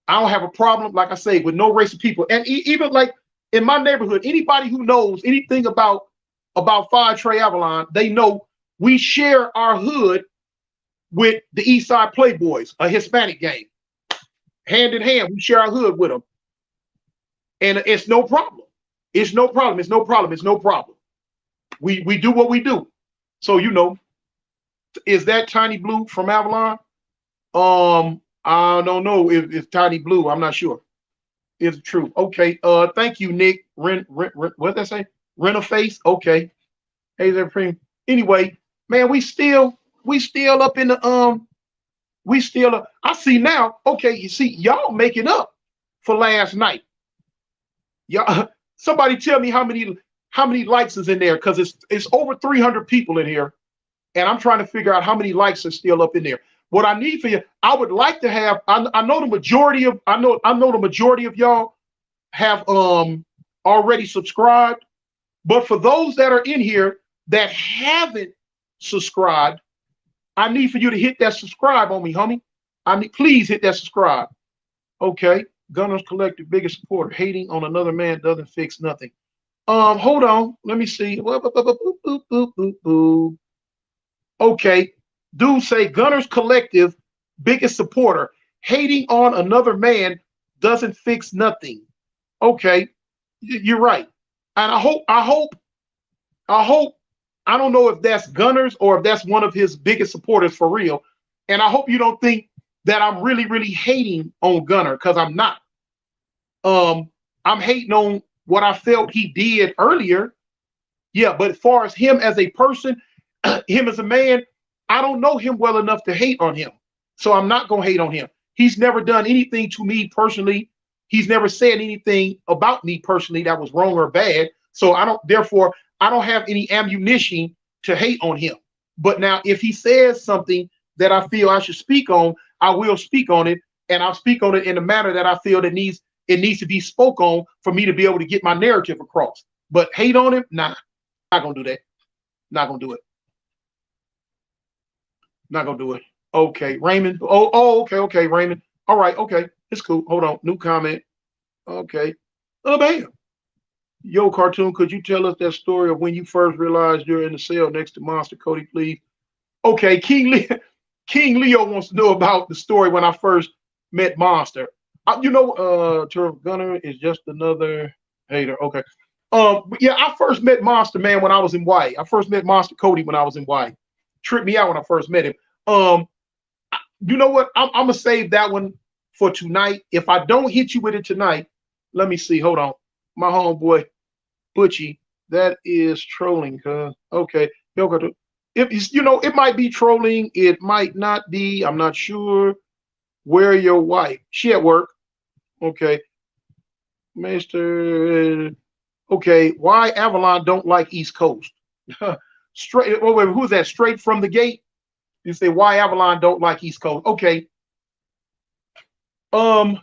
I don't have a problem, like I say, with no race of people. And even like in my neighborhood, anybody who knows anything about Five Trey Avalon, they know we share our hood with the East Side Playboys, a Hispanic gang. Hand in hand, we share our hood with them. And it's no problem. It's no problem. It's no problem. It's no problem. We do what we do. So, you know, is that Tiny Blue from Avalon? I don't know if it's Tiny Blue. I'm not sure. It's true. Okay. Thank you, Nick. What did that say? Rent a face. Okay. Hey there, premium. Anyway, man, we still up in the we still up. I see now. Okay, you see, y'all making up for last night. Y'all, somebody tell me how many likes is in there, because it's over 300 people in here, and I'm trying to figure out how many likes are still up in there. What I need for you, I would like to have. I know the majority of y'all have already subscribed, but for those that are in here that haven't subscribed. I need for you to hit that subscribe on me, homie. Please hit that subscribe. Okay. Gunners Collective, biggest supporter. Hating on another man doesn't fix nothing. Hold on. Let me see. Okay. Dude say Gunners Collective, biggest supporter. Hating on another man doesn't fix nothing. Okay. You're right. And I hope, I don't know if that's Gunners or if that's one of his biggest supporters for real. And I hope you don't think that I'm really, really hating on Gunner, because I'm not. I'm hating on what I felt he did earlier. Yeah, but as far as him as a person, him as a man, I don't know him well enough to hate on him. So I'm not going to hate on him. He's never done anything to me personally. He's never said anything about me personally that was wrong or bad. So therefore, I don't have any ammunition to hate on him. But now, if he says something that I feel I should speak on, I will speak on it, and I'll speak on it in a manner that I feel that it needs to be spoke on for me to be able to get my narrative across. But hate on him, nah, not gonna do that. Not gonna do it. Not gonna do it. Okay, Raymond. Okay, Raymond. All right, okay, it's cool. Hold on, new comment. Okay. Oh, bam. Yo, Cartoon, could you tell us that story of when you first realized you're in the cell next to Monster, Cody, please? Okay, King Leo wants to know about the story when I first met Monster. Turf Gunner is just another hater. Okay. Yeah, I first met Monster, man, when I was in White. I first met Monster Cody when I was in White. Tripped me out when I first met him. You know what? I'm gonna save that one for tonight. If I don't hit you with it tonight, let me see. Hold on. My homeboy Butchie, that is trolling, cuz. Okay. It might be trolling, it might not be. I'm not sure. Where your wife? She at work. Okay. Mr. Okay. Why Avalon don't like East Coast? Straight. Oh, wait, who's that? Straight from the gate? You say why Avalon don't like East Coast? Okay. Though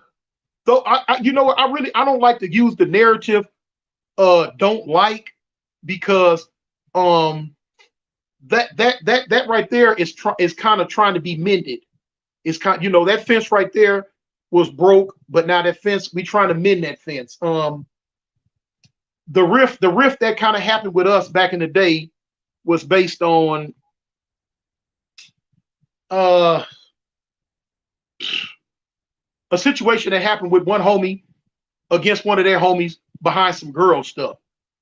you know what? I don't like to use the narrative. Don't like, because that right there is kind of trying to be mended. It's kind, that fence right there was broke, but now that fence, we trying to mend that fence. The rift that kind of happened with us back in the day was based on a situation that happened with one homie against one of their homies behind some girl stuff.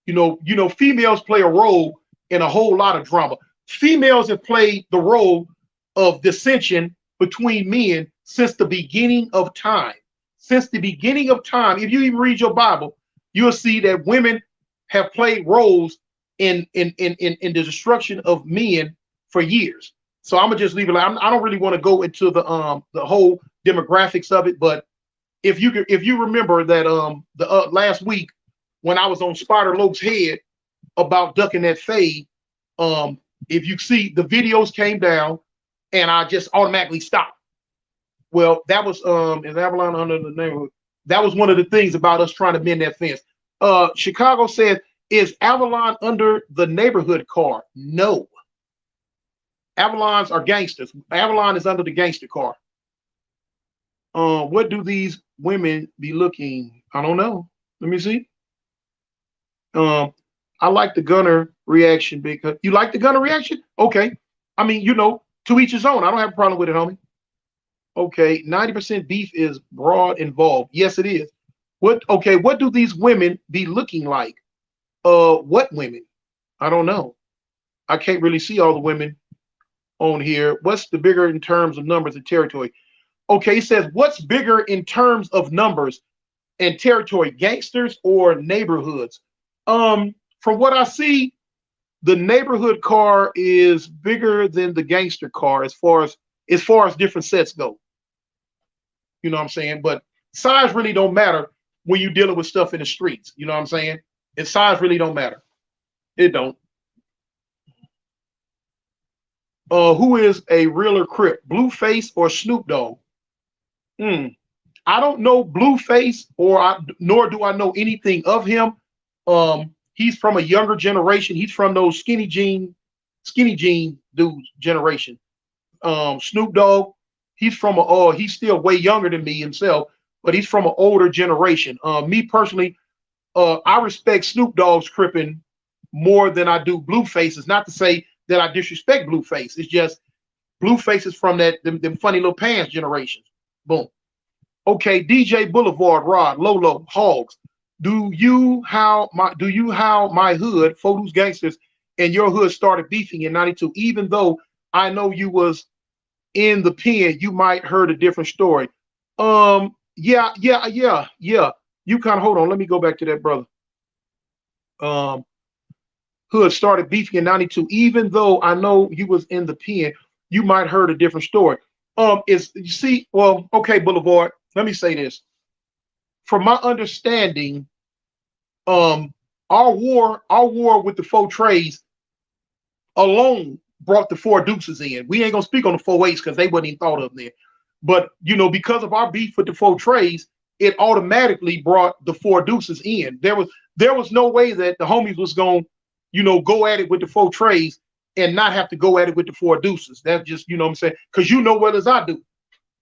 Females play a role in a whole lot of drama. Females have played the role of dissension between men since the beginning of time. Since the beginning of time, if you even read your Bible, you'll see that women have played roles in the destruction of men for years. So I'm gonna just leave it. I don't really want to go into the whole demographics of it, but if you remember that the last week when I was on Spider Loke's head about ducking that fade, if you see, the videos came down and I just automatically stopped. Well, that was in Avalon under the neighborhood. That was one of the things about us trying to mend that fence. Chicago says, is Avalon under the neighborhood car? No. Avalons are gangsters. Avalon is under the gangster car. What do these women be looking? I don't know. Let me see. I like the Gunner reaction because you like the Gunner reaction? Okay. I mean, to each his own. I don't have a problem with it, homie. Okay, 90% beef is broad involved. Yes, it is. What do these women be looking like? What women? I don't know. I can't really see all the women on here. What's the bigger in terms of numbers and territory? Okay, it says, what's bigger in terms of numbers and territory, gangsters or neighborhoods? From what I see, the neighborhood car is bigger than the gangster car as far as different sets go. You know what I'm saying? But size really don't matter when you're dealing with stuff in the streets. You know what I'm saying? And size really don't matter. It don't. Who is a realer Crip, Blueface or Snoop Dogg? I don't know Blueface, nor do I know anything of him. He's from a younger generation. He's from those skinny jean skinny jean dude's generation. Snoop Dogg, he's from a he's still way younger than me himself, but he's from an older generation. Me personally, I respect Snoop Dogg's cripping more than I do Blueface. It's not to say that I disrespect Blueface. It's just Blueface is from them funny little pants generations. Boom. Okay, DJ Boulevard, Rod, Lolo, Hogs. Do you how my hood, Photos Gangsters, and your hood started beefing in '92? Even though I know you was in the pen, you might heard a different story. Yeah. You kind of hold on. Let me go back to that, brother. Hood started beefing in '92. Even though I know you was in the pen, you might heard a different story. Is you see, well, okay, Boulevard. Let me say this. From my understanding, our war with the four trays alone brought the four deuces in. We ain't gonna speak on the four eights because they wasn't even thought of there. But you know, because of our beef with the four trays, it automatically brought the four deuces in. There was no way that the homies was gonna, you know, go at it with the four trays and not have to go at it with the four deuces. That's just, you know what I'm saying? Because you know well as I do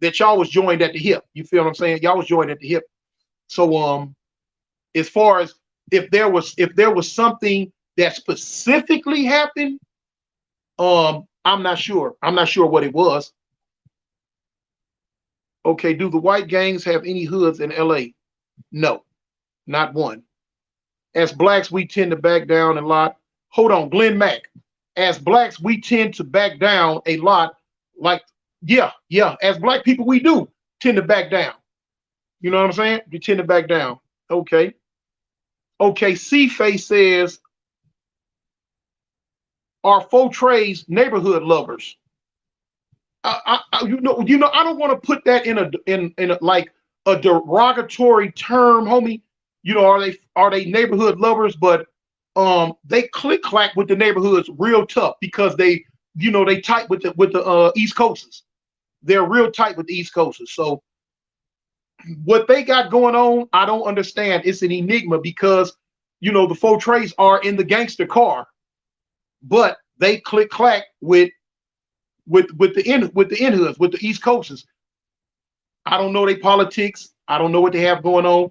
that y'all was joined at the hip. You feel what I'm saying? Y'all was joined at the hip. So as far as if there was something that specifically happened, I'm not sure. I'm not sure what it was. Okay, do the white gangs have any hoods in LA? No, not one. As blacks, we tend to back down a lot. Hold on, Glenn Mack. As blacks, we tend to back down a lot. Like, yeah. As black people, we do tend to back down. You know what I'm saying? We tend to back down. Okay. Okay, C-Face says, are faux trays neighborhood lovers? You know, I don't want to put that in a like a derogatory term, homie. You know, are they neighborhood lovers? But they click clack with the neighborhoods real tough because they, you know, they tight with the East Coasters. They're real tight with the East Coasters. So what they got going on, I don't understand. It's an enigma because, you know, the faux trays are in the gangster car, but they click clack with the in hoods, with the East Coasters. I don't know their politics. I don't know what they have going on.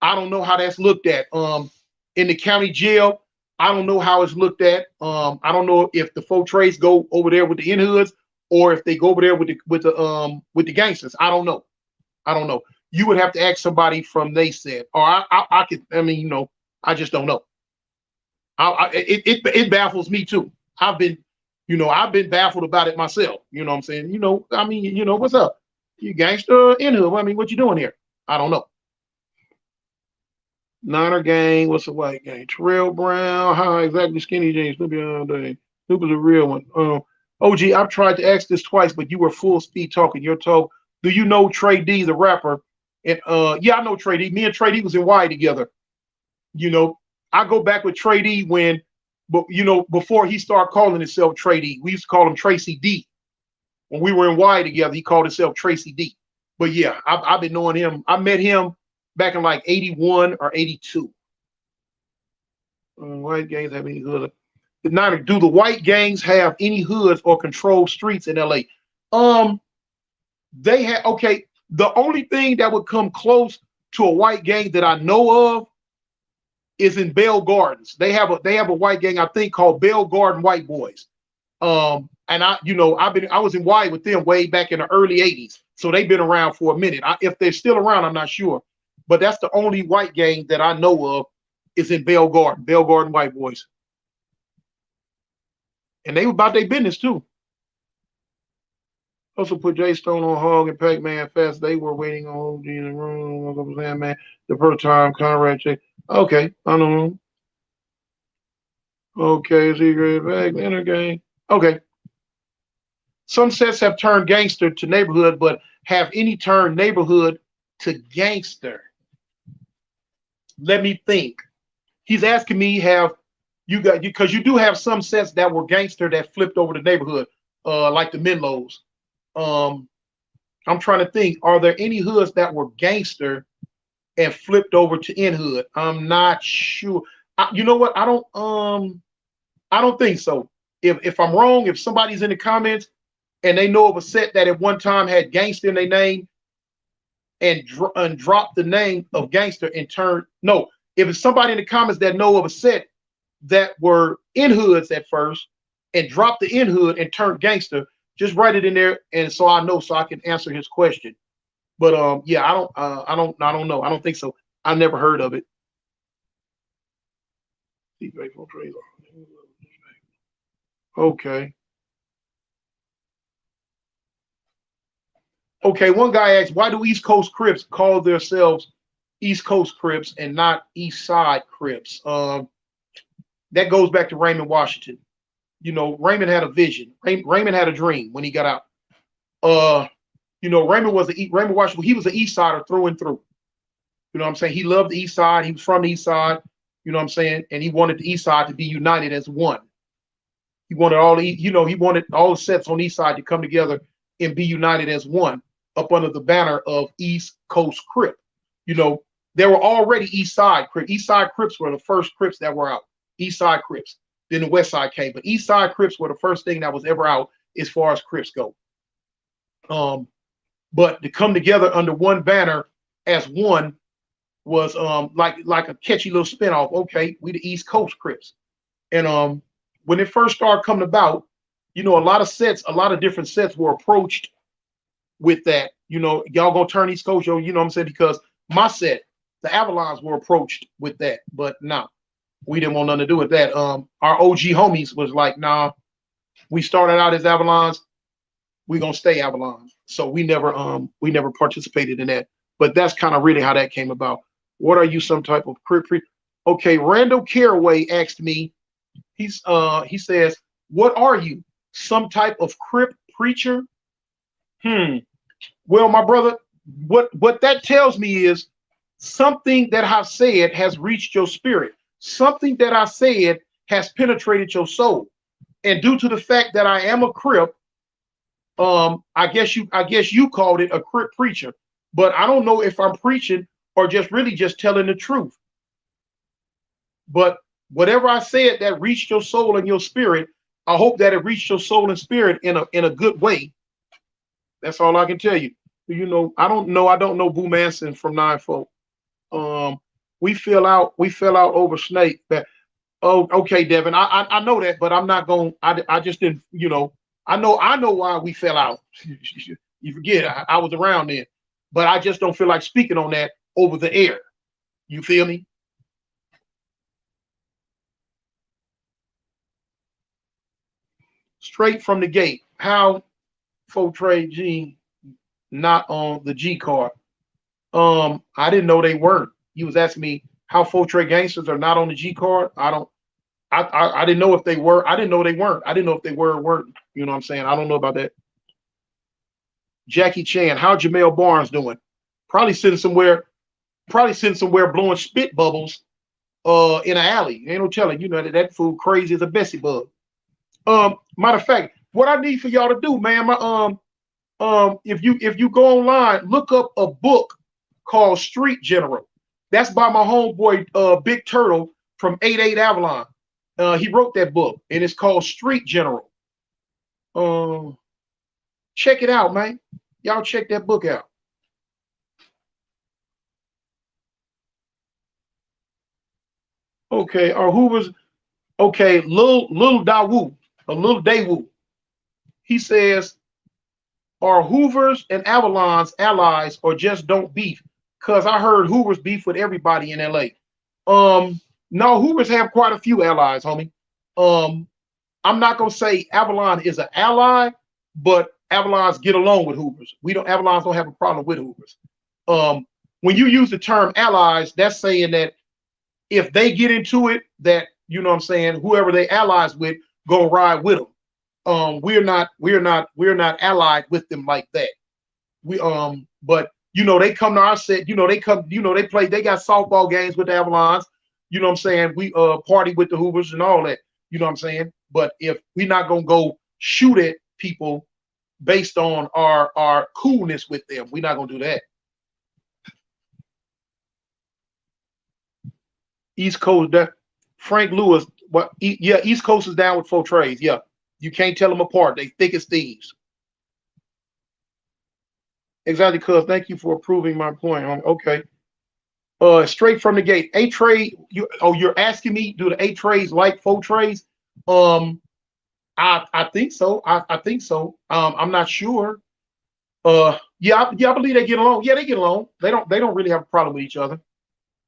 I don't know how that's looked at. In the county jail, I don't know how it's looked at. I don't know if the faux trays go over there with the in hoods or if they go over there with the gangsters. I don't know. I don't know. You would have to ask somebody from they said, or I could. I mean, you know, I just don't know. It baffles me too. I've been baffled about it myself. You know what I'm saying? You know, I mean, you know, what's up? You gangster in here. I mean, what you doing here? I don't know. Niner gang, what's a white gang? Terrell Brown, how exactly skinny jeans? Snoopy all day. Snoopy's a real one. OG, I've tried to ask this twice, but you were full speed talking. You're told, do you know Trey D, the rapper? And yeah, I know Trey D. Me and Trey D was in Y together. You know, I go back with Trey D but you know, before he started calling himself Trey D, we used to call him Tracy D. When we were in Y together, he called himself Tracy D. But yeah, I've been knowing him. I met him back in like 81 or 82. White gangs have any hoods? Neither do the white gangs have any hoods or control streets in LA. They have, okay. The only thing that would come close to a white gang that I know of is in Bell Gardens. They have a white gang, I think, called Bell Garden White Boys. And I was in Y with them way back in the early 80s. So they've been around for a minute. If they're still around, I'm not sure. But that's the only white gang that I know of is in Bell Garden White Boys. And they were about their business too. Also put Jay Stone on Hog and Pac-Man fast. They were waiting on OG in the room. Man, the first time Conrad check. Okay, I don't know. Okay, secret back inner gang. Okay. Some sets have turned gangster to neighborhood, but have any turned neighborhood to gangster? Let me think. He's asking me, have you got, because you do have some sets that were gangster that flipped over the neighborhood, like the Menlos. I'm trying to think, are there any hoods that were gangster and flipped over to in hood? I'm not sure. You know what? I don't think so. if I'm wrong, if somebody's in the comments and they know of a set that at one time had gangster in their name and dropped the name of gangster and turned, no, if it's somebody in the comments that know of a set that were in hoods at first and dropped the in hood and turned gangster, just write it in there, and so I know, so I can answer his question. But yeah, I don't know. I don't think so. I never heard of it. Okay. Okay, one guy asked, why do East Coast Crips call themselves East Coast Crips and not East Side Crips? That goes back to Raymond Washington. You know, Raymond had a vision. Raymond had a dream when he got out. You know, Raymond Washington. He was an East Sider through and through. You know what I'm saying? He loved the East Side. He was from the East Side. You know what I'm saying? And he wanted the East Side to be united as one. He wanted he wanted all the sets on the East Side to come together and be united as one up under the banner of East Coast Crip. You know, there were already East Side Crips. East Side Crips were the first Crips that were out. East Side Crips. Then the West Side came. But East Side Crips were the first thing that was ever out as far as Crips go. But to come together under one banner as one was like a catchy little spinoff. Okay, we the East Coast Crips. And when it first started coming about, you know, a lot of different sets were approached with that. You know, y'all gonna turn East Coast, yo, you know what I'm saying? Because my set, the Avalons, were approached with that, but no, we didn't want nothing to do with that. Our OG homies was like, nah, we started out as Avalons, we gonna stay Avalons. So we never participated in that. But that's kind of really how that came about. What are you, some type of crip? Okay, Randall Caraway asked me, he says, what are you, some type of crip preacher? Well, my brother, what that tells me is something that I've said has reached your spirit. Something that I said has penetrated your soul. And due to the fact that I am a crip, I guess you called it a crip preacher, but I don't know if I'm preaching or just telling the truth. But whatever I said that reached your soul and your spirit, I hope that it reached your soul and spirit in a good way. That's all I can tell you. You know, I don't know Boo Manson from 9-4. We fell out over Snake. That, oh, okay, Devin. I know that, but I'm not going. I just didn't. You know, I know why we fell out. You forget I was around then, but I just don't feel like speaking on that over the air. You feel me? Straight from the gate. How folk trade G not on the G card? I didn't know they weren't. You was asking me how folk trade gangsters are not on the G card. I didn't know if they were. I didn't know they weren't. I didn't know if they were or weren't. You know what I'm saying? I don't know about that. Jackie Chan, how Jamel Barnes doing? Probably sitting somewhere blowing spit bubbles in an alley. Ain't no telling. You know that fool crazy as a Bessie bug. Matter of fact, what I need for y'all to do, man, if you go online, look up a book called Street General. That's by my homeboy Big Turtle from 88 Avalon. He wrote that book, and it's called Street General. Check it out, man. Y'all check that book out. Okay, or who was okay? Lil Dawu, a Lil Dawu. He says, are Hoovers and Avalons allies or just don't beef? Because I heard Hoovers beef with everybody in LA. No, Hoovers have quite a few allies, homie. I'm not gonna say Avalon is an ally, but Avalons get along with Hoovers. Avalons don't have a problem with Hoovers. When you use the term allies, that's saying that if they get into it, that you know what I'm saying, whoever they allies with, go ride with them. We're not allied with them like that. But you know, they come to our set, you know, they got softball games with the Avalons, you know what I'm saying? We party with the Hoovers and all that, you know what I'm saying? But if we're not gonna go shoot at people based on our coolness with them, we're not gonna do that. East Coast, Frank Lewis, yeah, East Coast is down with 4 trades, yeah. You can't tell them apart. They thick as thieves. Exactly, cuz. Thank you for proving my point. Okay. Straight from the gate. A trade. You're asking me, do the A trades like 4 trades? I think so. I think so. I'm not sure. Yeah, I believe they get along. Yeah, they get along. They don't really have a problem with each other.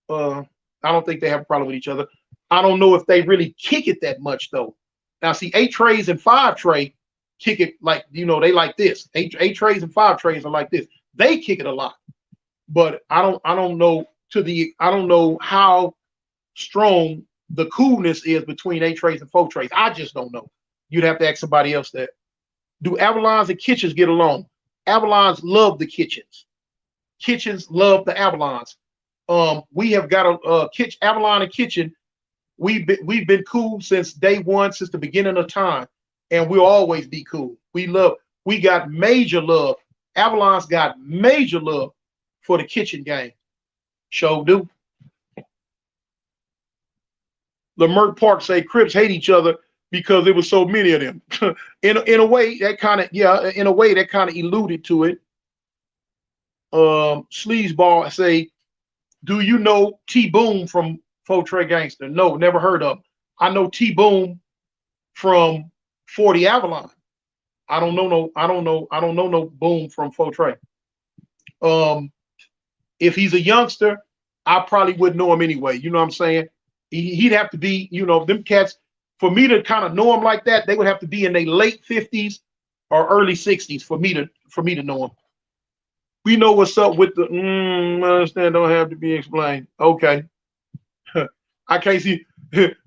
Uh, I don't think they have a problem with each other. I don't know if they really kick it that much though. Now, see, 8 trays and 5 tray kick it like they like this. Eight trays and 5 trays are like this. They kick it a lot, but I don't know I don't know how strong the coolness is between 8 trays and 4 trays. I just don't know. You'd have to ask somebody else that. Do Avalons and Kitchens get along? Avalons love the Kitchens. Kitchens love the Avalons. We have got a Avalon and Kitchen. We've been cool since day one, since the beginning of time, and we'll always be cool. We got major love. Avalon's got major love for the Kitchen game. Sure do. Lamert Park say Crips hate each other because there was so many of them. in a way that kind of alluded to it. Sleazeball say, do you know T Boom from 4 Trey Gangster? No, never heard of him. I know T Boom from 40 Avalon. I don't know no Boom from 4 Trey. If he's a youngster, I probably wouldn't know him anyway. You know what I'm saying? He'd have to be, them cats, for me to kind of know him like that, they would have to be in their late 50s or early 60s for me to know him. We know what's up with the I understand, don't have to be explained. Okay. I can't see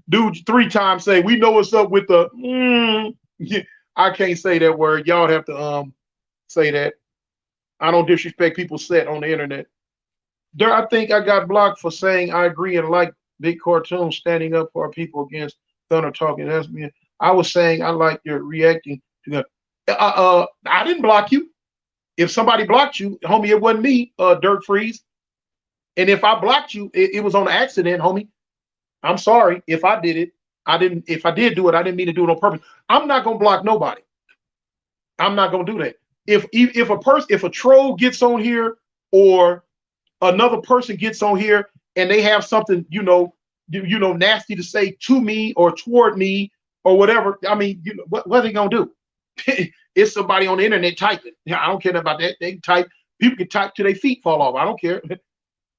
dude 3 times say we know what's up with the I can't say that word. Y'all have to say that. I don't disrespect people's set on the internet. There, I think I got blocked for saying I agree and like big cartoon standing up for our people against Thunder talking. That's me. I was saying I like your reacting to that. I didn't block you. If somebody blocked you, homie, it wasn't me, Dirt Freeze. And if I blocked you, it was on accident, homie. I'm sorry if I did it. If I did do it, I didn't mean to do it on purpose. I'm not gonna block nobody. I'm not gonna do that. If a troll gets on here or another person gets on here and they have something, nasty to say to me or toward me or whatever, I mean, what are they gonna do? It's somebody on the internet typing. I don't care about that. They can type. People can type till their feet fall off. I don't care.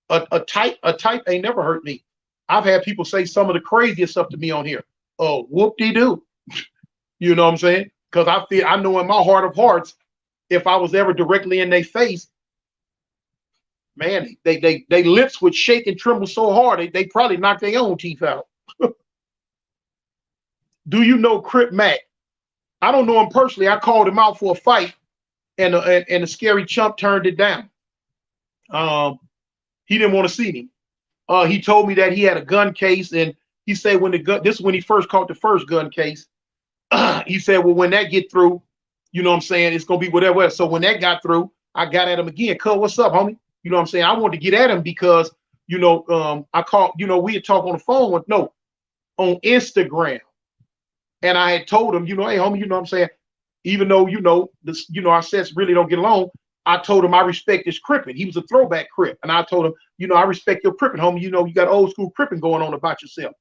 A type ain't never hurt me. I've had people say some of the craziest stuff to me on here. Oh, whoop-de-doo. You know what I'm saying? Because I know in my heart of hearts, if I was ever directly in their face, man, they lips would shake and tremble so hard they probably knock their own teeth out. Do you know Crip Mac? I don't know him personally. I called him out for a fight, and the scary chump turned it down. He didn't want to see me. He told me that he had a gun case, and he said this is when he first caught the first gun case. He said, well, when that get through, you know what I'm saying, it's gonna be whatever. So when that got through, I got at him again. Cuz, what's up, homie? You know what I'm saying? I wanted to get at him because, I called, we had talked on the phone on Instagram. And I had told him, hey, homie, you know what I'm saying? Even though, our sets really don't get along, I told him I respect his cripping. He was a throwback crip. And I told him, I respect your cripping, homie. You got old school cripping going on about yourself.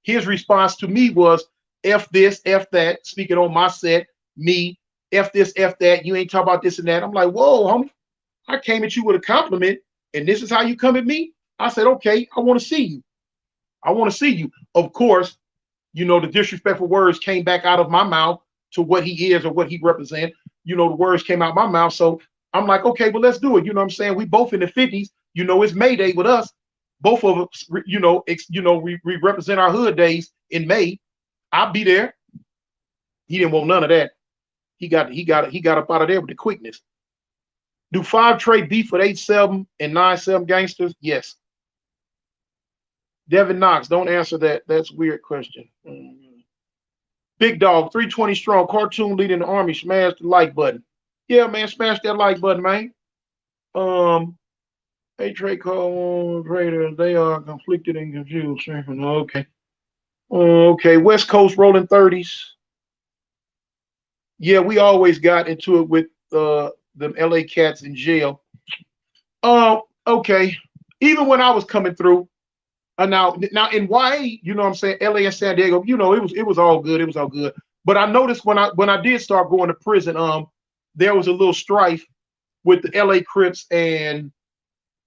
His response to me was, F this, F that, speaking on my set, me, F this, F that, you ain't talking about this and that. I'm like, whoa, homie, I came at you with a compliment, and this is how you come at me? I said, okay, I want to see you. I want to see you. Of course, the disrespectful words came back out of my mouth to what he is or what he represents. The words came out of my mouth. So I'm like, okay, well, let's do it. You know what I'm saying? We both in the 50s. It's May Day with us. Both of us, we represent our hood days in May. I'll be there. He didn't want none of that. He got up out of there with the quickness. Do 5 Trey beef with 8-7 and 9-7 gangsters? Yes. Devin Knox, don't answer that. That's a weird question. Big Dog, 320 strong, cartoon leading the army. Smash the like button. Yeah, man, smash that like button, man. Hey, Trey Cole Raiders, they are conflicted and confused. Okay. Okay, West Coast rolling 30s. Yeah, we always got into it with the LA cats in jail. Okay. Even when I was coming through, now in YA, you know what I'm saying, LA and San Diego, it was all good. It was all good. But I noticed when I did start going to prison, there was a little strife with the LA Crips and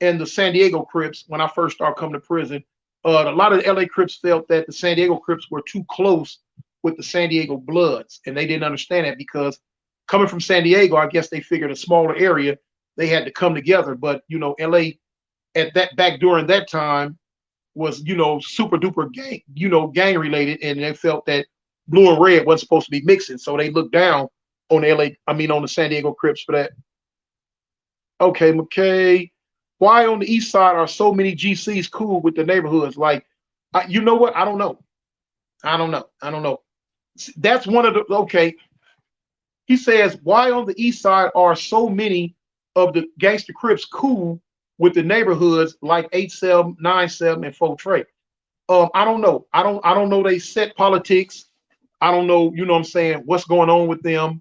the San Diego Crips when I first started coming to prison. A lot of the LA Crips felt that the San Diego Crips were too close with the San Diego Bloods, and they didn't understand that because coming from San Diego, I guess they figured a smaller area they had to come together. But LA at that back during that time was super duper gang related, and they felt that blue and red wasn't supposed to be mixing, so they looked down on on the San Diego Crips for that. Okay, McKay, why on the east side are so many GCs cool with the neighborhoods? Like, you know what? I don't know. I don't know. I don't know. That's one of the okay. He says, why on the east side are so many of the gangster Crips cool with the neighborhoods like 8-7, 9-7, and 4 Trey? I don't know. I don't know they set politics. I don't know, what I'm saying, what's going on with them.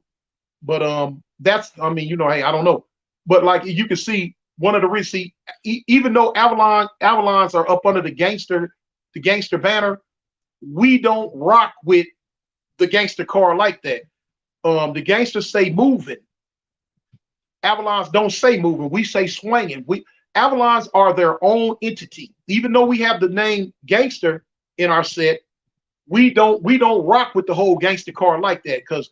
But that's hey, I don't know. But like you can see, one of the reasons, even though Avalons are up under the gangster banner, we don't rock with the gangster car like that. The gangsters say moving. Avalons don't say moving. We say swinging. Avalons are their own entity. Even though we have the name gangster in our set, we don't rock with the whole gangster car like that because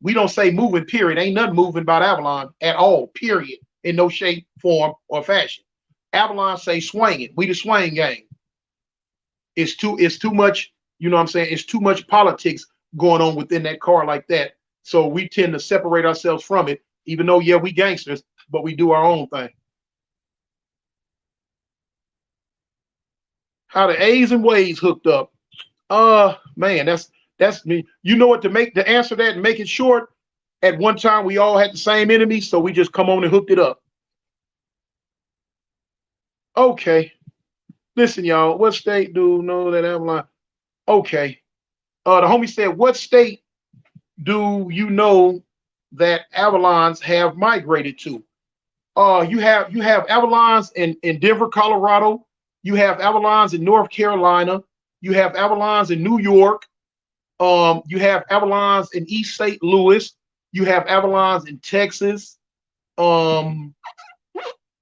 we don't say moving. Period. Ain't nothing moving about Avalon at all. Period. In no shape, form, or fashion. Avalon say swinging. We the swing gang. It's too much. You know what I'm saying? It's too much politics going on within that car like that. So we tend to separate ourselves from it, even though, yeah, we gangsters, but we do our own thing. How the A's and Ways hooked up. Man, that's me. You know what, to answer that and make it short, at one time we all had the same enemy, so we just come on and hooked it up. Okay. Listen, y'all, what state do know that Avalon? Okay. The homie said, what state do you know that Avalons have migrated to? You have Avalons in Denver, Colorado. You have Avalons in North Carolina. You have Avalons in New York. You have Avalons in East St. Louis. You have Avalons in Texas. Um,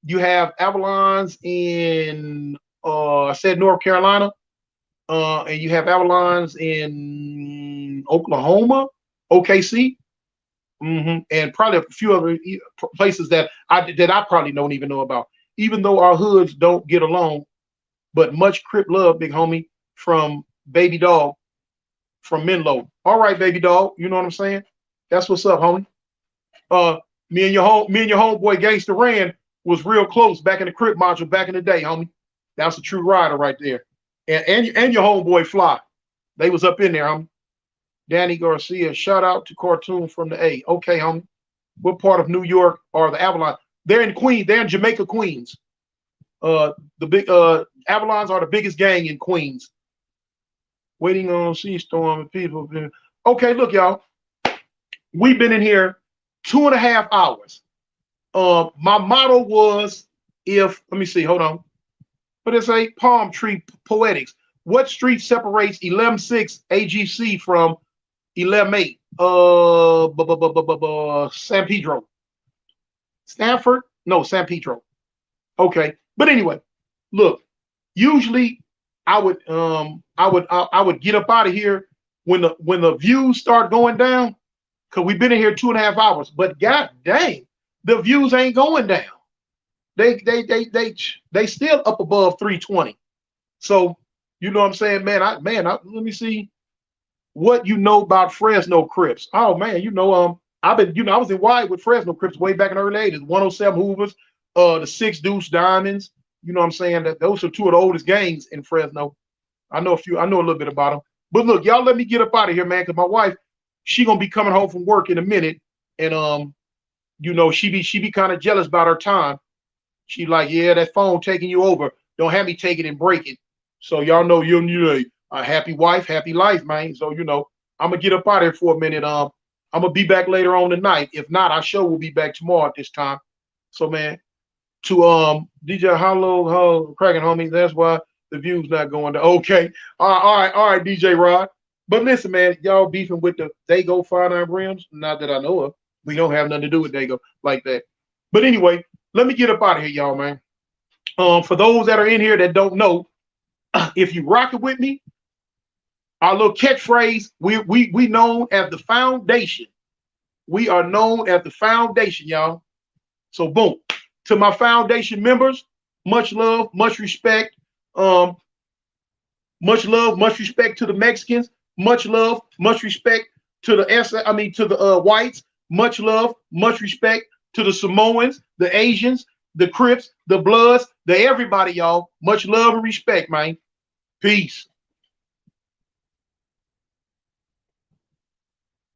you have Avalons in I said North Carolina. And you have Avalons in Oklahoma, OKC, and probably a few other places that I probably don't even know about. Even though our hoods don't get along, but much Crip love, big homie, from Baby Dog from Menlo. All right, Baby Dog, you know what I'm saying? That's what's up, homie. Uh, me and your homeboy Gangster Rand was real close back in the Crip module back in the day, homie. That's a true rider right there. And your homeboy Fly, they was up in there, homie. Danny Garcia, shout out to Cartoon from the A. Okay, homie. What part of New York are the Avalon? They're in Queens. They're in Jamaica, Queens. The big Avalons are the biggest gang in Queens. Waiting on Sea Storm and people. Okay, look, y'all. We've been in here 2.5 hours. My motto was let me see, hold on. But it's a Palm Tree Poetics. What street separates 11-6 AGC from 11-8? San Pedro. Stanford? No, San Pedro. Okay. But anyway, look, usually I would get up out of here when the views start going down, because we've been in here 2.5 hours. But god dang, the views ain't going down. They still up above 320. So you know what I'm saying, man. Let me see what you know about Fresno Crips. Oh man, I've been, I was in Wyatt with Fresno Crips way back in the early 80s. 107 Hoovers, the Six Deuce Diamonds. You know what I'm saying? That those are two of the oldest gangs in Fresno. I know a little bit about them. But look, y'all let me get up out of here, man, because my wife, she gonna be coming home from work in a minute, and she be kind of jealous about her time. She like, yeah, that phone taking you over. Don't have me take it and break it. So y'all know you need a happy wife, happy life, man. So I'm gonna get up out of here for a minute. I'm gonna be back later on tonight. If not, our show will be back tomorrow at this time. So man, to DJ Hollow cracking homies, that's why the view's not going to okay. All right, DJ Rod. But listen, man, y'all beefing with the Dago 59 Rims, not that I know of. We don't have nothing to do with Dago like that. But anyway, let me get up out of here, y'all, man. For those that are in here that don't know, if you rock it with me, our little catchphrase, we known as the foundation. We are known as the foundation, y'all. So boom. To my foundation members, much love, much respect. Much love, much respect to the Mexicans. Much love, much respect to the whites. Much love, much respect to the Samoans, the Asians, the Crips, the Bloods, the everybody, y'all. Much love and respect, man. Peace.